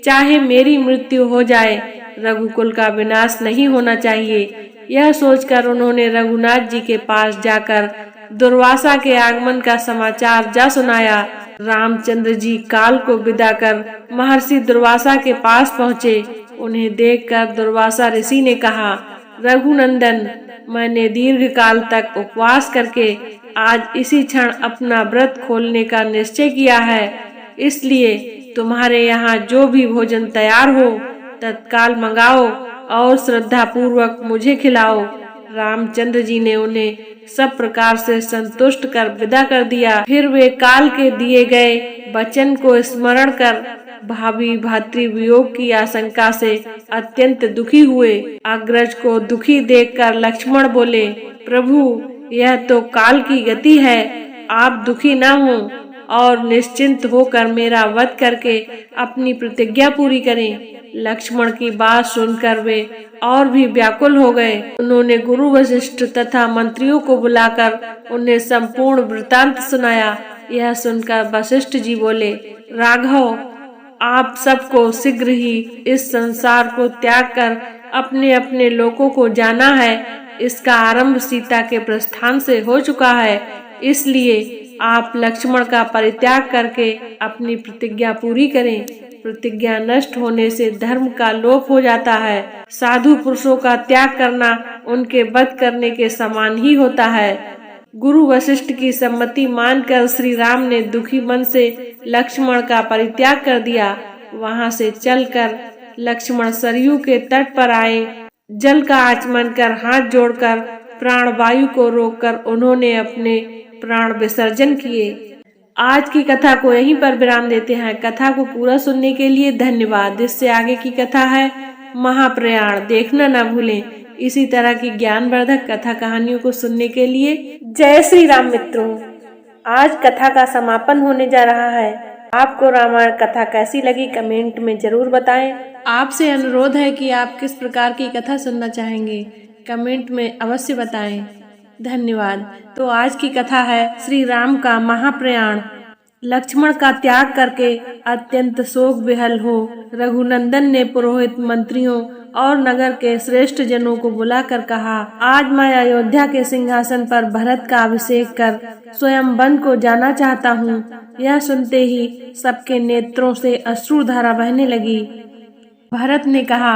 चाहे मेरी मृत्यु हो जाए, रघुकुल का विनाश नहीं होना चाहिए। यह सोचकर उन्होंने रघुनाथ जी के पास जाकर दुर्वासा के आगमन का समाचार जा सुनाया। रामचंद्र जी काल को विदा कर महर्षि दुर्वासा के पास पहुँचे। उन्हें देखकर दुर्वासा ऋषि ने कहा, रघुनंदन, मैंने दीर्घ काल तक उपवास करके आज इसी क्षण अपना व्रत खोलने का निश्चय किया है। इसलिए तुम्हारे यहाँ जो भी भोजन तैयार हो तत्काल मंगाओ और श्रद्धा पूर्वक मुझे खिलाओ। रामचंद्र जी ने उन्हें सब प्रकार से संतुष्ट कर विदा कर दिया। फिर वे काल के दिए गए वचन को स्मरण कर भावी भातृवियोग की आशंका से अत्यंत दुखी हुए। अग्रज को दुखी देखकर लक्ष्मण बोले, प्रभु यह तो काल की गति है, आप दुखी न हो और निश्चिंत होकर मेरा वध करके अपनी प्रतिज्ञा पूरी करें। लक्ष्मण की बात सुनकर वे और भी व्याकुल हो गए। उन्होंने गुरु वशिष्ठ तथा मंत्रियों को बुलाकर उन्हें संपूर्ण वृतांत सुनाया। यह सुनकर वशिष्ठ जी बोले, राघव आप सबको शीघ्र ही इस संसार को त्याग कर अपने अपने लोकों को जाना है। इसका आरंभ सीता के प्रस्थान से हो चुका है, इसलिए आप लक्ष्मण का परित्याग करके अपनी प्रतिज्ञा पूरी करें। प्रतिज्ञा नष्ट होने से धर्म का लोप हो जाता है। साधु पुरुषों का त्याग करना उनके वध करने के समान ही होता है। गुरु वशिष्ठ की सम्मति मानकर श्री राम ने दुखी मन से लक्ष्मण का परित्याग कर दिया। वहां से चलकर लक्ष्मण सरयू के तट पर आए। जल का आचमन कर हाथ जोड़कर प्राणवायु को रोककर उन्होंने अपने प्राण विसर्जन किए। आज की कथा को यहीं पर विराम देते हैं। कथा को पूरा सुनने के लिए धन्यवाद। इससे आगे की कथा है महाप्रयाण, देखना ना भूलें। इसी तरह की ज्ञानवर्धक कथा कहानियों को सुनने के लिए जय श्री राम। मित्रों, आज कथा का समापन होने जा रहा है। आपको रामायण कथा कैसी लगी कमेंट में जरूर बताएं। आपसे अनुरोध है कि आप किस प्रकार की कथा सुनना चाहेंगे, कमेंट में अवश्य बताएं। धन्यवाद। तो आज की कथा है श्री राम का महाप्रयाण। लक्ष्मण का त्याग करके अत्यंत शोक विहल हो रघुनंदन ने पुरोहित, मंत्रियों और नगर के श्रेष्ठ जनों को बुलाकर कहा, आज मैं अयोध्या के सिंहासन पर भरत का अभिषेक कर स्वयं वन को जाना चाहता हूँ। यह सुनते ही सबके नेत्रों से अश्रुधारा बहने लगी। भरत ने कहा,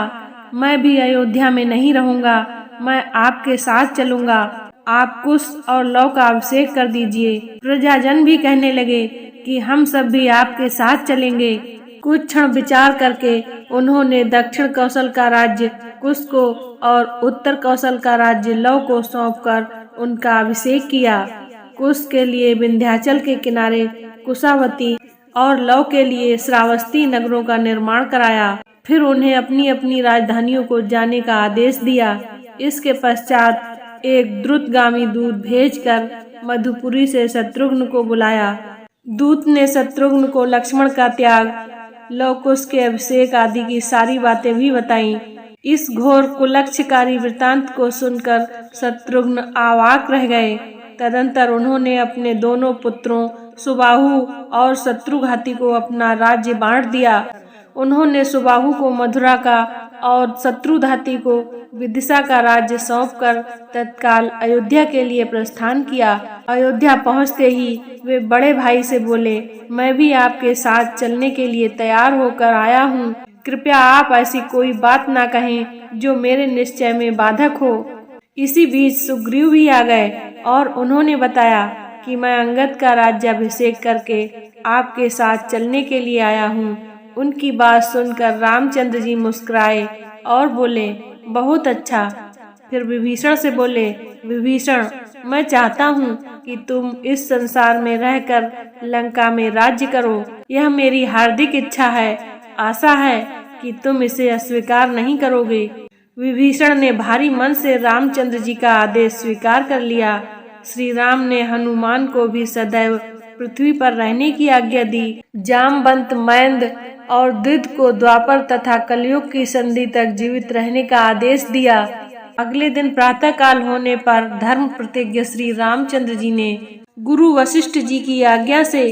मैं भी अयोध्या में नहीं रहूंगा, मैं आपके साथ चलूंगा। आप कुश और लव का अभिषेक कर दीजिए। प्रजाजन भी कहने लगे कि हम सब भी आपके साथ चलेंगे। कुछ क्षण विचार करके उन्होंने दक्षिण कौशल का राज्य कुश को और उत्तर कौशल का राज्य लव को सौंपकर उनका अभिषेक किया। कुश के लिए विंध्याचल के किनारे कुशावती और लव के लिए श्रावस्ती नगरों का निर्माण कराया। फिर उन्हें अपनी अपनी राजधानियों को जाने का आदेश दिया। इसके पश्चात एक द्रुतगामी दूत भेजकर मधुपुरी से शत्रुघ्न को बुलाया। दूत ने शत्रुघ्न को लक्ष्मण का त्याग, लव कुश के अभिषेक आदि की सारी बातें भी बताईं। इस घोर कुलक्षकारी वृतांत को सुनकर शत्रुघ्न अवाक रह गए। तदंतर उन्होंने अपने दोनों पुत्रों सुबाहु और शत्रुघाती को अपना राज्य बांट दिया। उन्होंने सुबाहु को मथुरा का और शत्रुघाती को विदिशा का राज्य सौंपकर तत्काल अयोध्या के लिए प्रस्थान किया। अयोध्या पहुंचते ही वे बड़े भाई से बोले, मैं भी आपके साथ चलने के लिए तैयार होकर आया हूँ। कृपया आप ऐसी कोई बात ना कहें जो मेरे निश्चय में बाधक हो। इसी बीच सुग्रीव भी आ गए और उन्होंने बताया कि मैं अंगद का राज्याभिषेक करके आपके साथ चलने के लिए आया हूँ। उनकी बात सुनकर रामचंद्र जी मुस्कुराए और बोले, बहुत अच्छा। फिर विभीषण से बोले, विभीषण मैं चाहता हूँ कि तुम इस संसार में रहकर लंका में राज्य करो। यह मेरी हार्दिक इच्छा है। आशा है कि तुम इसे अस्वीकार नहीं करोगे। विभीषण ने भारी मन से रामचंद्र जी का आदेश स्वीकार कर लिया। श्री राम ने हनुमान को भी सदैव पृथ्वी पर रहने की आज्ञा दी। जामवंत, मैंद और द्विध को द्वापर तथा कलयुग की संधि तक जीवित रहने का आदेश दिया। अगले दिन प्रातः काल होने पर धर्म प्रतिज्ञ श्री रामचंद्र जी ने गुरु वशिष्ठ जी की आज्ञा से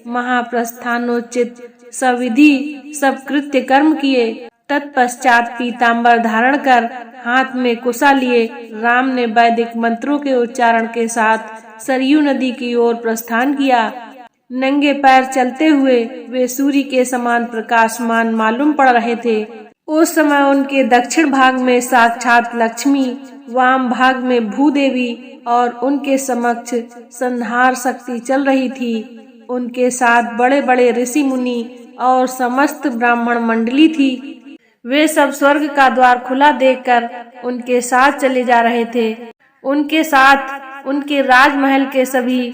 महाप्रस्थानोचित सविधि सब कृत्य कर्म किए। तत्पश्चात पीताम्बर धारण कर हाथ में कुशा लिए राम ने वैदिक मंत्रों के उच्चारण के साथ सरयू नदी की ओर प्रस्थान किया। नंगे पैर चलते हुए वे सूर्य के समान प्रकाशमान मालूम पड़ रहे थे। उस समय उनके दक्षिण भाग में साक्षात लक्ष्मी, वाम भाग में भूदेवी और उनके समक्ष संहार शक्ति चल रही थी। उनके साथ बड़े बड़े ऋषि मुनि और समस्त ब्राह्मण मंडली थी। वे सब स्वर्ग का द्वार खुला देखकर उनके साथ चले जा रहे थे। उनके साथ उनके राजमहल के सभी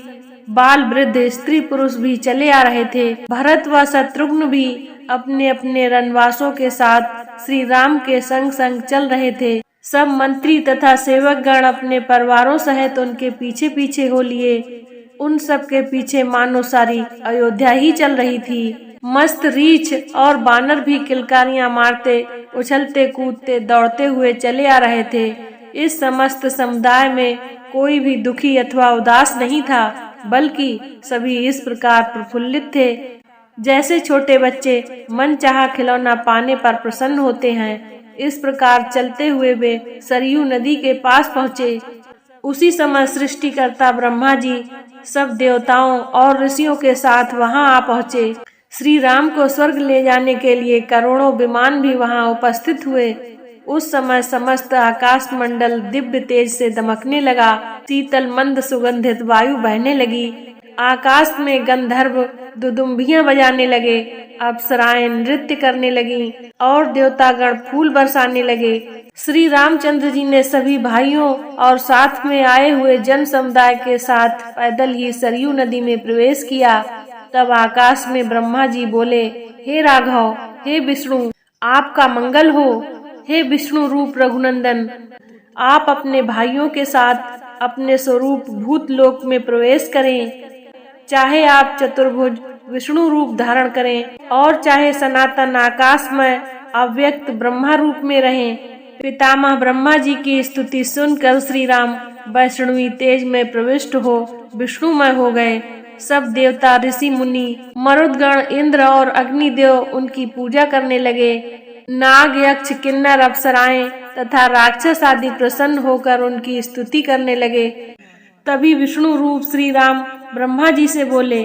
बाल वृद्ध स्त्री पुरुष भी चले आ रहे थे। भरत व शत्रुघ्न भी अपने अपने रनवासों के साथ श्री राम के संग संग चल रहे थे। सब मंत्री तथा सेवक गण अपने परिवारों सहित उनके पीछे पीछे हो लिए। उन सब के पीछे मानो सारी अयोध्या ही चल रही थी। मस्त रीछ और बानर भी किलकारियां मारते, उछलते कूदते दौड़ते हुए चले आ रहे थे। इस समस्त समुदाय में कोई भी दुखी अथवा उदास नहीं था, बल्कि सभी इस प्रकार प्रफुल्लित थे जैसे छोटे बच्चे मनचाहा खिलौना पाने पर प्रसन्न होते हैं। इस प्रकार चलते हुए वे सरयू नदी के पास पहुँचे। उसी समय सृष्टिकर्ता ब्रह्मा जी सब देवताओं और ऋषियों के साथ वहां आ पहुँचे। श्री राम को स्वर्ग ले जाने के लिए करोड़ों विमान भी वहां उपस्थित हुए। उस समय समस्त आकाश मंडल दिव्य तेज से दमकने लगा। शीतल मंद सुगंधित वायु बहने लगी। आकाश में गंधर्व दुदुम्बियां बजाने लगे, अप्सराएं नृत्य करने लगी और देवतागण फूल बरसाने लगे। श्री रामचंद्र जी ने सभी भाइयों और साथ में आए हुए जन समुदाय के साथ पैदल ही सरयू नदी में प्रवेश किया। तब आकाश में ब्रह्मा जी बोले, हे राघव, हे विष्णु, आपका मंगल हो। हे विष्णु रूप रघुनंदन, आप अपने भाइयों के साथ अपने स्वरूप भूतलोक में प्रवेश करें। चाहे आप चतुर्भुज विष्णु रूप धारण करें और चाहे सनातन आकाशमय अव्यक्त ब्रह्मा रूप में रहें। पितामह ब्रह्मा जी की स्तुति सुनकर श्री राम वैष्णवी तेज में प्रविष्ट हो विष्णुमय हो गए। सब देवता, ऋषि मुनि, मरुदगण, इंद्र और अग्निदेव उनकी पूजा करने लगे। नाग, यक्ष, किन्नर, अप्सराएं तथा राक्षस आदि प्रसन्न होकर उनकी स्तुति करने लगे। तभी विष्णु रूप श्री राम ब्रह्मा जी से बोले,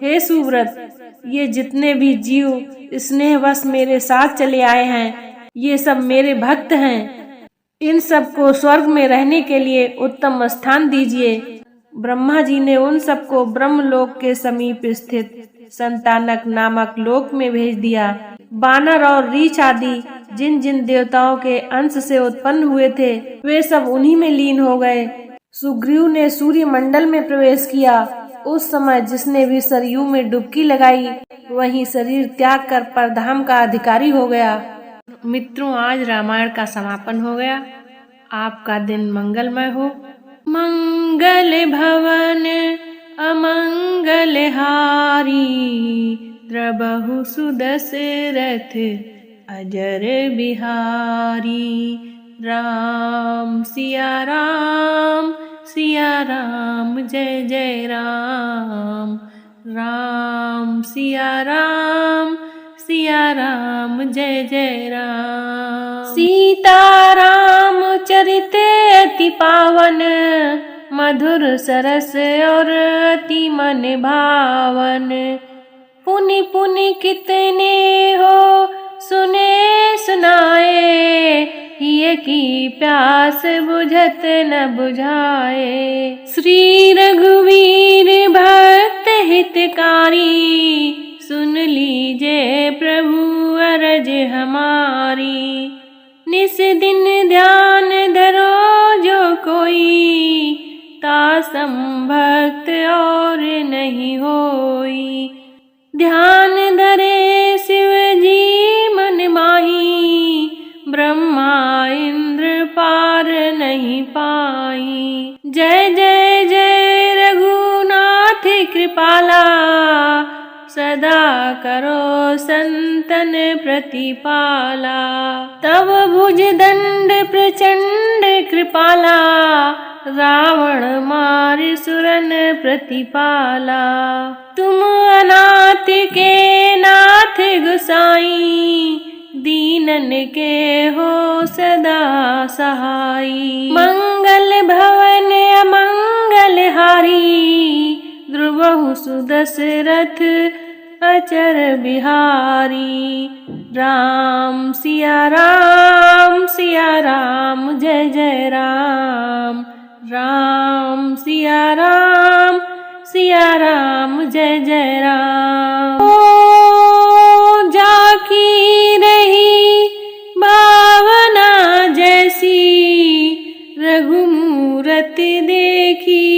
हे सुव्रत, ये जितने भी जीव स्नेहवश मेरे साथ चले आए हैं, ये सब मेरे भक्त हैं। इन सब को स्वर्ग में रहने के लिए उत्तम स्थान दीजिए। ब्रह्मा जी ने उन सबको ब्रह्मलोक के समीप स्थित संतानक नामक लोक में भेज दिया। बानर और रीछ आदि जिन जिन देवताओं के अंश से उत्पन्न हुए थे, वे सब उन्हीं में लीन हो गए। सुग्रीव ने सूर्य मंडल में प्रवेश किया। उस समय जिसने भी सरयू में डुबकी लगाई, वही शरीर त्याग कर परधाम का अधिकारी हो गया। मित्रों, आज रामायण का समापन हो गया। आपका दिन मंगलमय हो। मंगल भवन अमंगल हारी, द्रबहु सुदशरथ अजर बिहारी। राम सिया राम, सिया राम जय जय राम। राम सिया राम, सिया राम जय जय राम। सीता राम चरित अति पावन, मधुर सरस और अति मन भावन। पुनि पुनि कितने हो सुने सुनाए, हिय की प्यास बुझत न बुझाए। श्री रघुवीर भक्त हितकारी, सुन लीजिए प्रभु अरज हमारी। निस दिन ध्यान धरो जो कोई, तासम भक्त और नहीं होई। ध्यान धरे शिव जी मन माही, ब्रह्मा इंद्र पार नहीं पाई। जय जय जय रघुनाथ कृपाला, सदा करो संतन प्रतिपाला। तब भुज दंड प्रचंड कृपाला, रावण मार सुरन प्रतिपाला। तुम अनाथ के नाथ गुसाई, दीनन के हो सदा सहाई। मंगल भवन अमंगल हारी, द्रुबहु सुदशरथ अचर बिहारी। राम सिया राम, सिया राम जय जय राम। राम सिया राम, सिया राम जय जय राम। ओ जाकी रही भावना जैसी, रघुमूरति देखी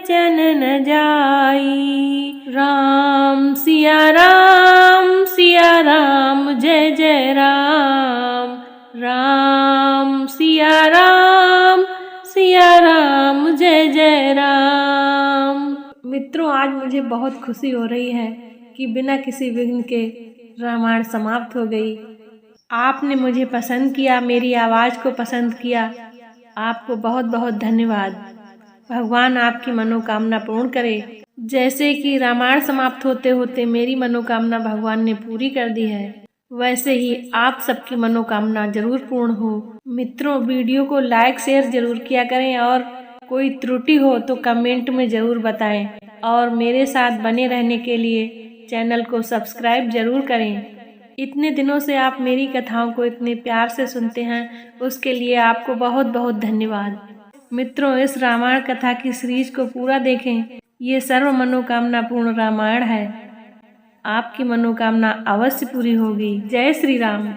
बचन न जाई। राम सिया राम जय जय राम। राम सिया राम जय जय राम। मित्रों, आज मुझे बहुत खुशी हो रही है कि बिना किसी विघ्न के रामायण समाप्त हो गई। आपने मुझे पसंद किया, मेरी आवाज़ को पसंद किया, आपको बहुत बहुत धन्यवाद। भगवान आपकी मनोकामना पूर्ण करे। जैसे कि रामायण समाप्त होते होते मेरी मनोकामना भगवान ने पूरी कर दी है, वैसे ही आप सबकी मनोकामना जरूर पूर्ण हो। मित्रों, वीडियो को लाइक शेयर जरूर किया करें और कोई त्रुटि हो तो कमेंट में जरूर बताएं और मेरे साथ बने रहने के लिए चैनल को सब्सक्राइब जरूर करें। इतने दिनों से आप मेरी कथाओं को इतने प्यार से सुनते हैं, उसके लिए आपको बहुत बहुत धन्यवाद। मित्रों, इस रामायण कथा की सीरीज को पूरा देखें। ये सर्व मनोकामना पूर्ण रामायण है। आपकी मनोकामना अवश्य पूरी होगी। जय श्री राम।